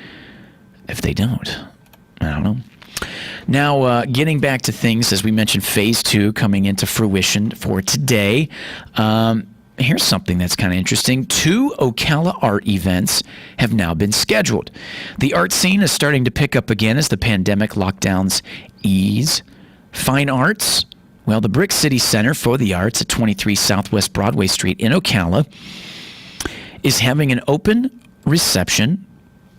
don't. I don't know. Now, getting back to things, as we mentioned, Phase 2 coming into fruition for today. here's something that's kind of interesting. 2 Ocala art events have now been scheduled. The art scene is starting to pick up again as the pandemic lockdowns ease. Fine arts, well, the Brick City Center for the Arts at 23 Southwest Broadway Street in Ocala is having an open reception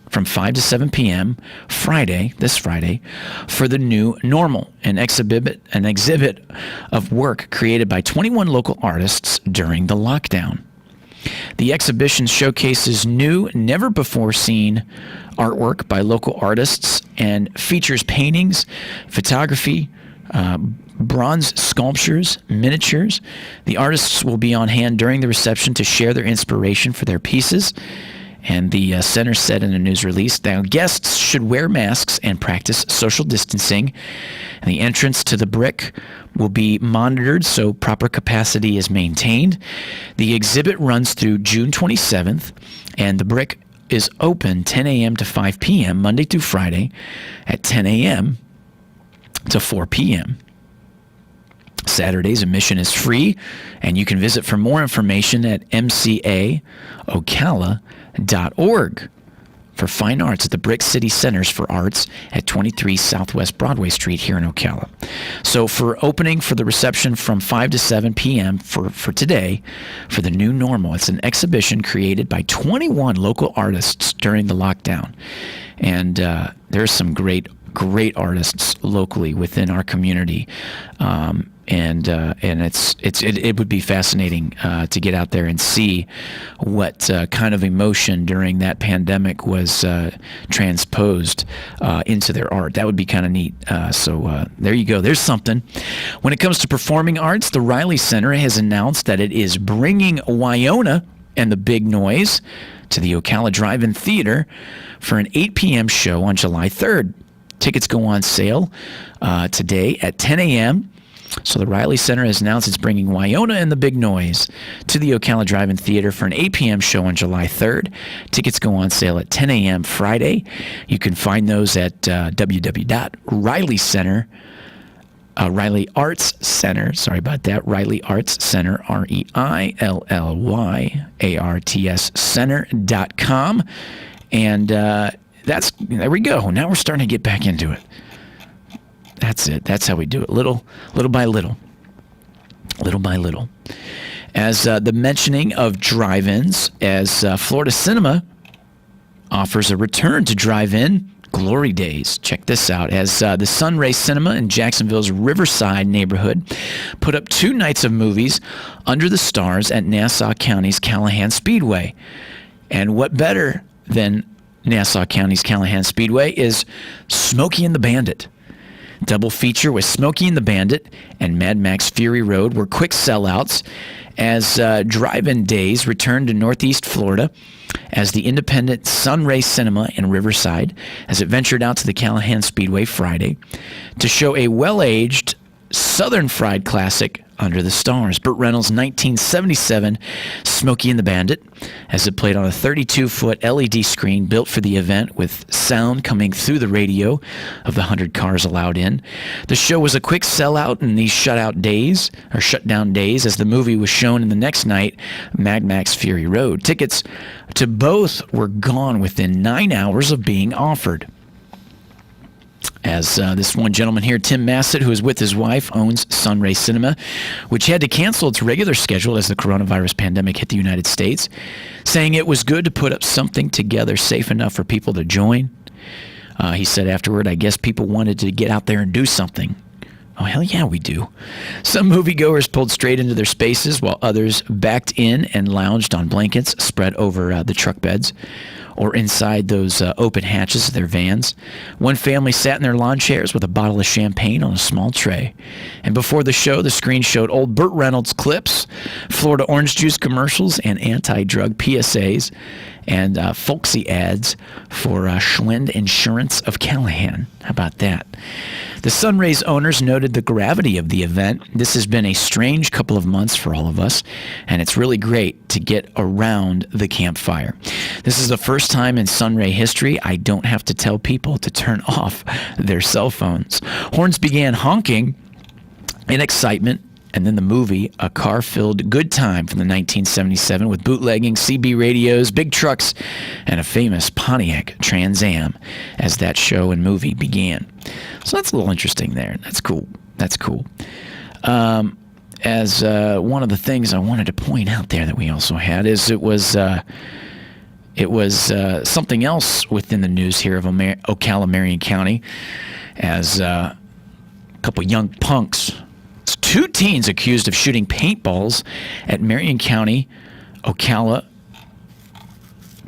from 5 to 7 p.m. this Friday, for the new normal, an exhibit of work created by 21 local artists during the lockdown. The exhibition showcases new, never-before-seen artwork by local artists and features paintings, photography, bronze sculptures, miniatures. The artists will be on hand during the reception to share their inspiration for their pieces. And the center said in a news release, now guests should wear masks and practice social distancing. And the entrance to the Brick will be monitored so proper capacity is maintained. The exhibit runs through June 27th, and the Brick is open 10 a.m. to 5 p.m. Monday through Friday at 10 a.m. to 4 p.m. Saturday's admission is free, and you can visit for more information at mcaocala.org for fine arts at the Brick City Centers for Arts at 23 Southwest Broadway Street here in Ocala. So for opening for the reception from 5 to 7 p.m. for today, for the new normal, it's an exhibition created by 21 local artists during the lockdown. And there's some great artists locally within our community. And it would be fascinating to get out there and see what kind of emotion during that pandemic was transposed into their art. That would be kind of neat. So there you go. There's something. When it comes to performing arts, the Riley Center has announced that it is bringing Wynonna and the Big Noise to the Ocala Drive-In Theater for an 8 p.m. show on July 3rd. Tickets go on sale today at 10 a.m. So the Riley Center has announced it's bringing Wynonna and the Big Noise to the Ocala Drive-In Theater for an 8 p.m. show on July 3rd. Tickets go on sale at 10 a.m. Friday. You can find those at Riley Arts Center, sorry about that, Riley Arts Center, REILLYARTS Center.com. And there we go. Now we're starting to get back into it. That's it. That's how we do it. Little by little. Little by little. As the mentioning of drive-ins, as Florida Cinema offers a return to drive-in glory days. Check this out. As the Sunray Cinema in Jacksonville's Riverside neighborhood put up 2 nights of movies under the stars at Nassau County's Callahan Speedway. And what better than Nassau County's Callahan Speedway is Smokey and the Bandit. Double feature with Smokey and the Bandit and Mad Max Fury Road were quick sellouts as drive-in days returned to Northeast Florida as the independent Sunray Cinema in Riverside as it ventured out to the Callahan Speedway Friday to show a well-aged Southern fried classic, Under the Stars, Burt Reynolds' 1977 Smokey and the Bandit, as it played on a 32-foot LED screen built for the event with sound coming through the radio of the 100 cars allowed in. The show was a quick sellout in these shutdown days, as the movie was shown in the next night, Mad Max Fury Road. Tickets to both were gone within 9 hours of being offered. As this one gentleman here, Tim Massett, who is with his wife, owns Sunray Cinema, which had to cancel its regular schedule as the coronavirus pandemic hit the United States, saying it was good to put up something together safe enough for people to join. He said afterward, I guess people wanted to get out there and do something. Oh, hell yeah, we do. Some moviegoers pulled straight into their spaces while others backed in and lounged on blankets spread over the truck beds or inside those open hatches of their vans. One family sat in their lawn chairs with a bottle of champagne on a small tray. And before the show, the screen showed old Burt Reynolds clips, Florida orange juice commercials, and anti-drug PSAs, and folksy ads for Schlend Insurance of Callahan. How about that? The Sunrays owners noted the gravity of the event. This has been a strange couple of months for all of us, and it's really great to get around the campfire. This is the first time in Sunray history I don't have to tell people to turn off their cell phones. Horns began honking in excitement And then the movie, A Car-Filled Good Time from the 1977 with bootlegging, CB radios, big trucks, and a famous Pontiac Trans Am as that show and movie began. So that's a little interesting there. That's cool. That's cool. As one of the things I wanted to point out there that we also had is it was something else within the news here of Ocala, Marion County, as a couple young punks, 2 teens accused of shooting paintballs at Marion County, Ocala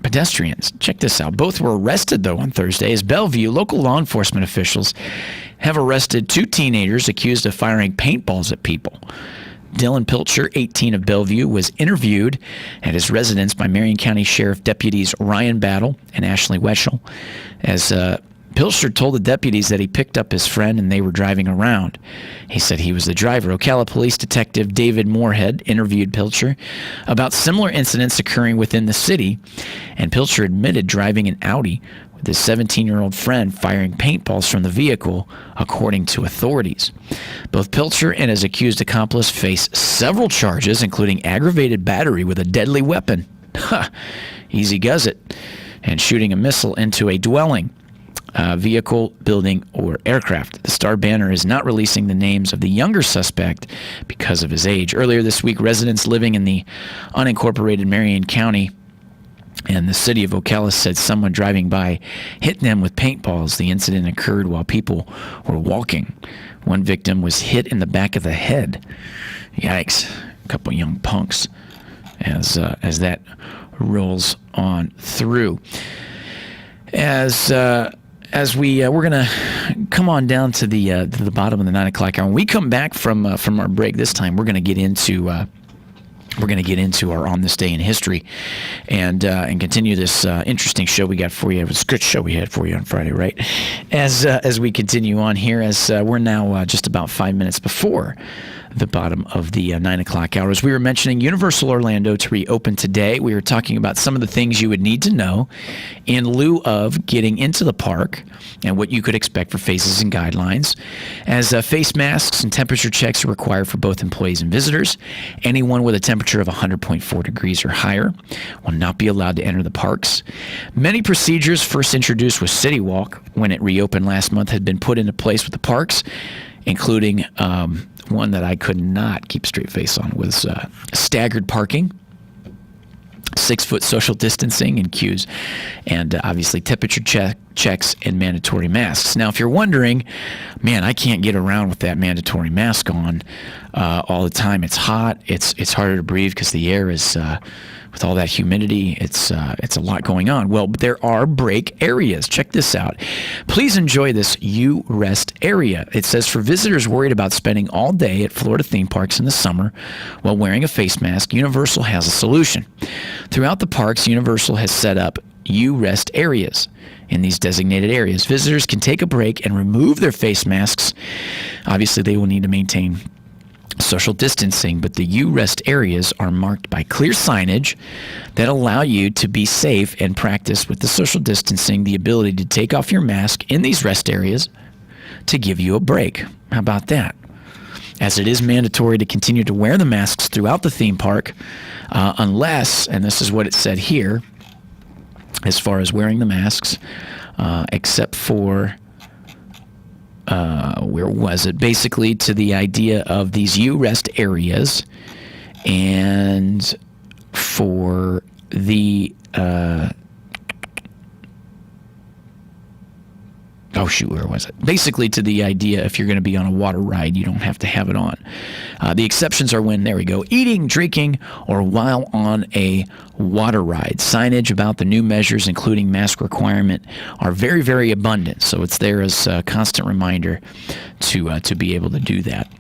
pedestrians. Check this out. Both were arrested, though, on Thursday as Bellevue local law enforcement officials have arrested 2 teenagers accused of firing paintballs at people. Dylan Pilcher, 18 of Bellevue, was interviewed at his residence by Marion County Sheriff Deputies Ryan Battle and Ashley Weschel as Pilcher told the deputies that he picked up his friend and they were driving around. He said he was the driver. Ocala Police Detective David Moorhead interviewed Pilcher about similar incidents occurring within the city, and Pilcher admitted driving an Audi with his 17-year-old friend firing paintballs from the vehicle, according to authorities. Both Pilcher and his accused accomplice face several charges, including aggravated battery with a deadly weapon. Easy does it. And shooting a missile into a dwelling, vehicle, building, or aircraft. The Star Banner is not releasing the names of the younger suspect because of his age. Earlier this week, residents living in the unincorporated Marion County and the city of Ocala said someone driving by hit them with paintballs. The incident occurred while people were walking. One victim was hit in the back of the head. Yikes. A couple young punks as that rolls on through. As we're gonna come on down to the bottom of the 9 o'clock hour. When we come back from our break this time, we're gonna get into our On This Day in History, and continue this interesting show we got for you. It was a good show we had for you on Friday, right? As we continue on here, as we're now just about 5 minutes before the bottom of the 9 o'clock hours. We were mentioning Universal Orlando to reopen today. We were talking about some of the things you would need to know in lieu of getting into the park and what you could expect for phases and guidelines. As face masks and temperature checks are required for both employees and visitors. Anyone with a temperature of 100.4 degrees or higher will not be allowed to enter the parks. Many procedures first introduced with City Walk when it reopened last month had been put into place with the parks, including one that I could not keep a straight face on was staggered parking, 6-foot social distancing in queues, and obviously temperature checks and mandatory masks. Now, if you're wondering, man, I can't get around with that mandatory mask on all the time. It's hot. It's harder to breathe because the air is with all that humidity. It's a lot going on. Well, there are break areas. Check this out. Please enjoy this You Rest area. It says for visitors worried about spending all day at Florida theme parks in the summer while wearing a face mask, Universal has a solution. Throughout the parks, Universal has set up You Rest areas. In these designated areas, visitors can take a break and remove their face masks. Obviously, they will need to maintain social distancing, but the You Rest areas are marked by clear signage that allow you to be safe and practice with the social distancing, the ability to take off your mask in these rest areas to give you a break. How about that? As it is mandatory to continue to wear the masks throughout the theme park, unless, and this is what it said here, as far as wearing the masks, except for where was it? Basically to the idea of these You Rest areas, and for the where was it? Basically to the idea if you're going to be on a water ride, you don't have to have it on. The exceptions are when, there we go, eating, drinking, or while on a water ride. Signage about the new measures, including mask requirement, are very, very abundant. So it's there as a constant reminder to be able to do that.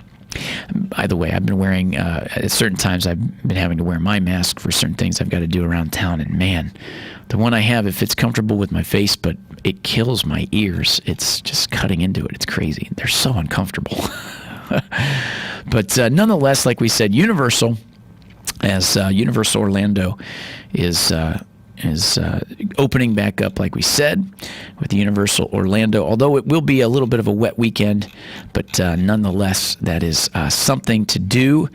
By the way, I've been wearing, at certain times I've been having to wear my mask for certain things I've got to do around town, and man, the one I have, if it's comfortable with my face, but it kills my ears. It's just cutting into it. It's crazy. They're so uncomfortable. But nonetheless, like we said, Universal, as Universal Orlando is is opening back up, like we said, with the Universal Orlando. Although it will be a little bit of a wet weekend, but nonetheless, that is something to do,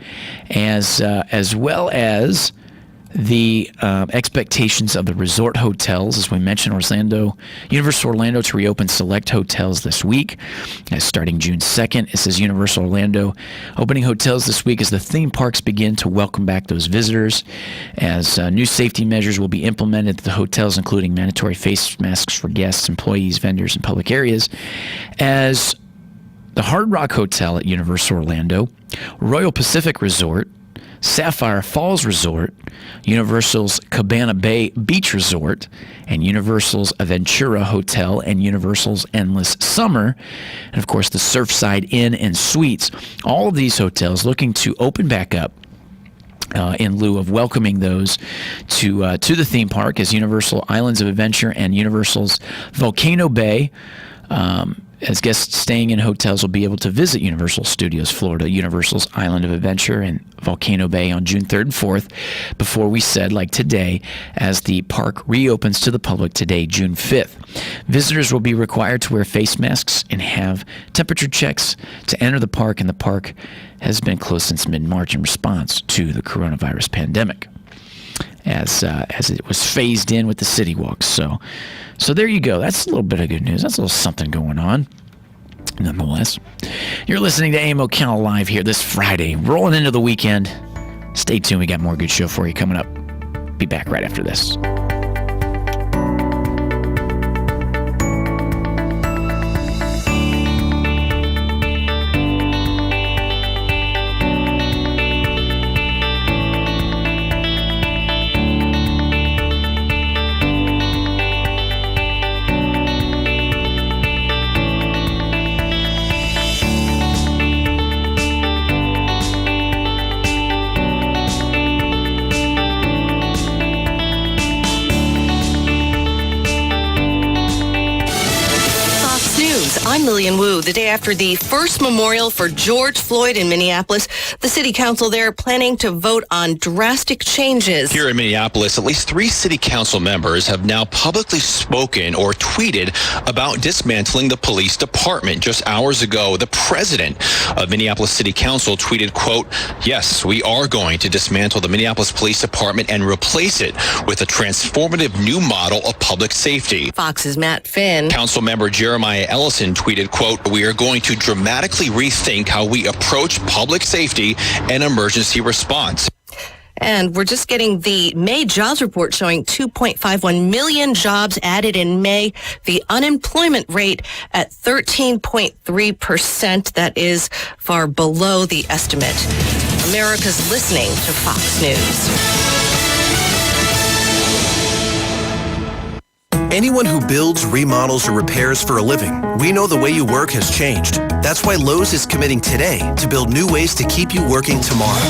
as well as the expectations of the resort hotels. As we mentioned, Universal Orlando to reopen select hotels this week, starting June 2nd. It says Universal Orlando opening hotels this week as the theme parks begin to welcome back those visitors, as new safety measures will be implemented at the hotels, including mandatory face masks for guests, employees, vendors, and public areas, as the Hard Rock Hotel at Universal Orlando, Royal Pacific Resort, Sapphire Falls Resort, Universal's Cabana Bay Beach Resort, and Universal's Aventura Hotel, and Universal's Endless Summer, and of course the Surfside Inn and Suites. All of these hotels looking to open back up in lieu of welcoming those to the theme park, as Universal Islands of Adventure and Universal's Volcano Bay, as guests staying in hotels will be able to visit Universal Studios Florida, Universal's Island of Adventure, and Volcano Bay on June 3rd and 4th, before we said, like today, as the park reopens to the public today, June 5th. Visitors will be required to wear face masks and have temperature checks to enter the park, and the park has been closed since mid-March in response to the coronavirus pandemic, as it was phased in with the City Walks. So there you go. That's a little bit of good news. That's a little something going on. Nonetheless, you're listening to AM Ocala Live here this Friday, rolling into the weekend. Stay tuned. We got more good show for you coming up. Be back right after this. I'm Lillian Wu. The day after the first memorial for George Floyd in Minneapolis, the city council there planning to vote on drastic changes. Here in Minneapolis, at least 3 city council members have now publicly spoken or tweeted about dismantling the police department. Just hours ago, the president of Minneapolis City Council tweeted, quote, "Yes, we are going to dismantle the Minneapolis Police Department and replace it with a transformative new model of public safety." Fox's Matt Finn. Council member Jeremiah Ellison tweeted, quote, "We are going to dramatically rethink how we approach public safety and emergency response." And we're just getting the May jobs report showing 2.51 million jobs added in May. The unemployment rate at 13.3%. That is far below the estimate. America's listening to Fox News. Anyone who builds, remodels, or repairs for a living, we know the way you work has changed. That's why Lowe's is committing today to build new ways to keep you working tomorrow.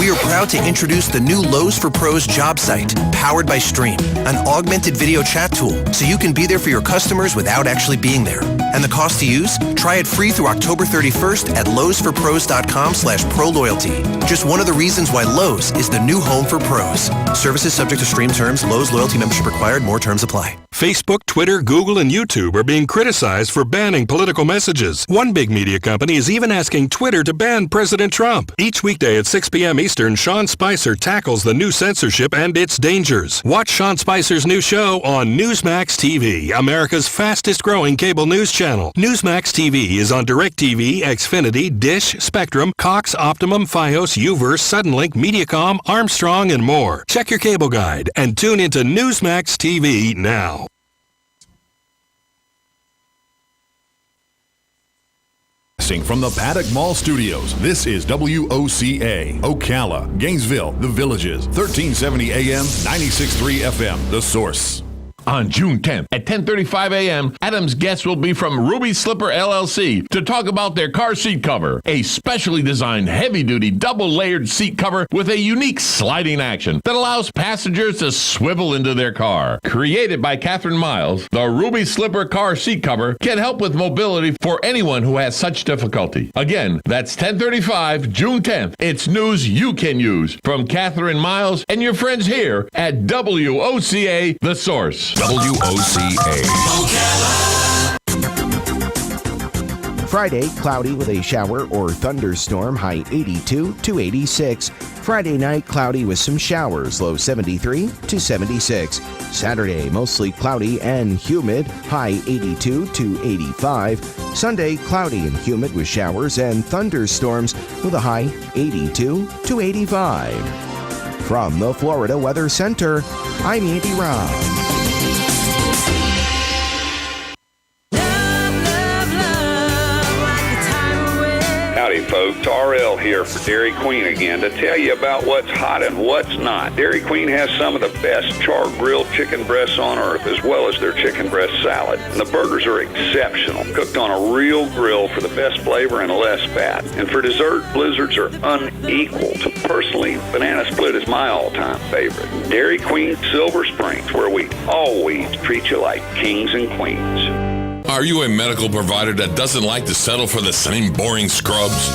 We are proud to introduce the new Lowe's for Pros job site, powered by Stream, an augmented video chat tool, so you can be there for your customers without actually being there. And the cost to use? Try it free through October 31st at lowesforpros.com/ProLoyalty. Just one of the reasons why Lowe's is the new home for pros. Services subject to Stream terms. Lowe's loyalty membership required. More terms apply. Facebook, Twitter, Google, and YouTube are being criticized for banning political messages. One big media company is even asking Twitter to ban President Trump. Each weekday at 6 p.m. Eastern, Sean Spicer tackles the new censorship and its dangers. Watch Sean Spicer's new show on Newsmax TV, America's fastest-growing cable news channel. Newsmax TV is on DirecTV, Xfinity, Dish, Spectrum, Cox, Optimum, Fios, Uverse, Suddenlink, Mediacom, Armstrong, and more. Check your cable guide and tune into Newsmax TV now. From the Paddock Mall Studios, this is WOCA, Ocala, Gainesville, The Villages, 1370 AM, 96.3 FM, The Source. On June 10th at 10:35 a.m., Adam's guests will be from Ruby Slipper LLC to talk about their car seat cover, a specially designed heavy-duty double-layered seat cover with a unique sliding action that allows passengers to swivel into their car. Created by Catherine Miles, the Ruby Slipper car seat cover can help with mobility for anyone who has such difficulty. Again, that's 10:35, June 10th. It's news you can use from Catherine Miles and your friends here at WOCA The Source. WOCA. Friday, cloudy with a shower or thunderstorm, high 82 to 86. Friday night, cloudy with some showers, low 73 to 76. Saturday, mostly cloudy and humid, high 82 to 85. Sunday, cloudy and humid with showers and thunderstorms with a high 82 to 85. From the Florida Weather Center, I'm Andy Robb. Howdy, folks. RL here for Dairy Queen again to tell you about what's hot and what's not. Dairy Queen has some of the best char-grilled chicken breasts on earth, as well as their chicken breast salad. And the burgers are exceptional, cooked on a real grill for the best flavor and less fat. And for dessert, blizzards are unequaled. Personally, banana split is my all-time favorite. Dairy Queen Silver Springs, where we always treat you like kings and queens. Are you a medical provider that doesn't like to settle for the same boring scrubs?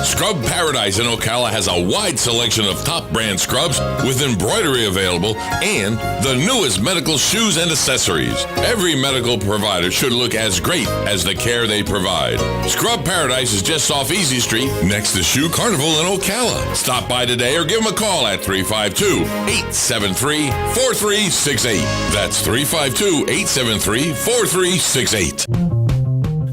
Scrub Paradise in Ocala has a wide selection of top brand scrubs with embroidery available and the newest medical shoes and accessories. Every medical provider should look as great as the care they provide. Scrub Paradise is just off Easy Street next to Shoe Carnival in Ocala. Stop by today or give them a call at 352-873-4368. That's 352-873-4368.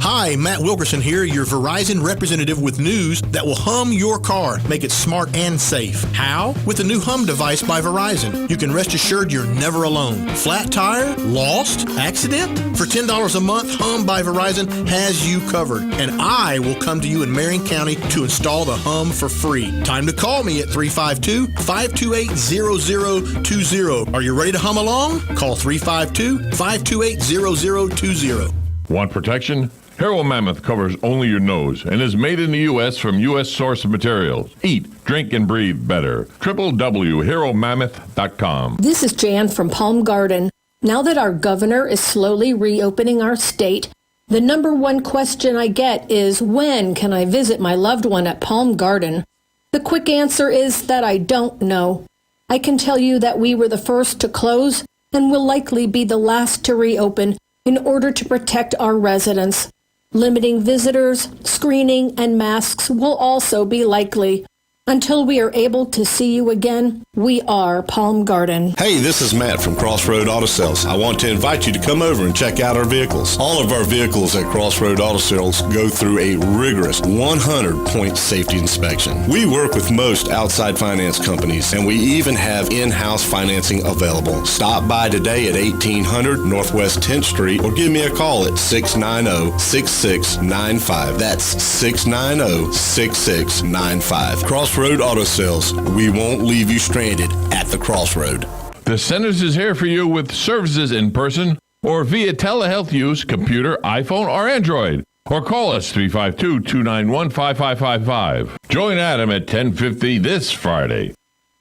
Hi, Matt Wilkerson here, your Verizon representative with news that will hum your car, make it smart and safe. How? With the new Hum device by Verizon. You can rest assured you're never alone. Flat tire? Lost? Accident? For $10 a month, Hum by Verizon has you covered. And I will come to you in Marion County to install the Hum for free. Time to call me at 352-528-0020. Are you ready to hum along? Call 352-528-0020. Want protection? Hero Mammoth covers only your nose and is made in the U.S. from U.S. source materials. Eat, drink, and breathe better. www.heromammoth.com. This is Jan from Palm Garden. Now that our governor is slowly reopening our state, the number one question I get is, when can I visit my loved one at Palm Garden? The quick answer is that I don't know. I can tell you that we were the first to close and will likely be the last to reopen in order to protect our residents. Limiting visitors, screening, and masks will also be likely. Until we are able to see you again, we are Palm Garden. Hey, this is Matt from Crossroad Auto Sales. I want to invite you to come over and check out our vehicles. All of our vehicles at Crossroad Auto Sales go through a rigorous 100-point safety inspection. We work with most outside finance companies, and we even have in-house financing available. Stop by today at 1800 Northwest 10th Street or give me a call at 690-6695. That's 690-6695. Crossroad Auto Sales. We won't leave you stranded at the crossroad. The Centers is here for you with services in person or via telehealth use, computer, iPhone, or Android. Or call us 352-291-5555. Join Adam at 10:50 this Friday,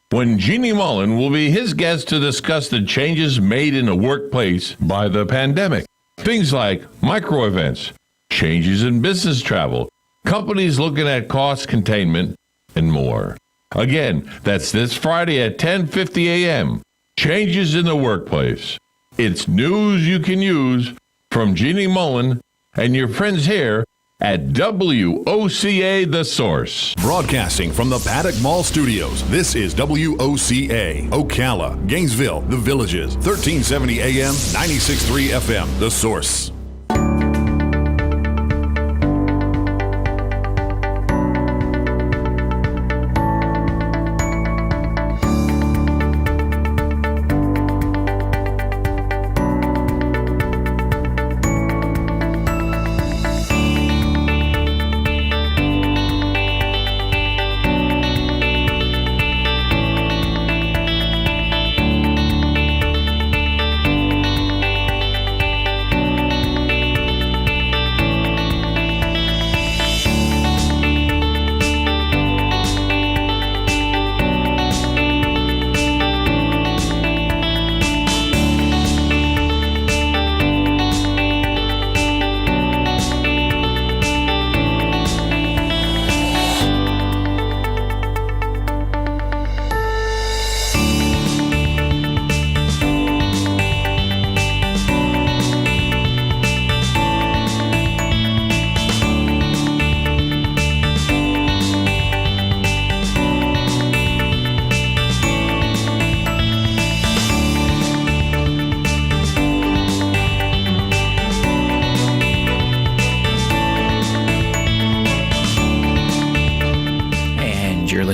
when Jeannie Mullen will be his guest to discuss the changes made in the workplace by the pandemic. Things like micro events, changes in business travel, companies looking at cost containment, and more. Again, that's this Friday at 10:50 a.m. Changes in the workplace. It's news you can use from Jeannie Mullen and your friends here at WOCA The Source. Broadcasting from the Paddock Mall Studios, this is WOCA, Ocala, Gainesville, The Villages, 1370 AM, 96.3 FM, The Source.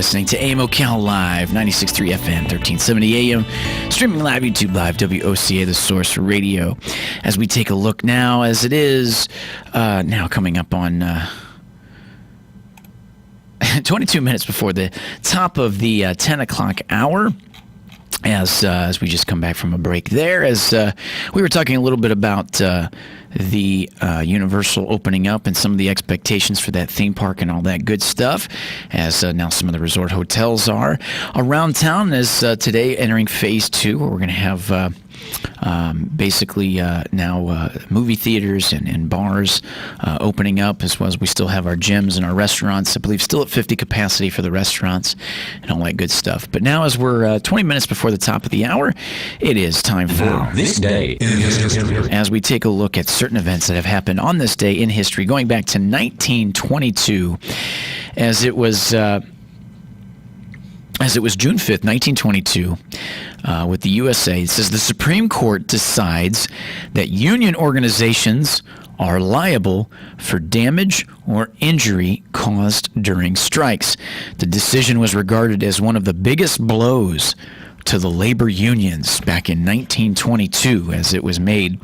listening to AM Ocala Live, 96.3 FM, 1370 AM, streaming live, YouTube Live, WOCA, the source for radio. As we take a look now, as it is now coming up on 22 minutes before the top of the 10 o'clock hour. As we just come back from a break there, as we were talking a little bit about the Universal opening up and some of the expectations for that theme park and all that good stuff, as now some of the resort hotels are around town, as today entering phase 2, where we're going to have basically now movie theaters and bars opening up, as well as we still have our gyms and our restaurants, I believe still at 50 capacity for the restaurants and all that good stuff. But now, as we're 20 minutes before the top of the hour, it is time for This Day in History. As we take a look at certain events that have happened on this day in history, going back to 1922, as it was June 5th, 1922, with the USA. It says the Supreme Court decides that union organizations are liable for damage or injury caused during strikes. The decision was regarded as one of the biggest blows to the labor unions back in 1922, as it was made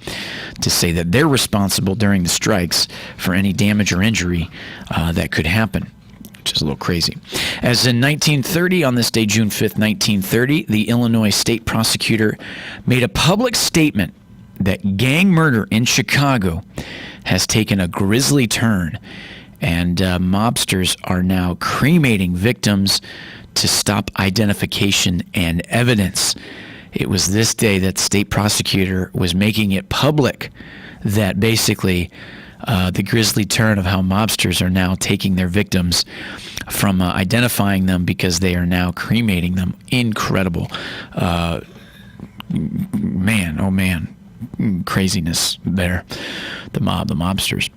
to say that they're responsible during the strikes for any damage or injury that could happen, which is a little crazy. As in 1930, on this day, June 5th, 1930, the Illinois state prosecutor made a public statement that gang murder in Chicago has taken a grisly turn, and mobsters are now cremating victims to stop identification and evidence. It was this day that state prosecutor was making it public that basically the grisly turn of how mobsters are now taking their victims from identifying them, because they are now cremating them. Incredible. Man, oh man, craziness there. The mobsters.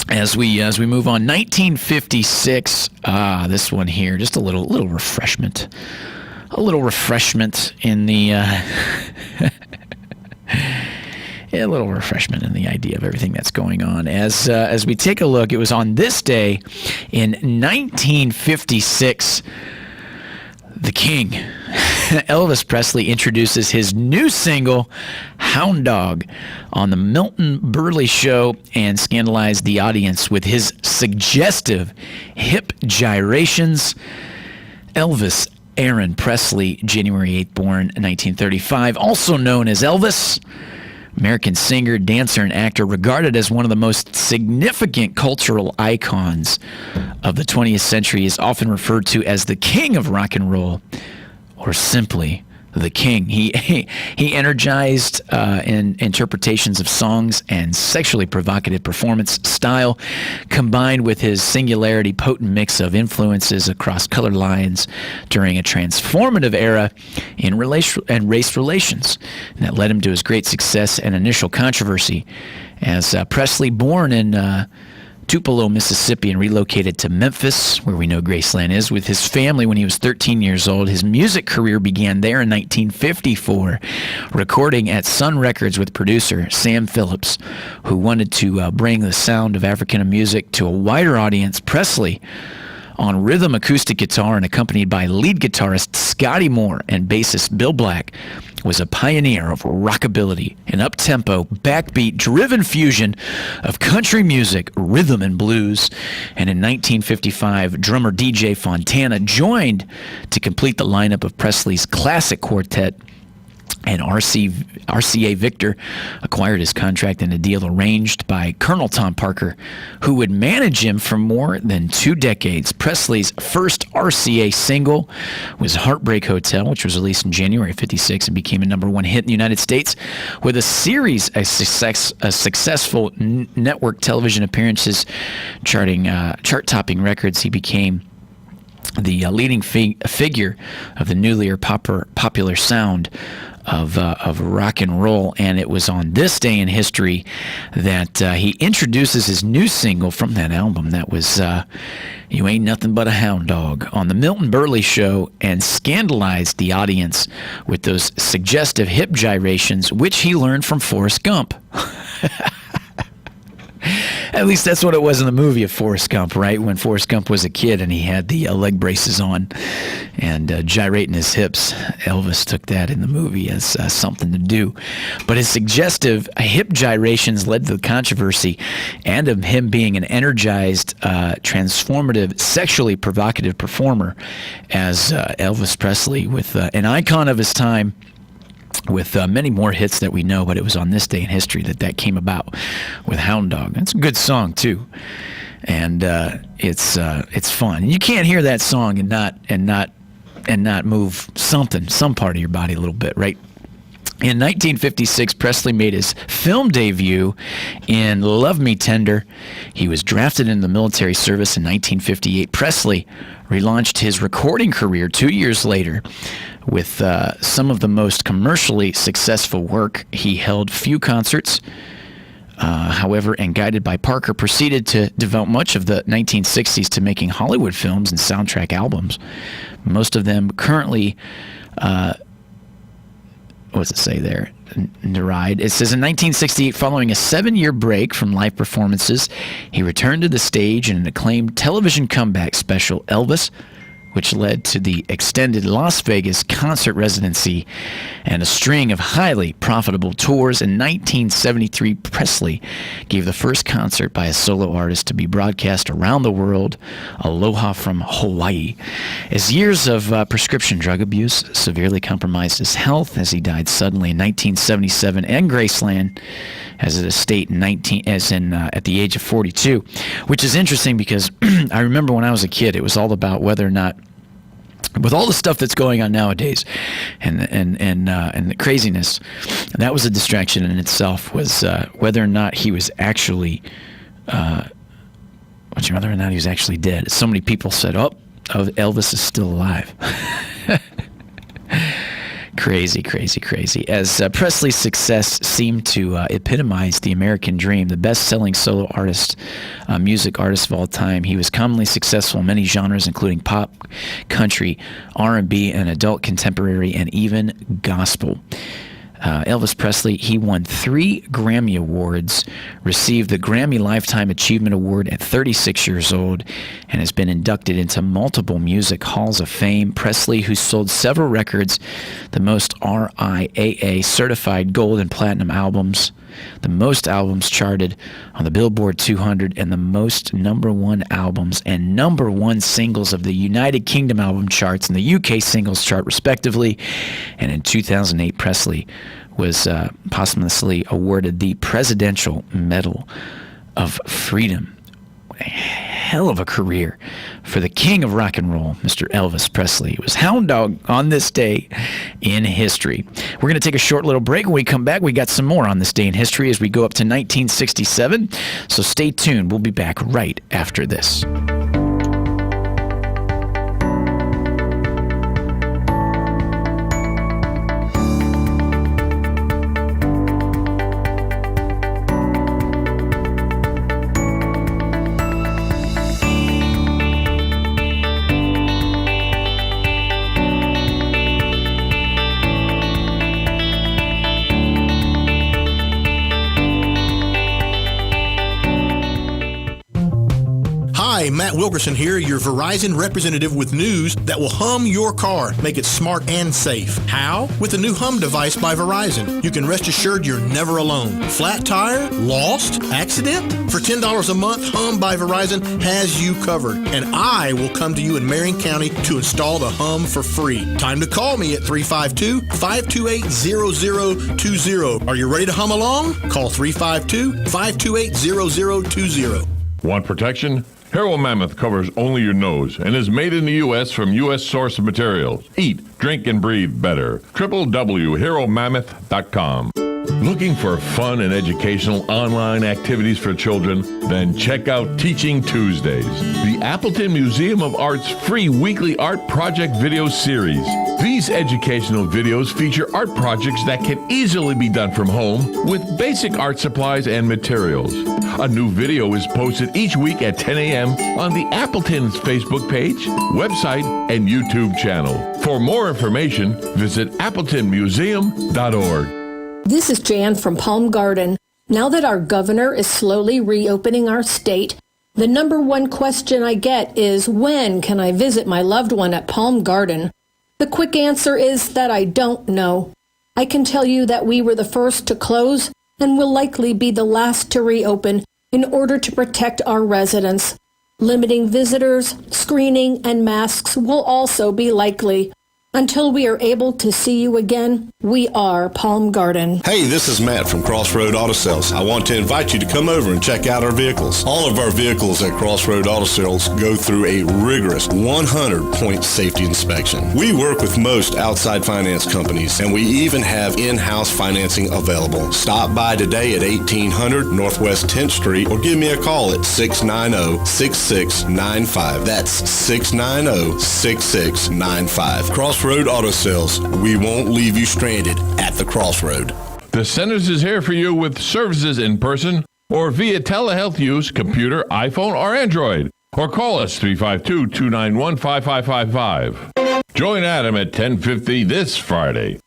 As we move on, 1956. This one here, just a little refreshment, in the a little refreshment in the idea of everything that's going on. As we take a look, it was on this day in 1956. The King, Elvis Presley, introduces his new single, Hound Dog, on the Milton Berle Show and scandalized the audience with his suggestive hip gyrations. Elvis Aaron Presley, January 8th, born 1935, also known as Elvis, American singer, dancer, and actor, regarded as one of the most significant cultural icons of the 20th century, is often referred to as the King of Rock and Roll, or simply the King. He energized in interpretations of songs and sexually provocative performance style, combined with his singularity, potent mix of influences across color lines during a transformative era in race relations. And that led him to his great success and initial controversy. As Presley, born in Tupelo, Mississippi, and relocated to Memphis, where we know Graceland is, with his family when he was 13 years old. His music career began there in 1954, recording at Sun Records with producer Sam Phillips, who wanted to bring the sound of Africana music to a wider audience. Presley, on rhythm acoustic guitar and accompanied by lead guitarist Scotty Moore and bassist Bill Black, was a pioneer of rockabilly, an up-tempo, backbeat-driven fusion of country music, rhythm, and blues. And in 1955, drummer DJ Fontana joined to complete the lineup of Presley's classic quartet, and RCA Victor acquired his contract in a deal arranged by Colonel Tom Parker, who would manage him for more than 2 decades. Presley's first RCA single was Heartbreak Hotel, which was released in January of '56 and became a #1 hit in the United States. With a series of successful network television appearances, chart-topping records, he became the leading figure of the newly popular sound of rock and roll. And it was on this day in history that he introduces his new single from that album. That was You Ain't Nothing But a Hound Dog, on the Milton Berle Show, and scandalized the audience with those suggestive hip gyrations, which he learned from Forrest Gump. At least that's what it was in the movie of Forrest Gump, right? When Forrest Gump was a kid and he had the leg braces on and gyrating his hips. Elvis took that in the movie as something to do. But his suggestive hip gyrations led to the controversy and of him being an energized, transformative, sexually provocative performer as Elvis Presley, with an icon of his time, with many more hits that we know, but it was on this day in history that came about with Hound Dog. It's a good song too, and it's fun. You can't hear that song and not move some part of your body a little bit, right? In 1956, Presley made his film debut in Love Me Tender. He was drafted into the military service in 1958. Presley relaunched his recording career 2 years later with some of the most commercially successful work. He held few concerts, however, and guided by Parker, proceeded to devote much of the 1960s to making Hollywood films and soundtrack albums. Most of them currently... what's it say there? Deride. It says in 1968, following a 7-year break from live performances, he returned to the stage in an acclaimed television comeback special, Elvis, which led to the extended Las Vegas concert residency and a string of highly profitable tours. In 1973, Presley gave the first concert by a solo artist to be broadcast around the world, Aloha from Hawaii. As years of prescription drug abuse severely compromised his health, as he died suddenly in 1977, and Graceland as an estate at the age of 42, which is interesting because I remember when I was a kid, it was all about whether or not, with all the stuff that's going on nowadays, and the craziness, and that was a distraction in itself, was whether or not he was actually, whether or not he was actually dead. So many people said, "Oh, Elvis is still alive." Crazy. As Presley's success seemed to epitomize the American dream, the best-selling solo artist, music artist of all time, he was commonly successful in many genres, including pop, country, R&B, and adult contemporary, and even gospel. Elvis Presley, he won 3 Grammy Awards, received the Grammy Lifetime Achievement Award at 36 years old, and has been inducted into multiple music halls of fame. Presley, who sold several records, the most RIAA certified gold and platinum albums, the most albums charted on the Billboard 200, and the most #1 albums and #1 singles of the United Kingdom album charts and the UK singles chart, respectively. And in 2008, Presley was posthumously awarded the Presidential Medal of Freedom. A hell of a career for the king of rock and roll, Mr. Elvis Presley. It was Hound Dog on this day in history. We're going to take a short little break. When we come back, we got some more on this day in history as we go up to 1967. So stay tuned. We'll be back right after this. Hi, Matt Wilkerson here, your Verizon representative with news that will hum your car, make it smart and safe. How? With the new Hum device by Verizon. You can rest assured you're never alone. Flat tire? Lost? Accident? For $10 a month, Hum by Verizon has you covered. And I will come to you in Marion County to install the Hum for free. Time to call me at 352-528-0020. Are you ready to hum along? Call 352-528-0020. Want protection? Hero Mammoth covers only your nose and is made in the U.S. from U.S. source materials. Eat, drink, and breathe better. www.heromammoth.com. Looking for fun and educational online activities for children? Then check out Teaching Tuesdays, the Appleton Museum of Art's free weekly art project video series. These educational videos feature art projects that can easily be done from home with basic art supplies and materials. A new video is posted each week at 10 a.m. on the Appleton's Facebook page, website, and YouTube channel. For more information, visit appletonmuseum.org. This is Jan from Palm Garden. Now that our governor is slowly reopening our state, the number one question I get is, when can I visit my loved one at Palm Garden? The quick answer is that I don't know. I can tell you that we were the first to close and will likely be the last to reopen in order to protect our residents. Limiting visitors, screening, and masks will also be likely. Until we are able to see you again, we are Palm Garden. Hey, this is Matt from Crossroad Auto Sales. I want to invite you to come over and check out our vehicles. All of our vehicles at Crossroad Auto Sales go through a rigorous 100-point safety inspection. We work with most outside finance companies, and we even have in-house financing available. Stop by today at 1800 Northwest 10th Street or give me a call at 690-6695. That's 690-6695. Crossroad Auto Sales. We won't leave you stranded at the crossroad. The Centers is here for you with services in person or via telehealth use, computer, iPhone, or Android. Or call us 352-291-5555. Join Adam at 10:50 this Friday,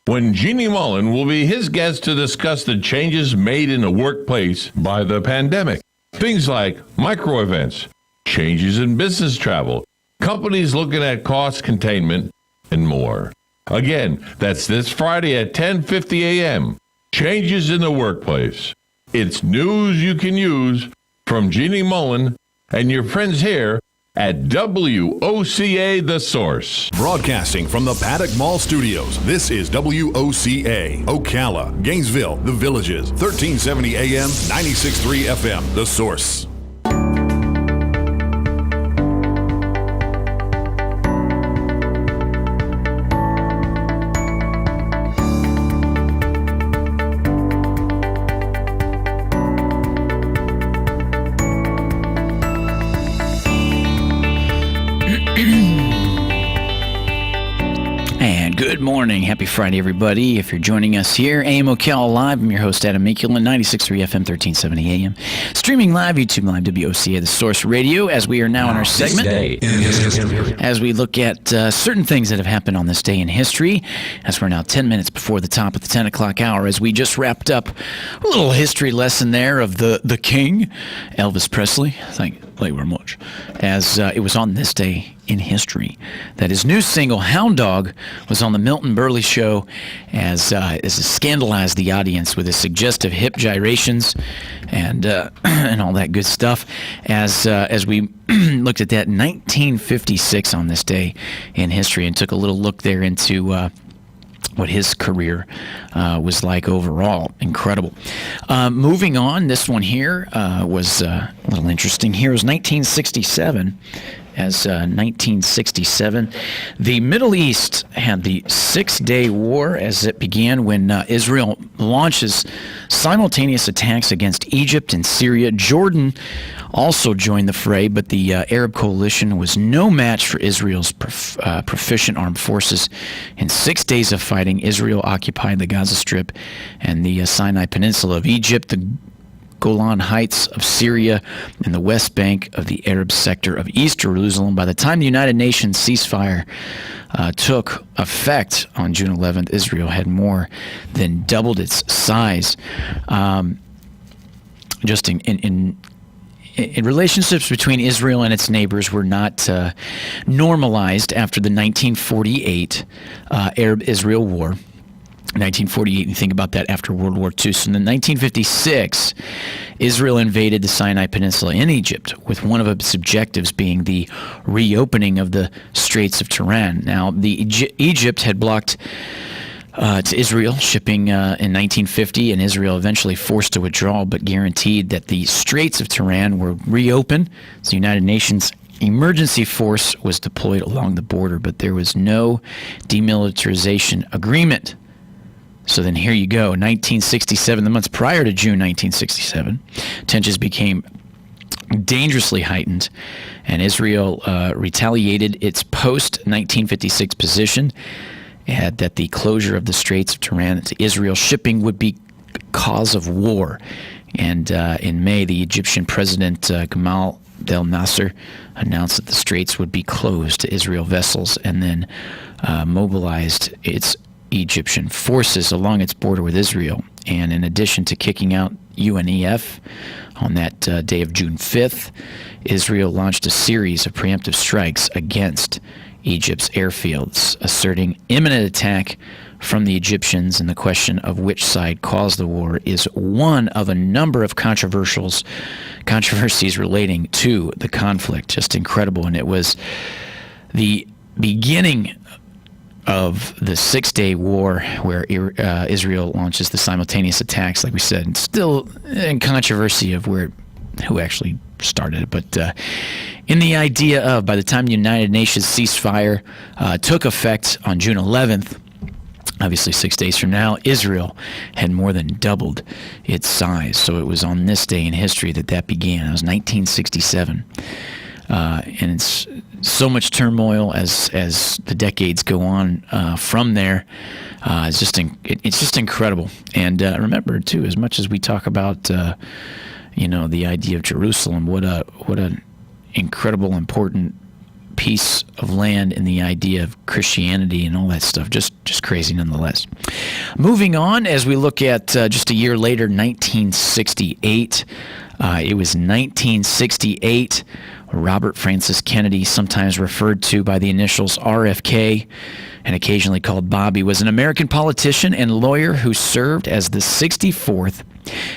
when Jeannie Mullen will be his guest to discuss the changes made in the workplace by the pandemic. Things like micro events, changes in business travel, companies looking at cost containment, and more. Again, that's this Friday at 10:50 a.m. Changes in the workplace. It's news you can use from Jeannie Mullen and your friends here at WOCA The Source. Broadcasting from the Paddock Mall Studios, this is WOCA, Ocala, Gainesville, The Villages, 1370 AM, 96.3 FM, The Source. Good morning. Happy Friday, everybody. If you're joining us here, AM Ocala Live, I'm your host, Adam Minkulin, 96.3 FM, 1370 AM. Streaming live, YouTube Live, WOCA, The Source Radio, as we are now in our segment. As we look at certain things that have happened on this day in history, as we're now 10 minutes before the top of the 10 o'clock hour, as we just wrapped up a little history lesson there of the King, Elvis Presley. Thank you very much. As it was on this day in history that his new single, Hound Dog, was on the Milton Berle Show as it scandalized the audience with his suggestive hip gyrations and all that good stuff. As we looked at that in 1956 on this day in history and took a little look there into what his career was like overall. Incredible. Moving on, this one here was a little interesting. Here was 1967. As 1967, the Middle East had the Six-Day War as it began when Israel launches simultaneous attacks against Egypt and Syria. Jordan also joined the fray, but the Arab coalition was no match for Israel's proficient armed forces. In 6 days of fighting, Israel occupied the Gaza Strip and the Sinai Peninsula of Egypt, the Golan Heights of Syria, and the West Bank of the Arab sector of East Jerusalem. By the time the United Nations ceasefire took effect on June 11th, Israel had more than doubled its size. Just in relationships between Israel and its neighbors were not normalized after the 1948 Arab-Israel War. 1948, you think about that after World War II. So in 1956, Israel invaded the Sinai Peninsula in Egypt, with one of its objectives being the reopening of the Straits of Tiran. Now, Egypt had blocked to Israel shipping in 1950, and Israel eventually forced to withdraw, but guaranteed that the Straits of Tiran were reopened. So the United Nations emergency force was deployed along the border, but there was no demilitarization agreement. So then here you go, 1967, the months prior to June 1967, tensions became dangerously heightened, and Israel retaliated its post-1956 position that the closure of the Straits of Tiran to Israel shipping would be cause of war. And in May, the Egyptian president Gamal Abdel Nasser announced that the straits would be closed to Israel vessels, and then mobilized its Egyptian forces along its border with Israel. And in addition to kicking out UNEF on that day of June 5th, Israel launched a series of preemptive strikes against Egypt's airfields, asserting imminent attack from the Egyptians, and the question of which side caused the war is one of a number of controversies relating to the conflict. Just incredible. And it was the beginning of the 6-day war where Israel launches the simultaneous attacks, like we said, and still in controversy of who actually started it. But in the idea of, by the time the United Nations ceasefire took effect on June 11th, obviously 6 days from now, Israel had more than doubled its size. So it was on this day in history that began. It was 1967. And it's so much turmoil as the decades go on from there. It's just incredible. And remember, too, as much as we talk about the idea of Jerusalem, what an incredible, important piece of land in the idea of Christianity and all that stuff. Just crazy nonetheless. Moving on, as we look at just a year later, 1968. It was 1968. Robert Francis Kennedy, sometimes referred to by the initials RFK and occasionally called Bobby, was an American politician and lawyer who served as the 64th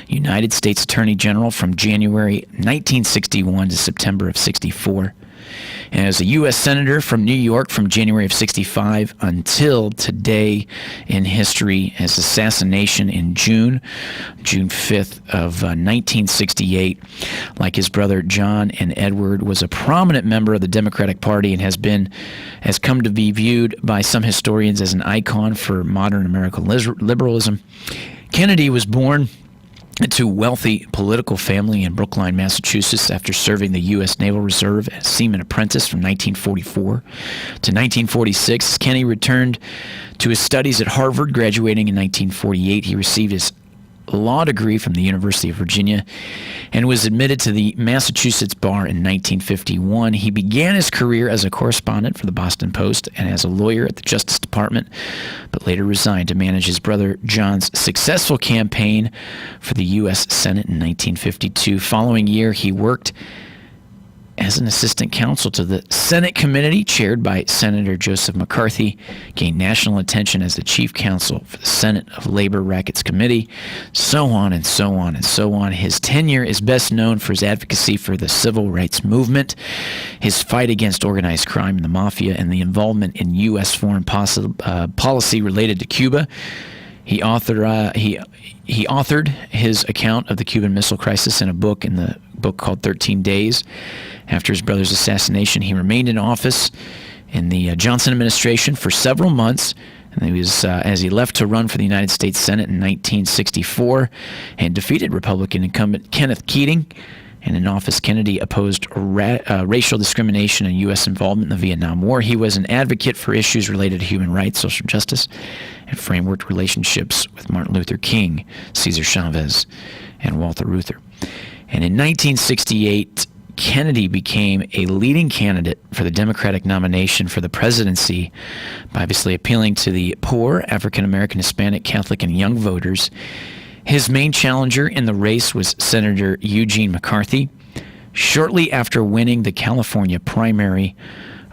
United States Attorney General from January 1961 to September of 64. And as a U.S. Senator from New York from January of 65 until today in history, his assassination in June 5th of 1968. Like his brother John and Edward, was a prominent member of the Democratic Party and has come to be viewed by some historians as an icon for modern American liberalism. Kennedy was born into a wealthy political family in Brookline, Massachusetts, after serving the U.S. Naval Reserve as seaman apprentice from 1944 to 1946. Kennedy returned to his studies at Harvard, graduating in 1948. He received his law degree from the University of Virginia and was admitted to the Massachusetts bar in 1951. He began his career as a correspondent for the Boston Post and as a lawyer at the Justice Department, but later resigned to manage his brother John's successful campaign for the U.S. Senate in 1952. Following year, he worked as an assistant counsel to the Senate committee chaired by Senator Joseph McCarthy, gained national attention as the chief counsel for the Senate of Labor Rackets Committee, so on and so on and so on. His tenure is best known for his advocacy for the civil rights movement, his fight against organized crime and the mafia, and the involvement in U.S. foreign policy related to Cuba. He authored his account of the Cuban Missile Crisis in the book called 13 Days. After his brother's assassination, he remained in office in the Johnson administration for several months, and he was as he left to run for the United States Senate in 1964 and defeated Republican incumbent Kenneth Keating. And in office, Kennedy opposed racial discrimination and U.S. involvement in the Vietnam War. He was an advocate for issues related to human rights, social justice, and framework relationships with Martin Luther King, Cesar Chavez, and Walter Reuther. And in 1968, Kennedy became a leading candidate for the Democratic nomination for the presidency by obviously appealing to the poor, African American, Hispanic, Catholic, and young voters. His main challenger in the race was Senator Eugene McCarthy. Shortly after winning the California primary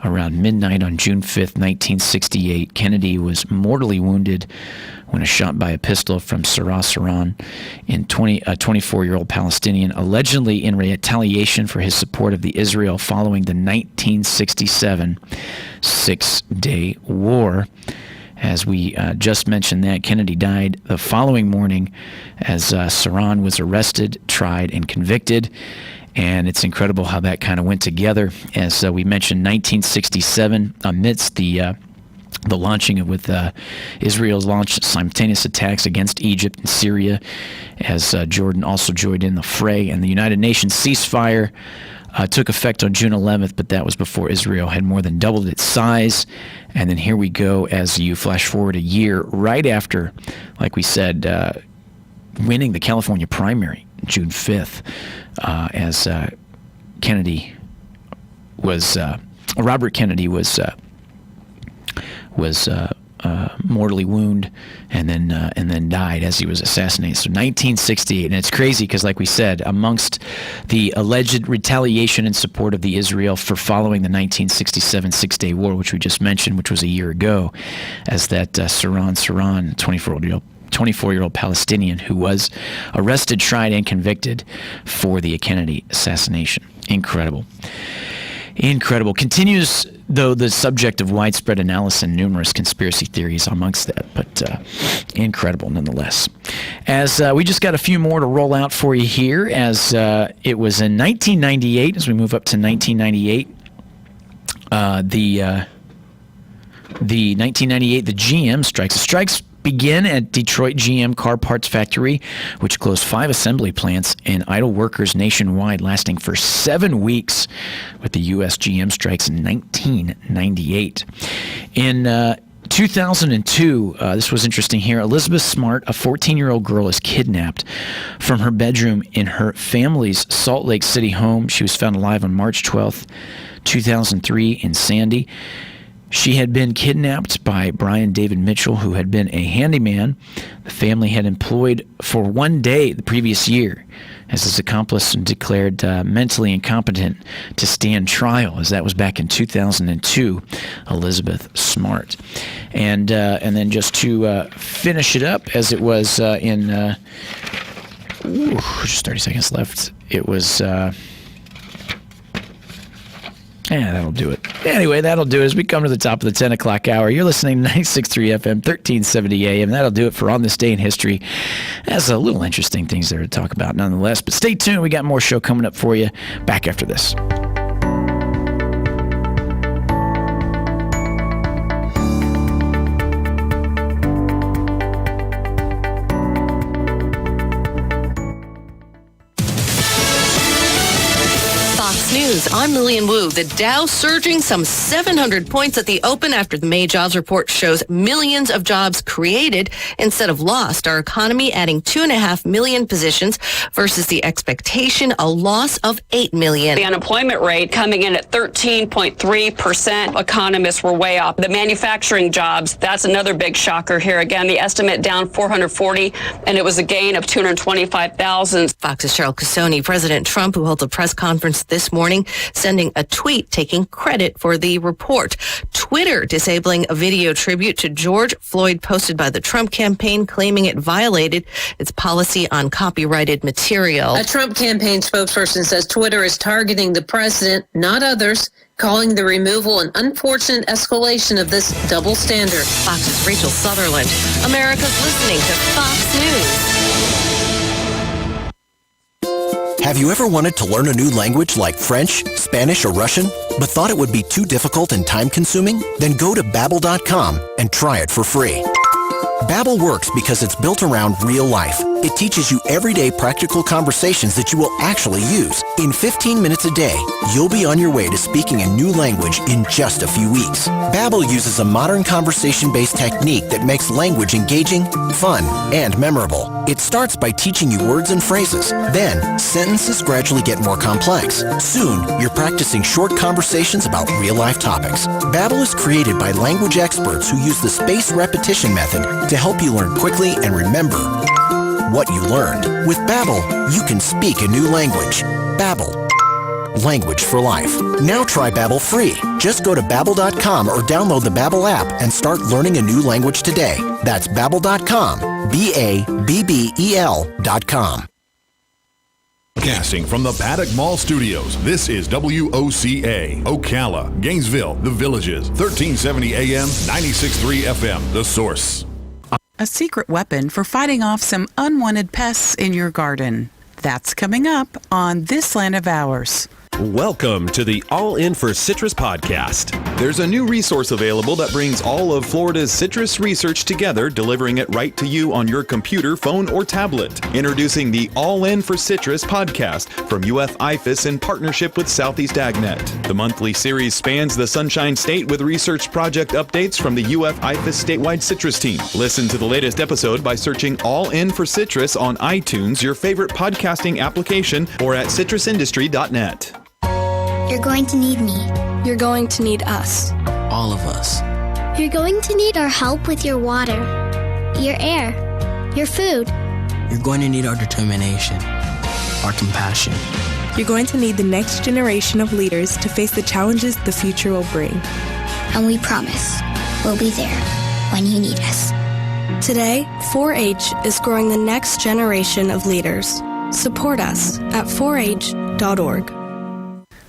around midnight on June 5th, 1968, Kennedy was mortally wounded when a shot by a pistol from Sarah Saran, a 24-year-old Palestinian, allegedly in retaliation for his support of the Israel following the 1967 Six-Day War. As we just mentioned that, Kennedy died the following morning as Saran was arrested, tried, and convicted. And it's incredible how that kind of went together. As we mentioned, 1967, amidst the launching of Israel's launched simultaneous attacks against Egypt and Syria, as Jordan also joined in the fray, and the United Nations ceasefire took effect on June 11th, but that was before Israel had more than doubled its size. And then here we go, as you flash forward a year, right after, like we said, winning the California primary, June 5th, as Robert Kennedy was mortally wound and then died as he was assassinated. So 1968, and it's crazy because, like we said, amongst the alleged retaliation in support of the Israel for following the 1967 Six-Day War, which we just mentioned, which was a year ago, as that Saran, 24-year-old Palestinian who was arrested, tried, and convicted for the Kennedy assassination. Incredible. Continues, though, the subject of widespread analysis and numerous conspiracy theories amongst that, but incredible nonetheless. As we just got a few more to roll out for you here, as it was in 1998, as we move up to 1998, the 1998, the GM strikes begin at Detroit GM car parts factory, which closed 5 assembly plants and idle workers nationwide, lasting for 7 weeks, with the U.S. GM strikes in 1998. In 2002, this was interesting here, Elizabeth Smart, a 14-year-old girl, is kidnapped from her bedroom in her family's Salt Lake City home. She was found alive on March 12th, 2003 in Sandy. She had been kidnapped by Brian David Mitchell, who had been a handyman the family had employed for 1 day the previous year, as his accomplice declared mentally incompetent to stand trial, as that was back in 2002, Elizabeth Smart. And then just to finish it up, as it was in just 30 seconds left, it was... that'll do it. Anyway, that'll do it as we come to the top of the 10 o'clock hour. You're listening to 96.3 FM, 1370 AM. That'll do it for On This Day in History. That's a little interesting things there to talk about nonetheless. But stay tuned. We got more show coming up for you. Back after this. News. I'm Lillian Wu. The Dow surging some 700 points at the open after the May jobs report shows millions of jobs created instead of lost. Our economy adding 2.5 million positions versus the expectation, a loss of 8 million. The unemployment rate coming in at 13.3%. Economists were way off. The manufacturing jobs, that's another big shocker here. Again, the estimate down 440, and it was a gain of 225,000. Fox's Cheryl Casoni. President Trump, who held a press conference this morning, sending a tweet taking credit for the report. Twitter disabling a video tribute to George Floyd posted by the Trump campaign, claiming it violated its policy on copyrighted material. A Trump campaign spokesperson says Twitter is targeting the president, not others, calling the removal an unfortunate escalation of this double standard. Fox's Rachel Sutherland. America's listening to Fox News. Have you ever wanted to learn a new language like French, Spanish, or Russian, but thought it would be too difficult and time-consuming? Then go to Babbel.com and try it for free. Babbel works because it's built around real life. It teaches you everyday practical conversations that you will actually use. In 15 minutes a day, you'll be on your way to speaking a new language in just a few weeks. Babbel uses a modern conversation-based technique that makes language engaging, fun, and memorable. It starts by teaching you words and phrases. Then, sentences gradually get more complex. Soon, you're practicing short conversations about real-life topics. Babbel is created by language experts who use the spaced repetition method to help you learn quickly and remember what you learned. With Babbel, you can speak a new language. Babbel. Language for life. Now try Babbel free. Just go to Babbel.com or download the Babbel app and start learning a new language today. That's Babbel.com. Babbel.com. Casting from the Paddock Mall Studios, this is WOCA, Ocala, Gainesville, The Villages, 1370 AM, 96.3 FM, The Source. A secret weapon for fighting off some unwanted pests in your garden. That's coming up on This Land of Ours. Welcome to the All In for Citrus podcast. There's a new resource available that brings all of Florida's citrus research together, delivering it right to you on your computer, phone, or tablet. Introducing the All In for Citrus podcast from UF IFAS in partnership with Southeast AgNet. The monthly series spans the Sunshine State with research project updates from the UF IFAS statewide citrus team. Listen to the latest episode by searching All In for Citrus on iTunes, your favorite podcasting application, or at citrusindustry.net. You're going to need me. You're going to need us. All of us. You're going to need our help with your water, your air, your food. You're going to need our determination, our compassion. You're going to need the next generation of leaders to face the challenges the future will bring. And we promise we'll be there when you need us. Today, 4-H is growing the next generation of leaders. Support us at 4h.org.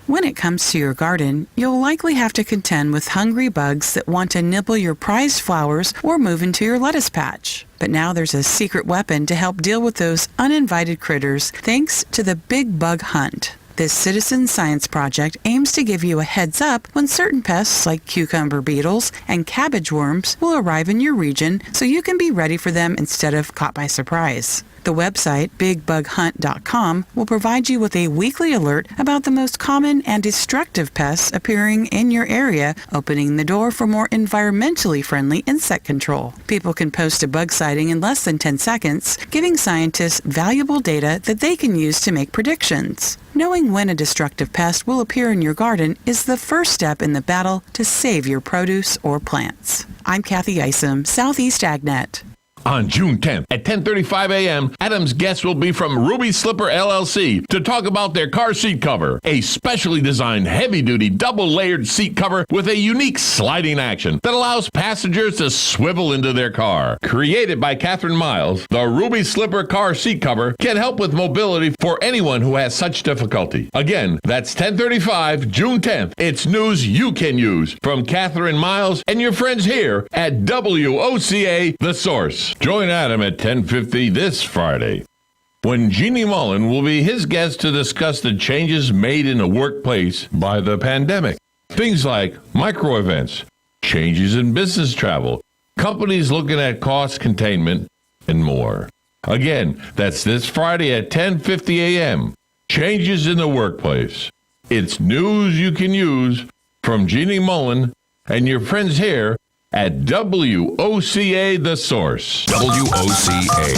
When it comes to your garden, you'll likely have to contend with hungry bugs that want to nibble your prized flowers or move into your lettuce patch. But now there's a secret weapon to help deal with those uninvited critters thanks to the Big Bug Hunt. This citizen science project aims to give you a heads up when certain pests like cucumber beetles and cabbage worms will arrive in your region so you can be ready for them instead of caught by surprise. The website, bigbughunt.com, will provide you with a weekly alert about the most common and destructive pests appearing in your area, opening the door for more environmentally friendly insect control. People can post a bug sighting in less than 10 seconds, giving scientists valuable data that they can use to make predictions. Knowing when a destructive pest will appear in your garden is the first step in the battle to save your produce or plants. I'm Kathy Isom, Southeast AgNet. On June 10th at 10:35 a.m., Adam's guest will be from Ruby Slipper LLC to talk about their car seat cover, a specially designed heavy-duty double-layered seat cover with a unique sliding action that allows passengers to swivel into their car. Created by Catherine Miles, the Ruby Slipper car seat cover can help with mobility for anyone who has such difficulty. Again, that's 10:35, June 10th. It's news you can use from Catherine Miles and your friends here at WOCA The Source. Join Adam at 10:50 this Friday, when Jeannie Mullen will be his guest to discuss the changes made in the workplace by the pandemic. Things like micro events, changes in business travel, companies looking at cost containment, and more. Again, that's this Friday at 10:50 a.m. Changes in the workplace. It's news you can use from Jeannie Mullen and your friends here at WOCA The Source. WOCA.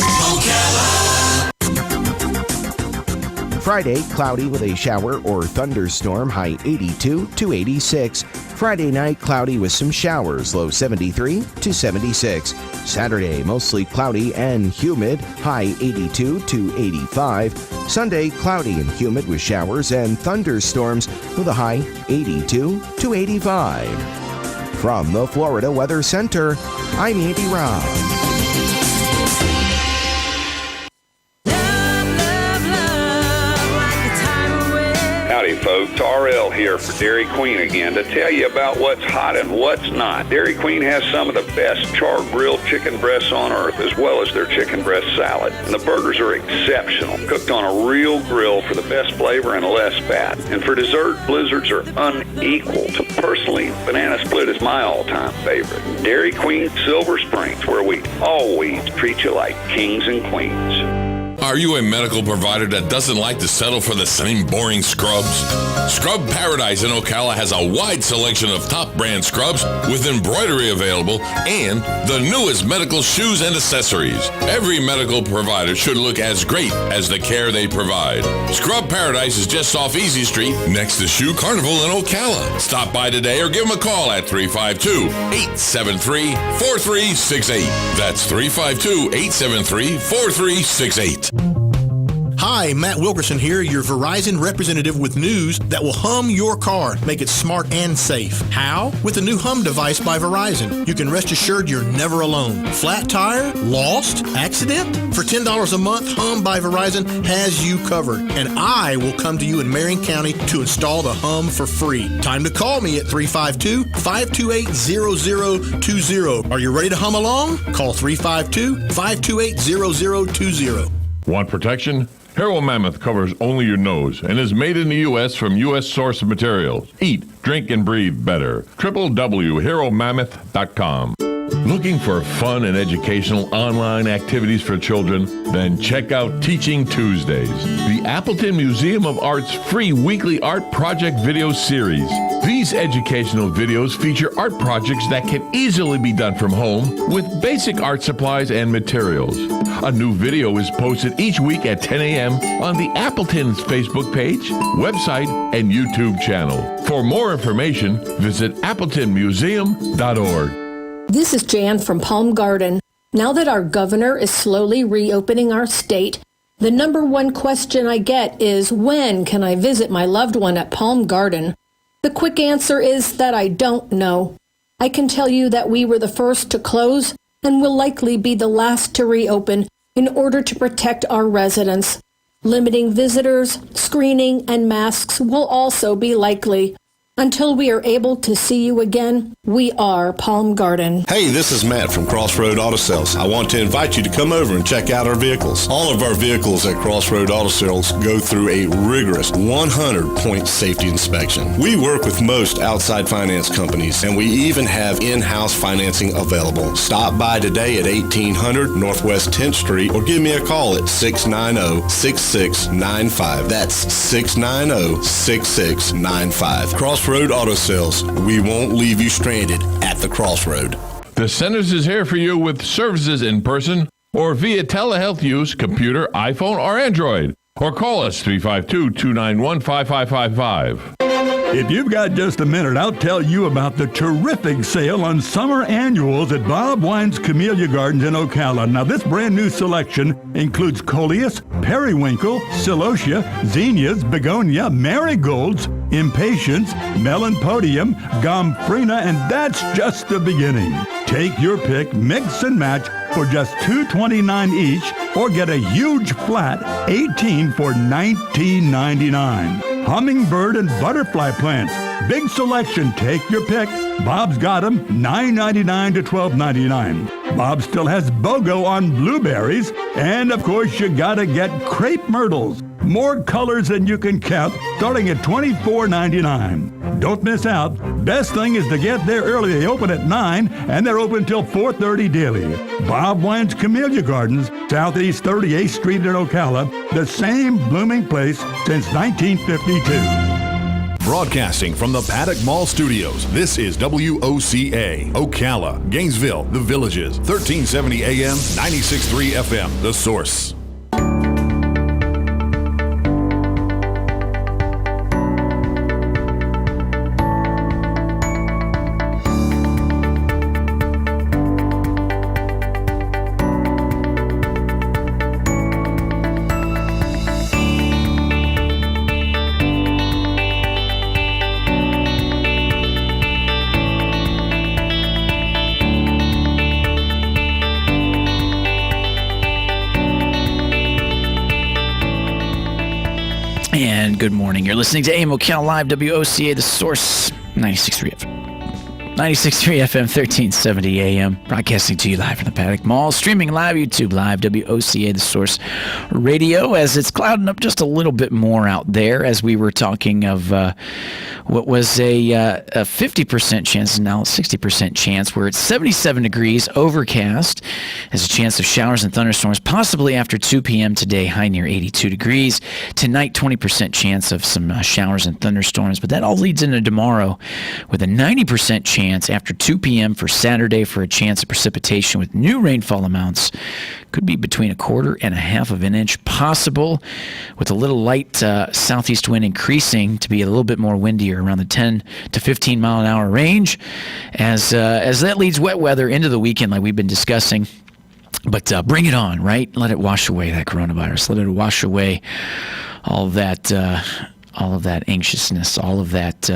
Friday, cloudy with a shower or thunderstorm, high 82 to 86. Friday night, cloudy with some showers, low 73 to 76. Saturday, mostly cloudy and humid, high 82 to 85. Sunday, cloudy and humid with showers and thunderstorms with a high 82 to 85. From the Florida Weather Center, I'm Andy Robb. Howdy, folks. RL here for Dairy Queen again to tell you about what's hot and what's not. Dairy Queen has some of the best char-grilled chicken breasts on earth, as well as their chicken breast salad. And the burgers are exceptional, cooked on a real grill for the best flavor and less fat. And for dessert, blizzards are unequaled. Personally, banana split is my all-time favorite. Dairy Queen Silver Springs, where we always treat you like kings and queens. Are you a medical provider that doesn't like to settle for the same boring scrubs? Scrub Paradise in Ocala has a wide selection of top brand scrubs with embroidery available and the newest medical shoes and accessories. Every medical provider should look as great as the care they provide. Scrub Paradise is just off Easy Street next to Shoe Carnival in Ocala. Stop by today or give them a call at 352-873-4368. That's 352-873-4368. Hi, Matt Wilkerson here, your Verizon representative with news that will hum your car, make it smart and safe. How? With the new Hum device by Verizon. You can rest assured you're never alone. Flat tire? Lost? Accident? For $10 a month, Hum by Verizon has you covered. And I will come to you in Marion County to install the Hum for free. Time to call me at 352-528-0020. Are you ready to hum along? Call 352-528-0020. Want protection? Hero Mammoth covers only your nose and is made in the U.S. from U.S. source materials. Eat, drink, and breathe better. www.heromammoth.com. Looking for fun and educational online activities for children? Then check out Teaching Tuesdays, the Appleton Museum of Art's free weekly art project video series. These educational videos feature art projects that can easily be done from home with basic art supplies and materials. A new video is posted each week at 10 a.m. on the Appleton's Facebook page, website, and YouTube channel. For more information, visit appletonmuseum.org. This is Jan from Palm Garden. Now that our governor is slowly reopening our state, the number one question I get is, when can I visit my loved one at Palm Garden? The quick answer is that I don't know. I can tell you that we were the first to close and will likely be the last to reopen in order to protect our residents. Limiting visitors, screening, and masks will also be likely. Until we are able to see you again, we are Palm Garden. Hey, this is Matt from Crossroad Auto Sales. I want to invite you to come over and check out our vehicles. All of our vehicles at Crossroad Auto Sales go through a rigorous 100-point safety inspection. We work with most outside finance companies, and we even have in-house financing available. Stop by today at 1800 Northwest 10th Street or give me a call at 690-6695. That's 690-6695. Crossroad Auto Sales. We won't leave you stranded at the crossroad. The Centers is here for you with services in person or via telehealth use, computer, iPhone, or Android. Or call us 352-291-5555. If you've got just a minute, I'll tell you about the terrific sale on summer annuals at Bob Wine's Camellia Gardens in Ocala. Now, this brand new selection includes coleus, periwinkle, celosia, zinnias, begonia, marigolds, impatiens, melonpodium, gomphrena, and that's just the beginning. Take your pick, mix and match for just $2.29 each, or get a huge flat 18 for $19.99. Hummingbird and butterfly plants. Big selection. Take your pick. Bob's got them $9.99 to $12.99. Bob still has BOGO on blueberries. And, of course, you gotta get crepe myrtles. More colors than you can count, starting at $24.99. Don't miss out. Best thing is to get there early. They open at 9, and they're open until 4:30 daily. Bob Wine's Camellia Gardens, Southeast 38th Street in Ocala, the same blooming place since 1952. Broadcasting from the Paddock Mall Studios, this is WOCA, Ocala, Gainesville, The Villages, 1370 AM, 96.3 FM, The Source. And good morning. You're listening to AM Ocala Live, WOCA, The Source, 96.3 FM. 96.3 FM, 1370 AM, broadcasting to you live from the Paddock Mall, streaming live, YouTube Live, WOCA, The Source Radio, as it's clouding up just a little bit more out there, as we were talking of what was a 50% chance, and now a 60% chance. We're at 77 degrees, overcast. There's a chance of showers and thunderstorms, possibly after 2 p.m. today, high near 82 degrees. Tonight, 20% chance of some showers and thunderstorms, but that all leads into tomorrow with a 90% chance after 2 p.m. for Saturday for a chance of precipitation with new rainfall amounts. Could be between 1/4 and 1/2 of an inch possible, with a little light southeast wind increasing to be a little bit more windier, around the 10 to 15 mile an hour range, as that leads wet weather into the weekend like we've been discussing. But bring it on, right? Let it wash away that coronavirus. Let it wash away all of that anxiousness, all of that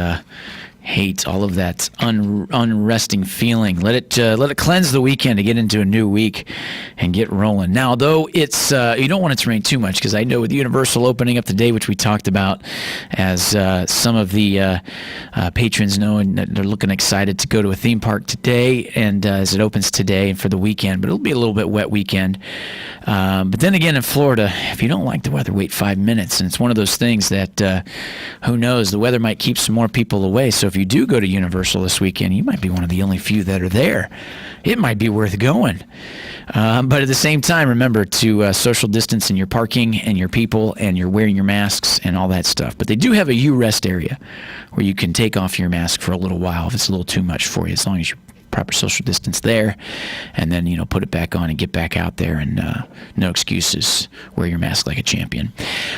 hate, all of that unresting feeling. Let it cleanse the weekend to get into a new week and get rolling. Now, though, it's you don't want it to rain too much, because I know with Universal opening up today, which we talked about, as some of the patrons know, and they're looking excited to go to a theme park today, and as it opens today and for the weekend, but it'll be a little bit wet weekend. But then again, in Florida, if you don't like the weather, wait 5 minutes, and it's one of those things that who knows, the weather might keep some more people away. So if you do go to Universal this weekend, you might be one of the only few that are there. It might be worth going. But at the same time, remember to social distance in your parking and your people, and you're wearing your masks and all that stuff. But they do have a U-Rest area where you can take off your mask for a little while if it's a little too much for you, as long as you proper social distance there, and then put it back on and get back out there, and no excuses. Wear your mask like a champion.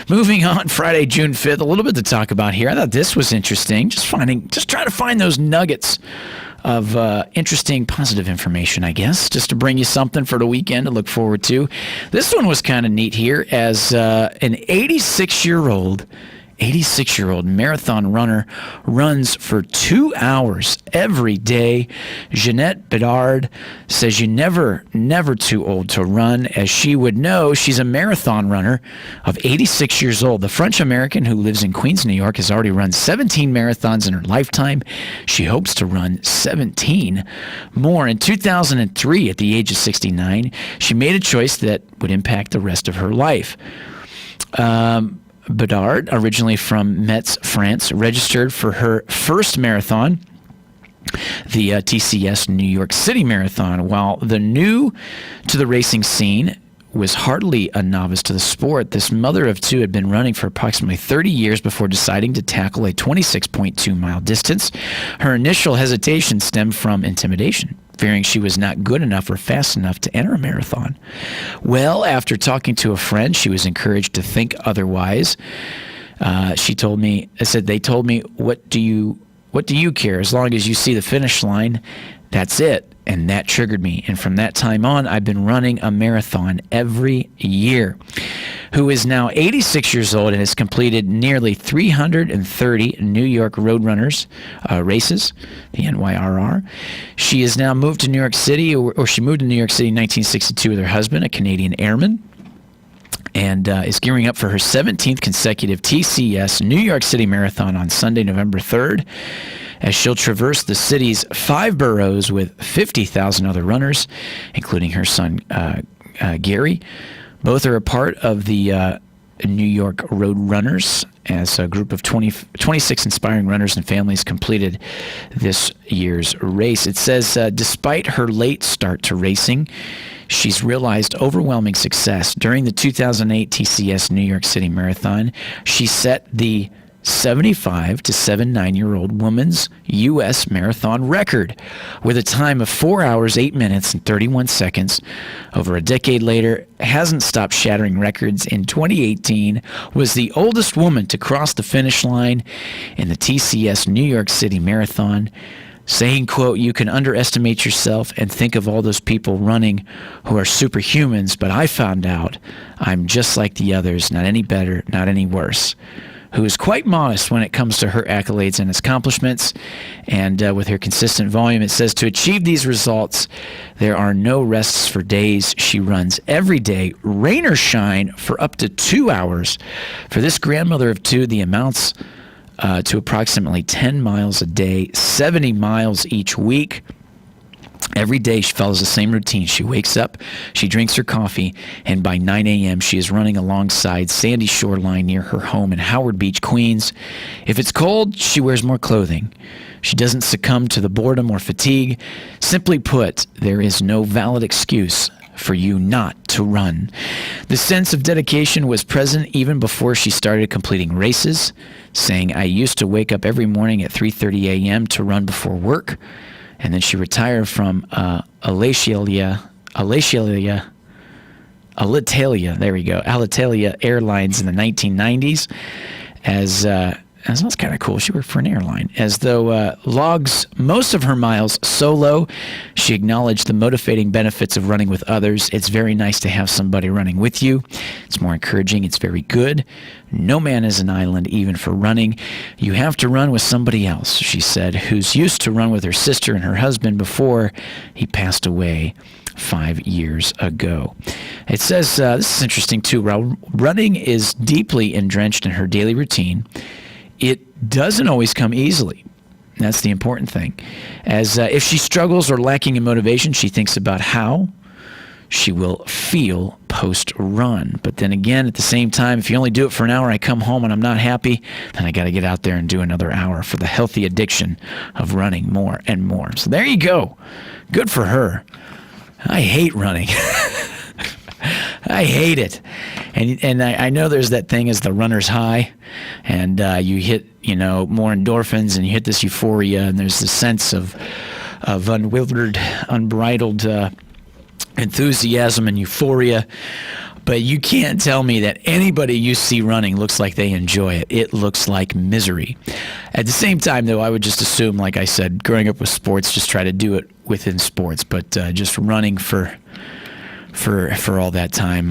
Moving on, Friday, June 5th, a little bit to talk about here. I thought this was interesting. Just trying to find those nuggets of interesting, positive information, I guess, just to bring you something for the weekend to look forward to. This one was kind of neat here, as an 86-year-old marathon runner runs for 2 hours every day. Jeanette Bedard says you're never too old to run. As she would know, she's a marathon runner of 86 years old. The French-American who lives in Queens, New York, has already run 17 marathons in her lifetime. She hopes to run 17 more. In 2003, at the age of 69, she made a choice that would impact the rest of her life. Bedard, originally from Metz, France, registered for her first marathon, the TCS New York City Marathon. While the new to the racing scene was hardly a novice to the sport, this mother of two had been running for approximately 30 years before deciding to tackle a 26.2-mile distance. Her initial hesitation stemmed from intimidation, fearing she was not good enough or fast enough to enter a marathon. Well, after talking to a friend, she was encouraged to think otherwise. She told me, they told me, what do you care? As long as you see the finish line, that's it. And that triggered me. And from that time on, I've been running a marathon every year. Who is now 86 years old and has completed nearly 330 New York Roadrunners races, the NYRR. She has now moved to New York City, or she moved to New York City in 1962 with her husband, a Canadian airman, and is gearing up for her 17th consecutive TCS New York City Marathon on Sunday, November 3rd, as she'll traverse the city's 5 boroughs with 50,000 other runners, including her son, Gary. Both are a part of the New York Road Runners, as a group of 26 inspiring runners and families completed this year's race. It says, despite her late start to racing, she's realized overwhelming success. During the 2008 TCS New York City Marathon, she set the 75 to 79-year-old woman's U.S. marathon record with a time of 4 hours, 8 minutes, and 31 seconds. Over a decade later, hasn't stopped shattering records. In 2018, was the oldest woman to cross the finish line in the TCS New York City Marathon, saying, quote, "You can underestimate yourself and think of all those people running who are superhumans, but I found out I'm just like the others, not any better, not any worse." Who is quite modest when it comes to her accolades and accomplishments. And with her consistent volume, it says, to achieve these results, there are no rests for days. She runs every day, rain or shine, for up to 2 hours. For this grandmother of two, the amounts to approximately 10 miles a day, 70 miles each week. Every day she follows the same routine. She wakes up, she drinks her coffee, and by 9 a.m. she is running alongside sandy shoreline near her home in Howard Beach, Queens. If it's cold, she wears more clothing. She doesn't succumb to the boredom or fatigue. Simply put, there is no valid excuse for you not to run. The sense of dedication was present even before she started completing races, saying, "I used to wake up every morning at 3:30 a.m. to run before work." And then she retired from Alitalia Airlines in the 1990s as that's kind of cool. She worked for an airline. As though logs most of her miles solo, she acknowledged the motivating benefits of running with others. It's very nice to have somebody running with you. It's more encouraging. It's very good. No man is an island, even for running. You have to run with somebody else, she said, who's used to run with her sister and her husband before he passed away 5 years ago. It says, this is interesting too, running is deeply entrenched in her daily routine. It doesn't always come easily. That's the important thing. As if she struggles or lacking in motivation, she thinks about how she will feel post-run. But then again, at the same time, if you only do it for an hour, I come home and I'm not happy, then I got to get out there and do another hour for the healthy addiction of running more and more. So there you go. Good for her. I hate running. I hate it. And I know there's that thing as the runner's high, and you hit, more endorphins, and you hit this euphoria, and there's this sense of unbridled enthusiasm and euphoria. But you can't tell me that anybody you see running looks like they enjoy it. It looks like misery. At the same time, though, I would just assume, like I said, growing up with sports, just try to do it within sports. But just running for all that time,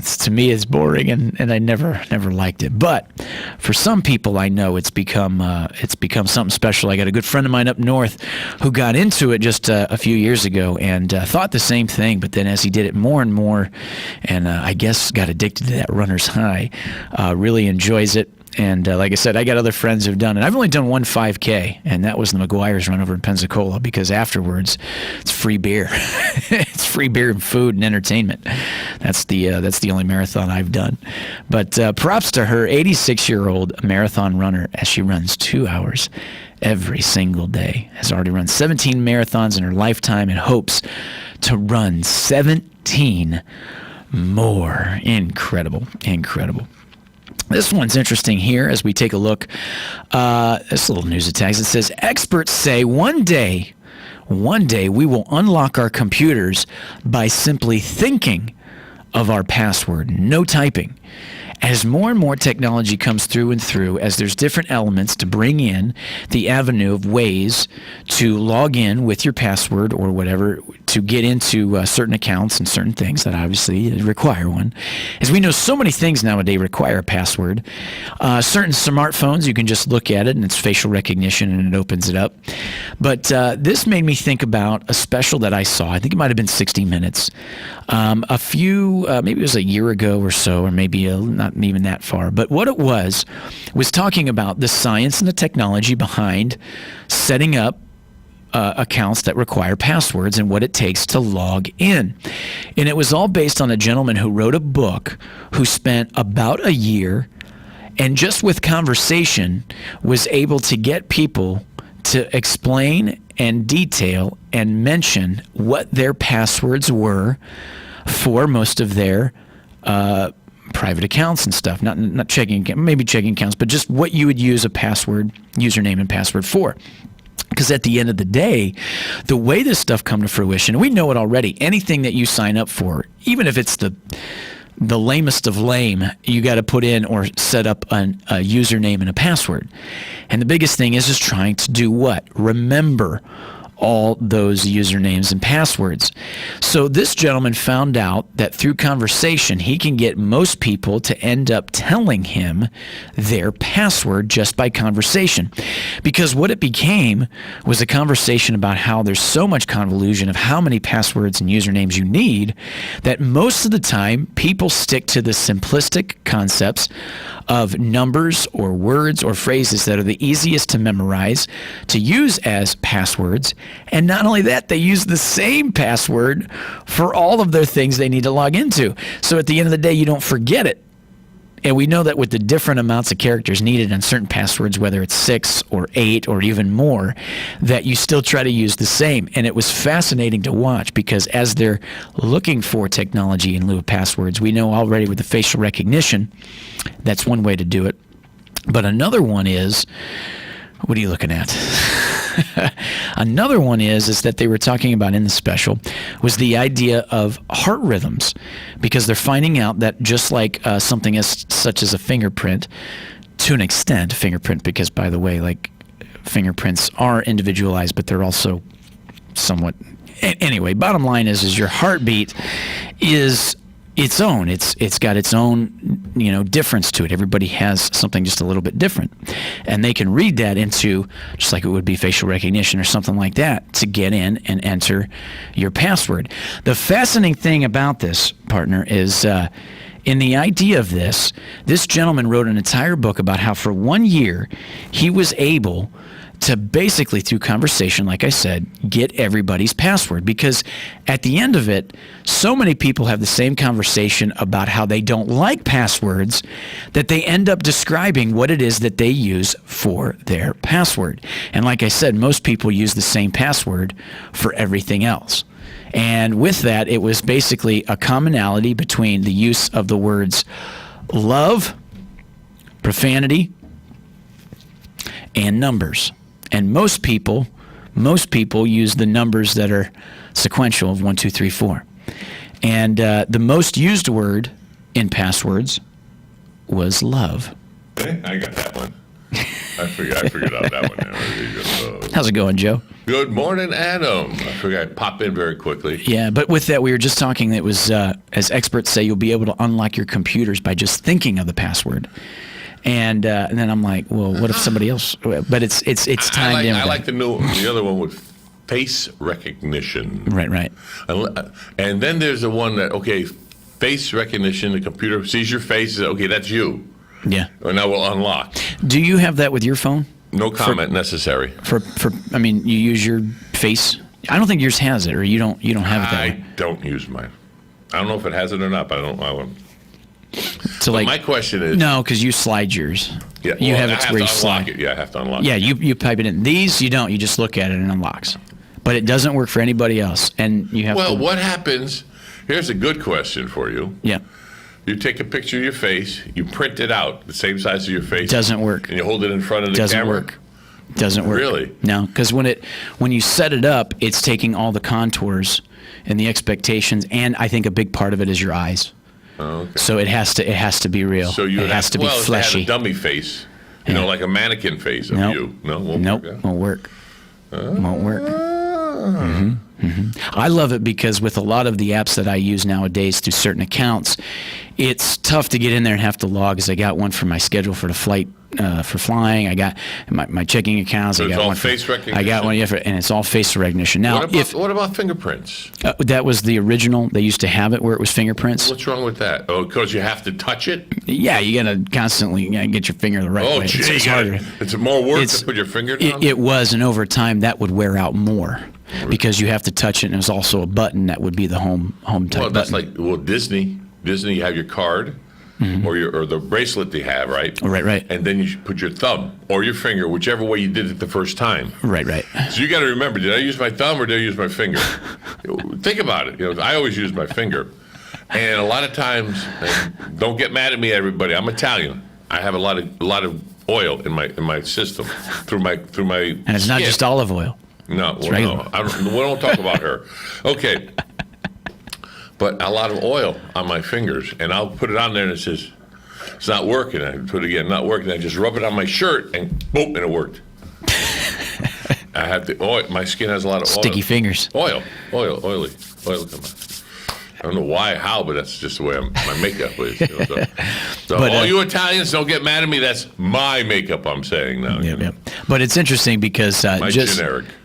to me, it's boring, and I never liked it. But for some people, I know it's become something special. I got a good friend of mine up north who got into it just a few years ago and thought the same thing. But then as he did it more and more, and I guess got addicted to that runner's high, really enjoys it. And like I said, I got other friends who've done it. I've only done one 5K, and that was the McGuire's run over in Pensacola, because afterwards it's free beer. It's free beer and food and entertainment. That's the only marathon I've done. But props to her, 86-year-old marathon runner, as she runs 2 hours every single day. Has already run 17 marathons in her lifetime and hopes to run 17 more. Incredible. This one's interesting here as we take a look. This little news it tags. It says, experts say one day we will unlock our computers by simply thinking of our password, no typing. As more and more technology comes through and through, as there's different elements to bring in the avenue of ways to log in with your password or whatever to get into certain accounts and certain things that obviously require one. As we know, so many things nowadays require a password. Certain smartphones, you can just look at it and it's facial recognition and it opens it up. But this made me think about a special that I saw. I think it might have been 60 Minutes. Maybe it was a year ago or so, or maybe not even that far. But what it was talking about the science and the technology behind setting up accounts that require passwords and what it takes to log in. And it was all based on a gentleman who wrote a book who spent about a year and just with conversation was able to get people to explain and detail and mention what their passwords were for most of their private accounts and stuff. Not checking, maybe checking accounts, but just what you would use a password, username and password for. Because at the end of the day, the way this stuff come to fruition, we know it already, anything that you sign up for, even if it's the lamest of lame, you got to put in or set up a username and a password. And the biggest thing is trying to do what? Remember all those usernames and passwords. So this gentleman found out that through conversation, he can get most people to end up telling him their password just by conversation. Because what it became was a conversation about how there's so much convolution of how many passwords and usernames you need that most of the time people stick to the simplistic concepts of numbers or words or phrases that are the easiest to memorize, to use as passwords. And not only that, they use the same password for all of their things they need to log into. So at the end of the day, you don't forget it. And we know that with the different amounts of characters needed on certain passwords, whether it's 6 or 8 or even more, that you still try to use the same. And it was fascinating to watch because as they're looking for technology in lieu of passwords, we know already with the facial recognition, that's one way to do it. But another one is, what are you looking at? Another one is that they were talking about in the special was the idea of heart rhythms, because they're finding out that just like something such as a fingerprint, to an extent, fingerprint, because by the way, like fingerprints are individualized, but they're also somewhat. Anyway, bottom line is your heartbeat is its own. It's got its own, difference to it. Everybody has something just a little bit different, and they can read that into just like it would be facial recognition or something like that to get in and enter your password. The fascinating thing about this, partner, is in the idea of this gentleman wrote an entire book about how for 1 year he was able to basically, through conversation, like I said, get everybody's password. Because at the end of it, so many people have the same conversation about how they don't like passwords that they end up describing what it is that they use for their password. And like I said, most people use the same password for everything else. And with that, it was basically a commonality between the use of the words love, profanity, and numbers. And most people use the numbers that are sequential of 1, 2, 3, 4. And the most used word in passwords was love. Hey, I got that one. I figured out that one. How's it going, Joe? Good morning, Adam. I figured I'd pop in very quickly. Yeah, but with that, we were just talking that it was, as experts say, you'll be able to unlock your computers by just thinking of the password. And then I'm like, well, what if somebody else? But it's timed in. I like the other one with face recognition. Right. And then there's the one that, okay, face recognition, the computer sees your face, says, okay, that's you. Yeah. And that will unlock. Do you have that with your phone? No comment necessary. I mean, you use your face. I don't think yours has it, or you don't have it that way. I don't use mine. I don't know if it has it or not, but I won't. So like, my question is, no, because you slide yours. Yeah, you have it to where you unlock slide it. Yeah, I have to unlock. Yeah, it. you pipe it in. These you don't. You just look at it and it unlocks. But it doesn't work for anybody else, and you have. Well, what happens? Here's a good question for you. Yeah. You take a picture of your face, you print it out, the same size as your face. Doesn't work. And you hold it in front of the camera. Doesn't work. Really? No, because when you set it up, it's taking all the contours and the expectations, and I think a big part of it is your eyes. Oh, okay. So it has to be real. So you it has to be fleshy. If they had a dummy face, you know, like a mannequin face of you. No, won't work. Won't work. Won't work. I love it because with a lot of the apps that I use nowadays through certain accounts, it's tough to get in there and have to log. Because I got one for my schedule for the flight for flying. I got my checking accounts. So I got it's all one face recognition. I got one, and it's all face recognition. Now, what about fingerprints? That was the original. They used to have it where it was fingerprints. What's wrong with that? Oh, because you have to touch it. Yeah, you gotta constantly get your finger the right way. Oh, gee, it's harder. It's more work to put your finger down. It was, and over time that would wear out more because you have to touch it, and there's also a button that would be the home type. Well, that's button. like Disney. You have your card. Or the bracelet they have, right? Right. And then you put your thumb or your finger, whichever way you did it the first time. Right. So you got to remember, did I use my thumb or did I use my finger? Think about it. I always use my finger. And a lot of times, and don't get mad at me, everybody. I'm Italian. I have a lot of oil in my system through my. And it's not skin. just olive oil. No, we don't talk about her. Okay. But a lot of oil on my fingers, and I'll put it on there and it says, it's not working. I put it again, not working. I just rub it on my shirt and boom, and it worked. I have the oil. My skin has a lot of sticky fingers. Oily. Come on. I don't know how, but that's just the way my makeup is. So but, all you Italians, don't get mad at me. That's my makeup I'm saying now. Yeah. But it's interesting because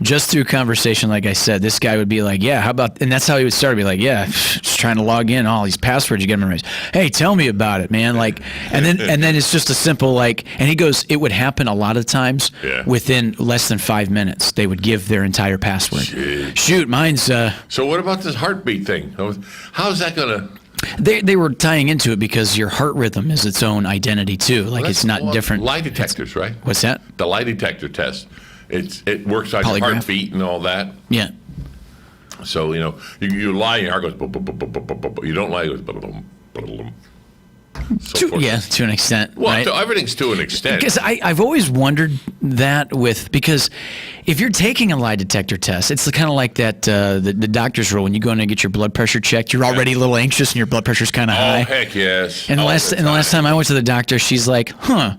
just through conversation, like I said, this guy would be like, yeah, how about, and that's how he would start. Be like, yeah, just trying to log in, all these passwords, you get memorized. Hey, tell me about it, man. Like, and then it's just a simple like, and he goes, it would happen a lot of times within less than 5 minutes. They would give their entire password. Jeez. Shoot, mine's. So what about this heartbeat thing? How's that gonna? They were tying into it because your heart rhythm is its own identity too. Like it's not different. Lie detectors, right? What's that? The lie detector test. It works on your heartbeat and all that. Yeah. So you lie, your heart goes boom, boom, boom, boom, boom, boom, boom. You don't lie, it goes boom, boom, boom, boom. To an extent. Well, right? Everything's to an extent. Because I've always wondered that because if you're taking a lie detector test, it's kind of like that the doctor's rule when you go in and get your blood pressure checked, you're already a little anxious and your blood pressure's kind of high. Oh, heck yes. And the last time I went to the doctor, she's like, huh.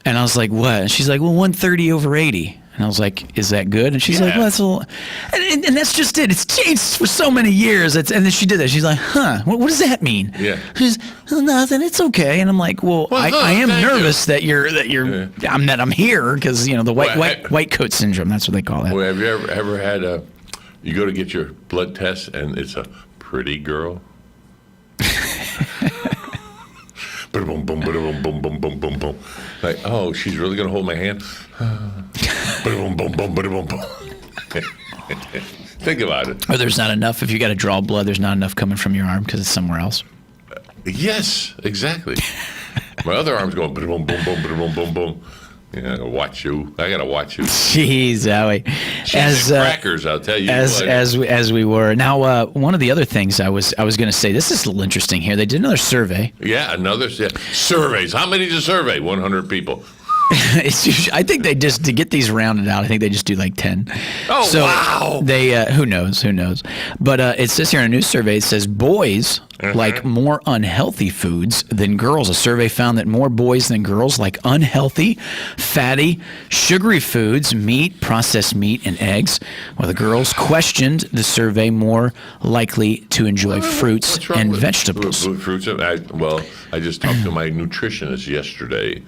And I was like, what? And she's like, well, 130/80. And I was like, is that good? And she's like, well, that's a little... And that's just it. It's changed for so many years. And then she did that. She's like, huh, what does that mean? Yeah. She's nothing. It's okay. And I'm like, well I am nervous that I'm here because, the white coat syndrome. That's what they call that. Well, have you ever had you go to get your blood test and it's a pretty girl? Boom, boom, boom, boom, boom, boom, boom, boom. Like, oh, she's really gonna hold my hand. Boom, boom, boom, boom, boom. Think about it. Or there's not enough. If you got to draw blood, there's not enough coming from your arm because it's somewhere else. Yes, exactly. My other arm's going boom, boom, boom, boom, boom, boom. Yeah, I gotta watch you. Jeez, Howie. As crackers, I'll tell you. As we were now, one of the other things I was going to say. This is a little interesting here. They did another survey. Yeah, surveys. How many did you survey? 100 people. It's usually, I think they just, to get these rounded out, I think they just do like 10. Oh, so wow. They, who knows? But it says here in a new survey, it says boys like more unhealthy foods than girls. A survey found that more boys than girls like unhealthy, fatty, sugary foods, meat, processed meat, and eggs, while the girls questioned the survey more likely to enjoy fruits and vegetables. Fruits. I just talked to my nutritionist yesterday,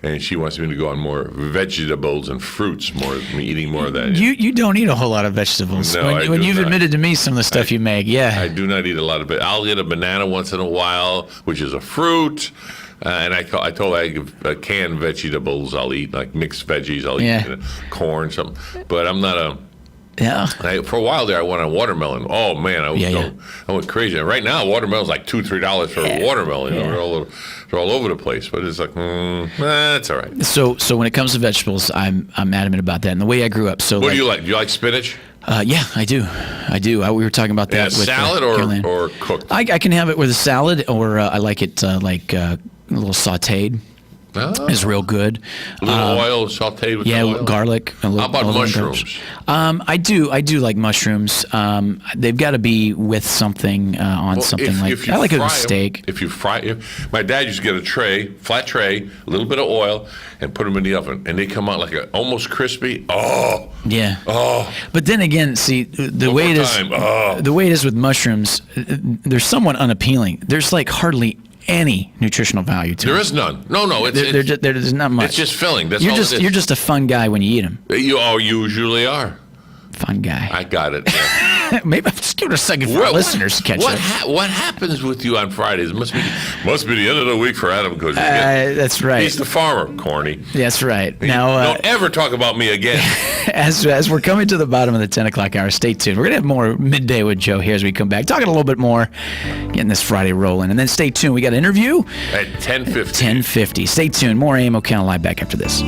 and she wants me to go on more vegetables and fruits, eating more of that. You don't eat a whole lot of vegetables. No, when you've admitted to me some of the stuff you make, I do not eat a lot of it. I'll eat a banana once in a while, which is a fruit. And I told her I give canned vegetables I'll eat, like mixed veggies. I'll eat corn, something. But I'm not a... Yeah. For a while there, I went on watermelon. Oh, man, I went crazy. And right now, watermelon's like $2-3 for a watermelon. You know, they're all over the place. But it's like, that's all right. So when it comes to vegetables, I'm adamant about that. And the way I grew up. So what do you like? Do you like spinach? Yeah, I do. We were talking about that. Yeah, with salad or cooked? I can have it with a salad, or I like it a little sautéed. Is real good. A little oil sautéed with oil? Garlic. How about mushrooms? I do like mushrooms. They've got to be with something on something I like it with steak. If you fry, my dad used to get a flat tray, a little bit of oil, and put them in the oven, and they come out like almost crispy. Oh. Yeah. Oh. But then again, see the way it is with mushrooms, they're somewhat unappealing. There's like hardly any nutritional value to them. There is none. No. There's not much. It's just filling. That's you're all just it is. You're just a fun guy when you eat them. You all usually are. Fun guy. I got it. Yeah. Maybe I'm just giving a second for our listeners to catch up. What happens with you on Fridays? Must be the end of the week for Adam because that's right. He's the farmer, corny. That's right. Now don't ever talk about me again. As we're coming to the bottom of the 10 o'clock hour, stay tuned. We're gonna have more midday with Joe here as we come back, talking a little bit more, getting this Friday rolling, and then stay tuned. We got an interview at 10:50. 10:50. Stay tuned. More AM Ocala Live back after this.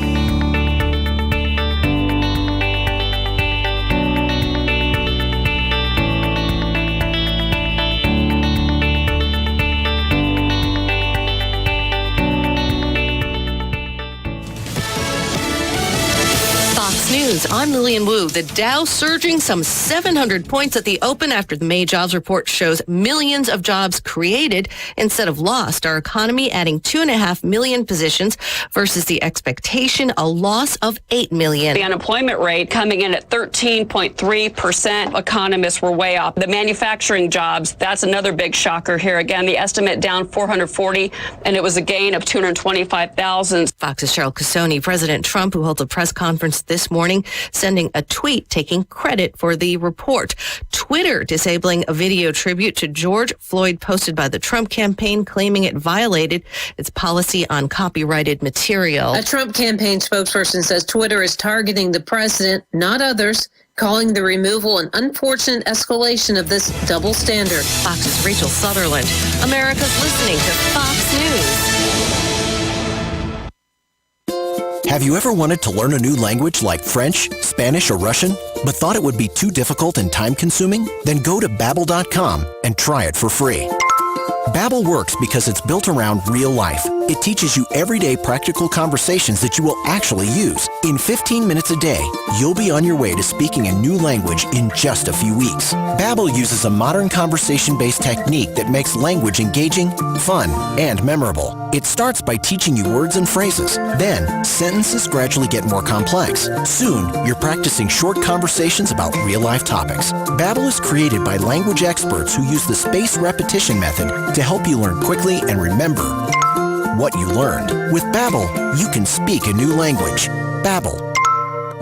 News. I'm Lillian Wu. The Dow surging some 700 points at the open after the May jobs report shows millions of jobs created instead of lost. Our economy adding 2.5 million positions versus the expectation, a loss of 8 million. The unemployment rate coming in at 13.3%. Economists were way off. The manufacturing jobs, that's another big shocker here. Again, the estimate down 440, and it was a gain of 225,000. Fox's Cheryl Casoni. President Trump, who held a press conference this morning, sending a tweet taking credit for the report. Twitter disabling a video tribute to George Floyd posted by the Trump campaign, claiming it violated its policy on copyrighted material. A Trump campaign spokesperson says Twitter is targeting the president, not others, calling the removal an unfortunate escalation of this double standard. Fox's Rachel Sutherland. America's listening to Fox News. Have you ever wanted to learn a new language like French, Spanish, or Russian, but thought it would be too difficult and time-consuming? Then go to Babbel.com and try it for free. Babbel works because it's built around real life. It teaches you everyday practical conversations that you will actually use. In 15 minutes a day, you'll be on your way to speaking a new language in just a few weeks. Babbel uses a modern conversation-based technique that makes language engaging, fun, and memorable. It starts by teaching you words and phrases. Then, sentences gradually get more complex. Soon, you're practicing short conversations about real-life topics. Babbel is created by language experts who use the spaced repetition method to help you learn quickly and remember what you learned. With Babbel, you can speak a new language. Babbel.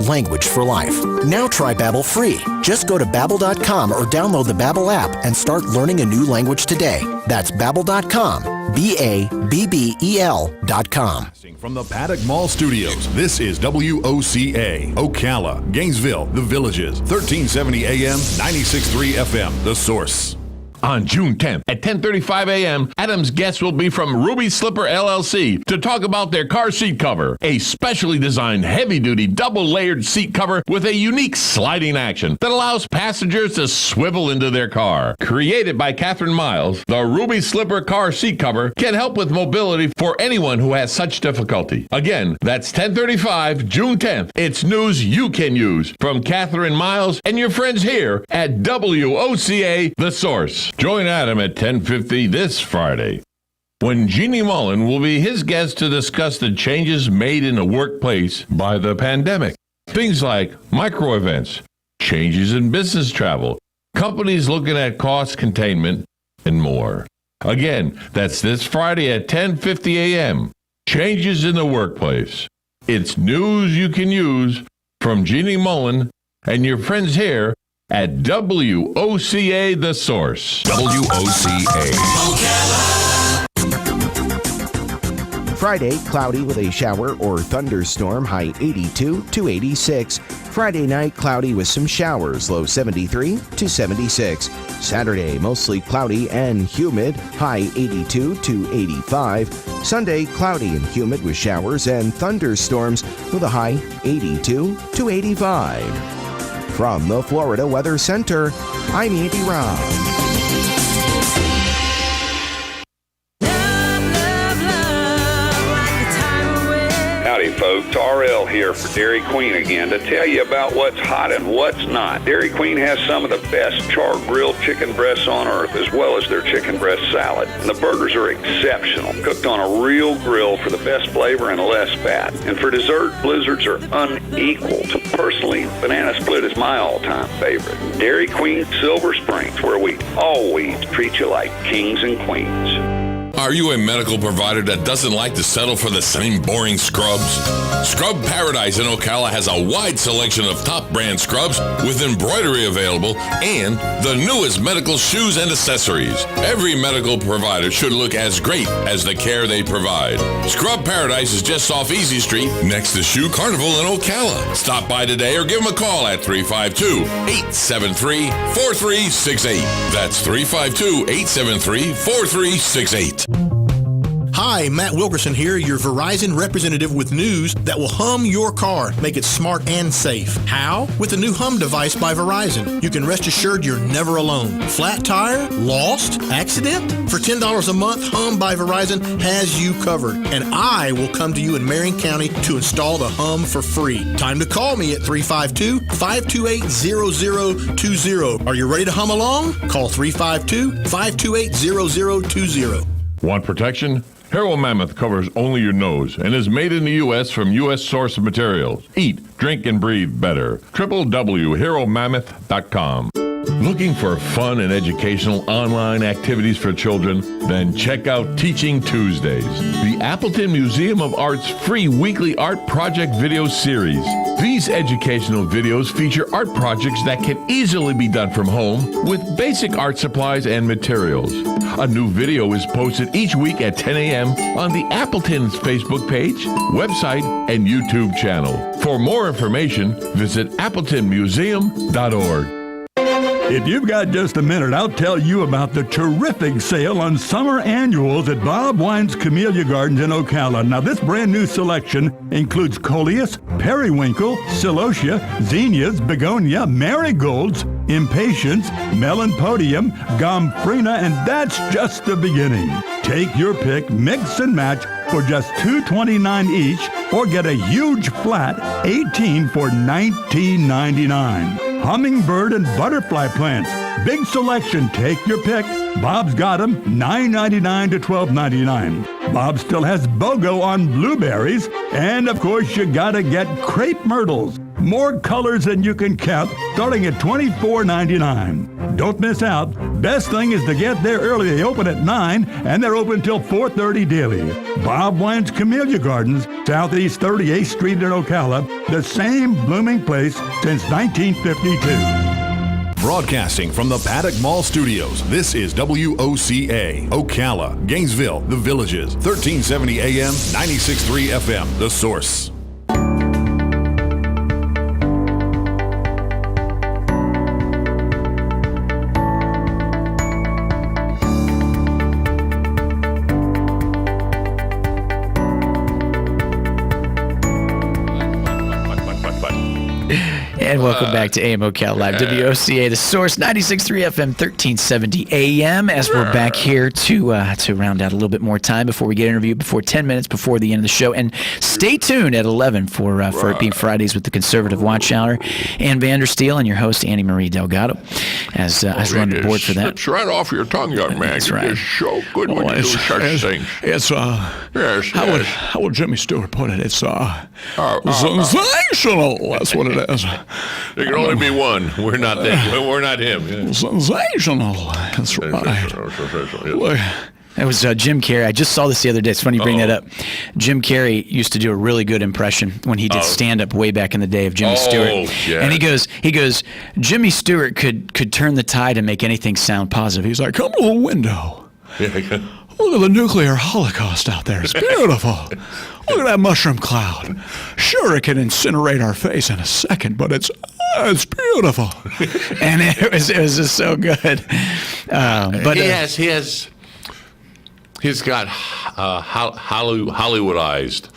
Language for life. Now try Babbel free. Just go to Babbel.com or download the Babbel app and start learning a new language today. That's Babbel.com. Babbel.com. From the Paddock Mall Studios, this is WOCA, Ocala, Gainesville, The Villages, 1370 AM, 96.3 FM, The Source. On June 10th at 10:35 a.m., Adam's guests will be from Ruby Slipper LLC to talk about their car seat cover, a specially designed heavy-duty double-layered seat cover with a unique sliding action that allows passengers to swivel into their car. Created by Catherine Miles, the Ruby Slipper car seat cover can help with mobility for anyone who has such difficulty. Again, that's 10:35, June 10th. It's news you can use from Catherine Miles and your friends here at WOCA The Source. Join Adam at 10:50 this Friday, when Jeannie Mullen will be his guest to discuss the changes made in the workplace by the pandemic. Things like micro events, changes in business travel, companies looking at cost containment, and more. Again, that's this Friday at 10:50 a.m. Changes in the workplace. It's news you can use from Jeannie Mullen and your friends here at WOCA The Source. WOCA. Friday, cloudy with a shower or thunderstorm, high 82 to 86. Friday night, cloudy with some showers, low 73 to 76. Saturday, mostly cloudy and humid, high 82 to 85. Sunday, cloudy and humid with showers and thunderstorms with a high 82 to 85. From the Florida Weather Center, I'm Andy Robb. Howdy, folks. RL here for Dairy Queen again to tell you about what's hot and what's not. Dairy Queen has some of the best char-grilled chicken breasts on earth, as well as their chicken breast salad. And the burgers are exceptional, cooked on a real grill for the best flavor and less fat. And for dessert, blizzards are unequaled. Personally, banana split is my all-time favorite. Dairy Queen Silver Springs, where we always treat you like kings and queens. Are you a medical provider that doesn't like to settle for the same boring scrubs? Scrub Paradise in Ocala has a wide selection of top brand scrubs with embroidery available and the newest medical shoes and accessories. Every medical provider should look as great as the care they provide. Scrub Paradise is just off Easy Street next to Shoe Carnival in Ocala. Stop by today or give them a call at 352-873-4368. That's 352-873-4368. Hi, Matt Wilkerson here, your Verizon representative with news that will hum your car, make it smart and safe. How? With the new Hum device by Verizon. You can rest assured you're never alone. Flat tire? Lost? Accident? For $10 a month, Hum by Verizon has you covered. And I will come to you in Marion County to install the Hum for free. Time to call me at 352-528-0020. Are you ready to hum along? Call 352-528-0020. Want protection? Hero Mammoth covers only your nose and is made in the U.S. from U.S. source materials. Eat, drink, and breathe better. www.heromammoth.com. Looking for fun and educational online activities for children? Then check out Teaching Tuesdays, the Appleton Museum of Art's free weekly art project video series. These educational videos feature art projects that can easily be done from home with basic art supplies and materials. A new video is posted each week at 10 a.m. on the Appleton's Facebook page, website, and YouTube channel. For more information, visit appletonmuseum.org. If you've got just a minute, I'll tell you about the terrific sale on summer annuals at Bob Wine's Camellia Gardens in Ocala. Now, this brand new selection includes coleus, periwinkle, celosia, zinnias, begonia, marigolds, impatiens, melanpodium, gomphrena, and that's just the beginning. Take your pick, mix and match for just $2.29 each, or get a huge flat 18 for $19.99. Hummingbird and butterfly plants. Big selection. Take your pick. Bob's got them $9.99 to $12.99. Bob still has BOGO on blueberries. And, of course, you gotta get crepe myrtles. More colors than you can count, starting at $24.99. Don't miss out. Best thing is to get there early. They open at 9, and they're open till 4:30 daily. Bob Wine's Camellia Gardens, Southeast 38th Street in Ocala, the same blooming place since 1952. Broadcasting from the Paddock Mall Studios, this is WOCA, Ocala, Gainesville, The Villages, 1370 AM, 96.3 FM, The Source. And welcome back to AM Ocala Live, WOCA, the source, 96.3 FM, 1370 AM. As we're back here to round out a little bit more time before we get interviewed, before 10 minutes before the end of the show. And stay tuned at 11 for it being Fridays with the Conservative Watch Hour. Ann Vandersteel and your host, Annie Marie Delgado, as run the board for that. It's right off your tongue, young man. That's right. It's so good when you do such things. It's Yes, how would Jimmy Stewart put it? It's sensational. That's what it is. There can only be one. We're not that. We're not him. Yeah. Sensational. That's right. It was Jim Carrey. I just saw this the other day. It's funny you bring that up. Jim Carrey used to do a really good impression when he did stand-up way back in the day of Jimmy Stewart. Yeah. And he goes, Jimmy Stewart could turn the tide and make anything sound positive. He's like, come to the window. Look at the nuclear holocaust out there. It's beautiful. Look at that mushroom cloud. Sure, it can incinerate our face in a second, but it's beautiful. And it was just so good. But he's got Hollywoodized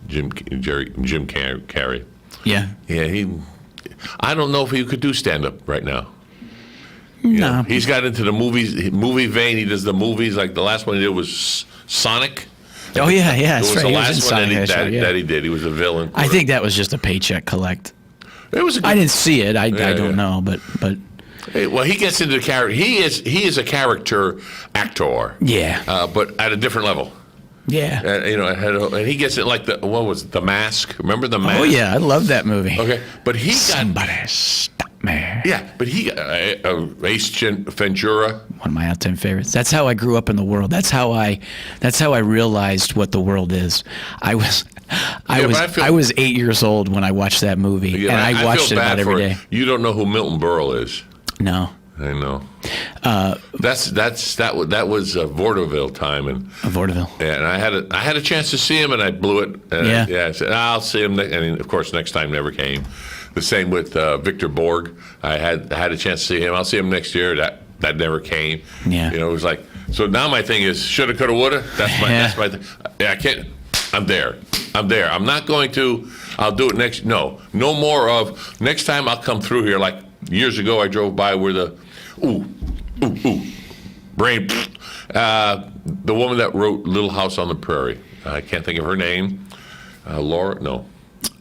Jim Carrey. Yeah. Yeah. I don't know if he could do stand up right now. No. He's got into the movie vein. He does the movies. Like the last one he did was Sonic. Oh yeah, that's it was right. the last one that he did. He was a villain. I think that was just a paycheck collect. It was. I didn't see it. I don't know, but. Well, he gets into the character. He is a character actor. Yeah. But at a different level. Yeah. And he gets it like what was it, The Mask? Remember The Mask? Oh yeah, I love that movie. Okay, but he got somebody stop me. Yeah, but he got Ace Ventura. One of my all-time favorites. That's how I grew up in the world. That's how I realized what the world is. I was 8 years old when I watched that movie, and I watched it about every day. You don't know who Milton Berle is? No. I know. That was vaudeville time, and vaudeville. Yeah, and I had a chance to see him, and I blew it. And I said I'll see him, and of course next time never came. The same with Victor Borg. I had a chance to see him. I'll see him next year. That never came. Yeah. It was like, so now my thing is shoulda, coulda, woulda. That's my thing. I can't. I'm there. I'm not going to. I'll do it next. No more of next time. I'll come through here like years ago. I drove by where the brain. The woman that wrote Little House on the Prairie. I can't think of her name. Laura. No.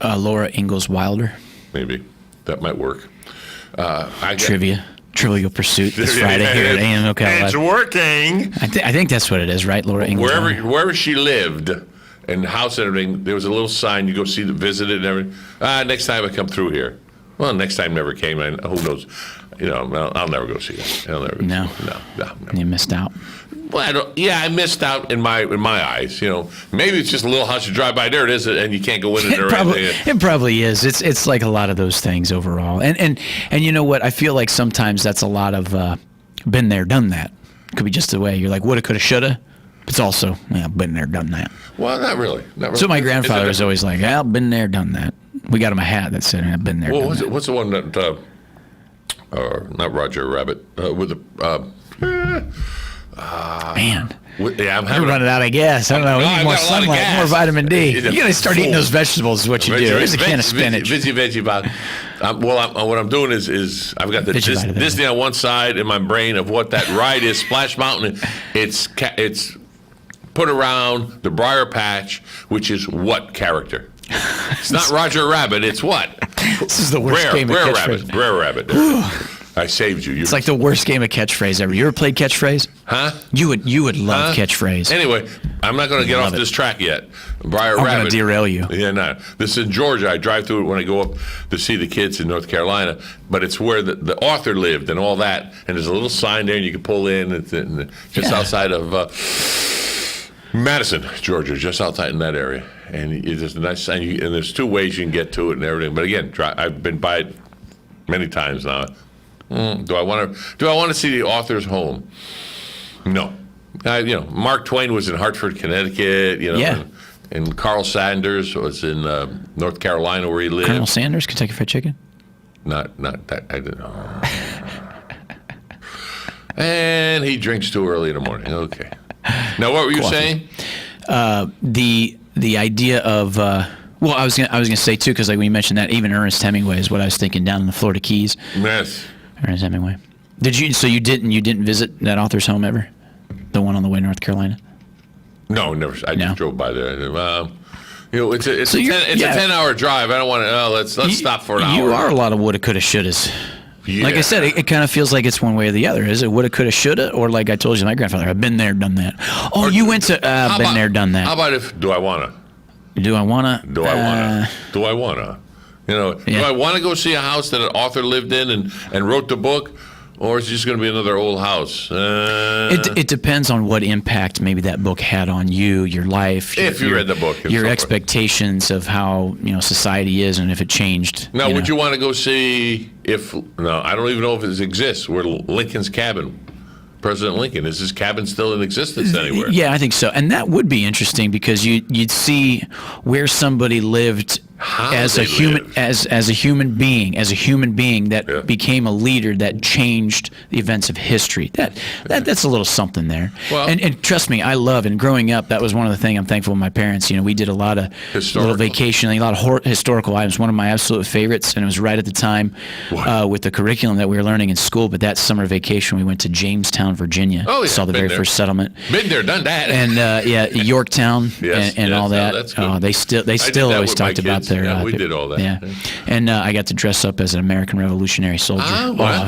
Laura Ingalls Wilder. Maybe that might work. Trivial Pursuit this Friday here at AM Ocala. It's working. I think that's what it is, right? Laura Ingalls. Wherever she lived, and the house and everything, there was a little sign. You go visit it and everything. Next time I come through here. Well, next time never came. And who knows? I'll never go see it. No. You missed out. Well, I missed out in my eyes. Maybe it's just a little house you drive by. There it is, and you can't go in it. It probably is. It's like a lot of those things overall. And you know what? I feel like sometimes that's a lot of been there, done that. Could be just the way you're like woulda, coulda, shoulda. It's also been there, done that. Well, not really. So my grandfather was always like, been there, done that. We got him a hat that said, I've been there. Well, what's the one that? Not Roger Rabbit with the. Man. I'm running out of gas. I don't know. We need more sunlight, more vitamin D. You got to start eating those vegetables. Is what you do. Here's a can of spinach. Veggie pot. What I'm doing is I've got the Disney on one side in my brain of what that ride is. Splash Mountain. It's put around the Briar Patch, which is what character? It's not Roger Rabbit. It's what? This is the worst game of catchphrase. Brer Rabbit. I saved you. It's like the worst game of catchphrase ever. You ever played catchphrase? Huh? You would love catchphrase. Anyway, I'm not going to get off this track yet. Briar Rabbit. I'm going to derail you. Yeah, no. This is in Georgia. I drive through it when I go up to see the kids in North Carolina. But it's where the author lived and all that. And there's a little sign there, and you can pull in. Just outside of Madison, Georgia, just outside in that area. And it's a nice sign. And there's two ways you can get to it and everything. But again, I've been by it many times now. Do I want to see the author's home? No. Mark Twain was in Hartford, Connecticut. And Carl Sanders was in North Carolina, where he lived. Colonel Sanders, Kentucky Fried Chicken. Not that. I didn't know. And he drinks too early in the morning. Okay. Now, what were you saying? The idea of Well, I was gonna say too, because like when you mentioned that, even Ernest Hemingway is what I was thinking down in the Florida Keys. Yes. Ernest Hemingway. Did you? So you didn't visit that author's home ever? The one on the way to North Carolina? No, never. I just drove by there. It's a 10-hour drive. I don't want to. Let's stop for an hour. You are a lot of woulda, coulda, shouldas. Yeah. Like I said, it kind of feels like it's one way or the other. Is it woulda, coulda, shoulda, or like I told you, my grandfather, I've been there, done that. Oh, you went to been there, done that. How about if do I wanna? Do I wanna? Do I wanna? Do I wanna? Do I want to go see a house that an author lived in and wrote the book? Or is it just going to be another old house? It depends on what impact maybe that book had on you, your life. If you read the book. Your expectations of how society is and if it changed. Now, would you want to go see no, I don't even know if it exists, where Lincoln's cabin, President Lincoln, is his cabin still in existence anywhere? Yeah, I think so. And that would be interesting because you'd see where somebody lived as a human being that became a leader that changed the events of history. That's a little something there. Well, and trust me, I love, and growing up, that was one of the things I'm thankful with my parents. We did a lot of little vacation, a lot of historical items. One of my absolute favorites, and it was right at the time with the curriculum that we were learning in school. But that summer vacation, we went to Jamestown, Virginia. Oh, yeah, saw the very first settlement. Been there, done that. And Yorktown and all that. That's good. They still always talked about their. Yeah, we did all that. Yeah, and I got to dress up as an American Revolutionary soldier.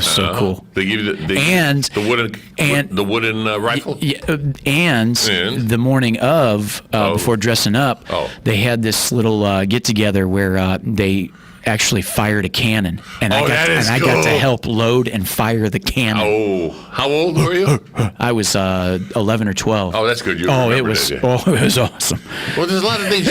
So cool. They give you the wooden rifle. Yeah, and the morning of before dressing up, they had this little get together where they actually fired a cannon, and I got to help load and fire the cannon. Oh, how old were you? I was 11 or 12. Oh, that's good. It was awesome. Well, there's a lot of things.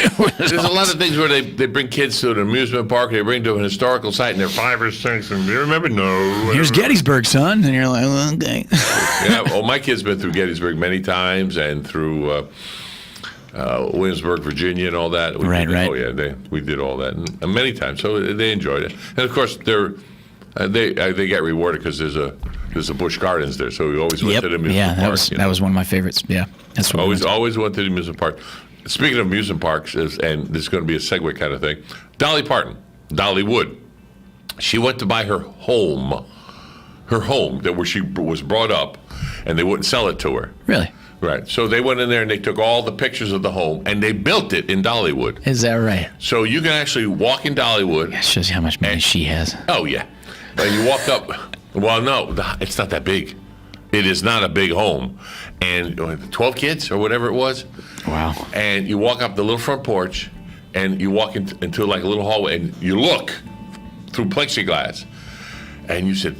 A lot of things where they bring kids to an amusement park. They bring to an historical site, and they're 5 or 6. And you remember? No. Here's Gettysburg, son, and you're like, well, okay. Yeah. Well, my kid's been through Gettysburg many times, and through. Williamsburg, Virginia, and all that. Right. Oh yeah, we did all that and many times. So they enjoyed it, and of course they get rewarded because there's a Busch Gardens there. So we always went to the amusement park. That was one of my favorites. Yeah, that's what always went to the amusement park. Speaking of amusement parks, and this is going to be a segue kind of thing. Dolly Parton, Dolly Wood, she went to buy her home that where she was brought up, and they wouldn't sell it to her. Really? Right. So they went in there and they took all the pictures of the home and they built it in Dollywood. Is that right? So you can actually walk in Dollywood. That shows you how much money she has. Oh, yeah. And you walk up. Well, no, it's not that big. It is not a big home. And 12 kids or whatever it was. Wow. And you walk up the little front porch and you walk into like a little hallway and you look through plexiglass. And you said,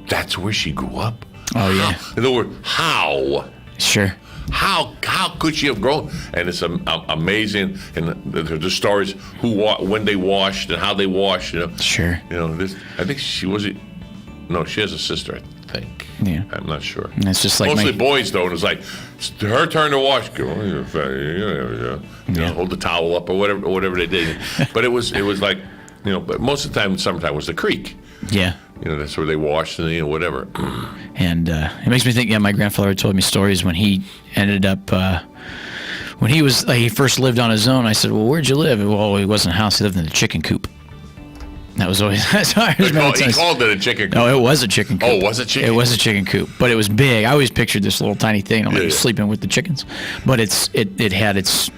that's where she grew up? Oh, yeah. In other words, how? Sure. How could she have grown? And it's amazing. And the stories when they washed and how they washed. Sure. I think she has a sister, I think. Yeah. I'm not sure. And it's just like mostly boys though. And it's like it's her turn to wash. Hold the towel up or whatever they did. But it was like but most of the time, summertime was the creek. Yeah. That's where they washed and whatever. And it makes me think. Yeah, my grandfather told me stories when he ended up when he first lived on his own. I said, "Well, where'd you live?" Well, it wasn't a house. He lived in a chicken coop. That was always. He called it a chicken coop. No, it was a chicken coop. Oh, was it chicken? It was a chicken coop, but it was big. I always pictured this little tiny thing. I'm like sleeping with the chickens, but it had its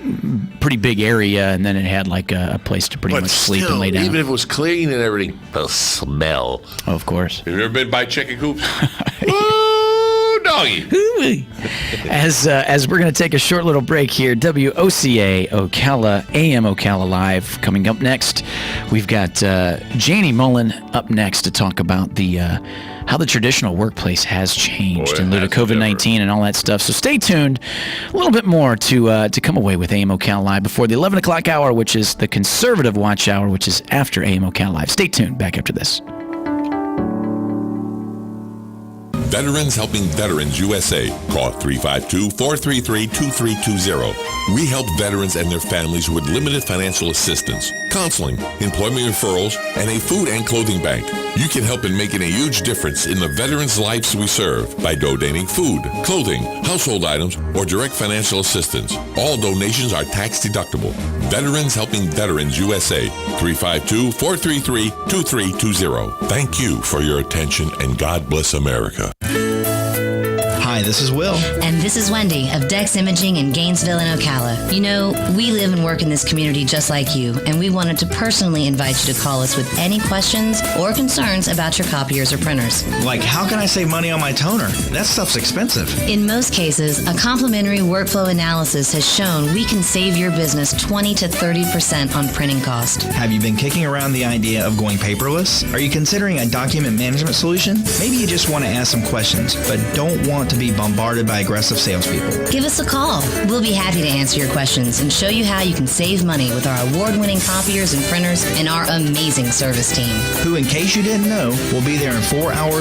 pretty big area, and then it had like a place to pretty much sleep and lay down. Even if it was clean and everything, the smell. Oh, of course. Have you ever been by chicken coops? Woo, doggy. As we're going to take a short little break here, WOCA Ocala, AM Ocala Live. Coming up next, we've got Janie Mullen up next to talk about the how the traditional workplace has changed in lieu of COVID-19 and all that stuff. So stay tuned. A little bit more to come away with AM Ocala Live before the 11 o'clock hour, which is the conservative watch hour, which is after AM Ocala Live. Stay tuned. Back after this. Veterans Helping Veterans USA. Call 352-433-2320. We help veterans and their families with limited financial assistance, counseling, employment referrals, and a food and clothing bank. You can help in making a huge difference in the veterans' lives we serve by donating food, clothing, household items, or direct financial assistance. All donations are tax deductible. Veterans Helping Veterans USA. 352-433-2320. Thank you for your attention, and God bless America. Hi, this is Will. And this is Wendy of Dex Imaging in Gainesville and Ocala. You know, we live and work in this community just like you, and we wanted to personally invite you to call us with any questions or concerns about your copiers or printers. Like, how can I save money on my toner? That stuff's expensive. In most cases, a complimentary workflow analysis has shown we can save your business 20 to 30% on printing cost. Have you been kicking around the idea of going paperless? Are you considering a document management solution? Maybe you just want to ask some questions, but don't want to be bombarded by aggressive salespeople. Give us a call. We'll be happy to answer your questions and show you how you can save money with our award-winning copiers and printers and our amazing service team. Who, in case you didn't know, will be there in 4 hours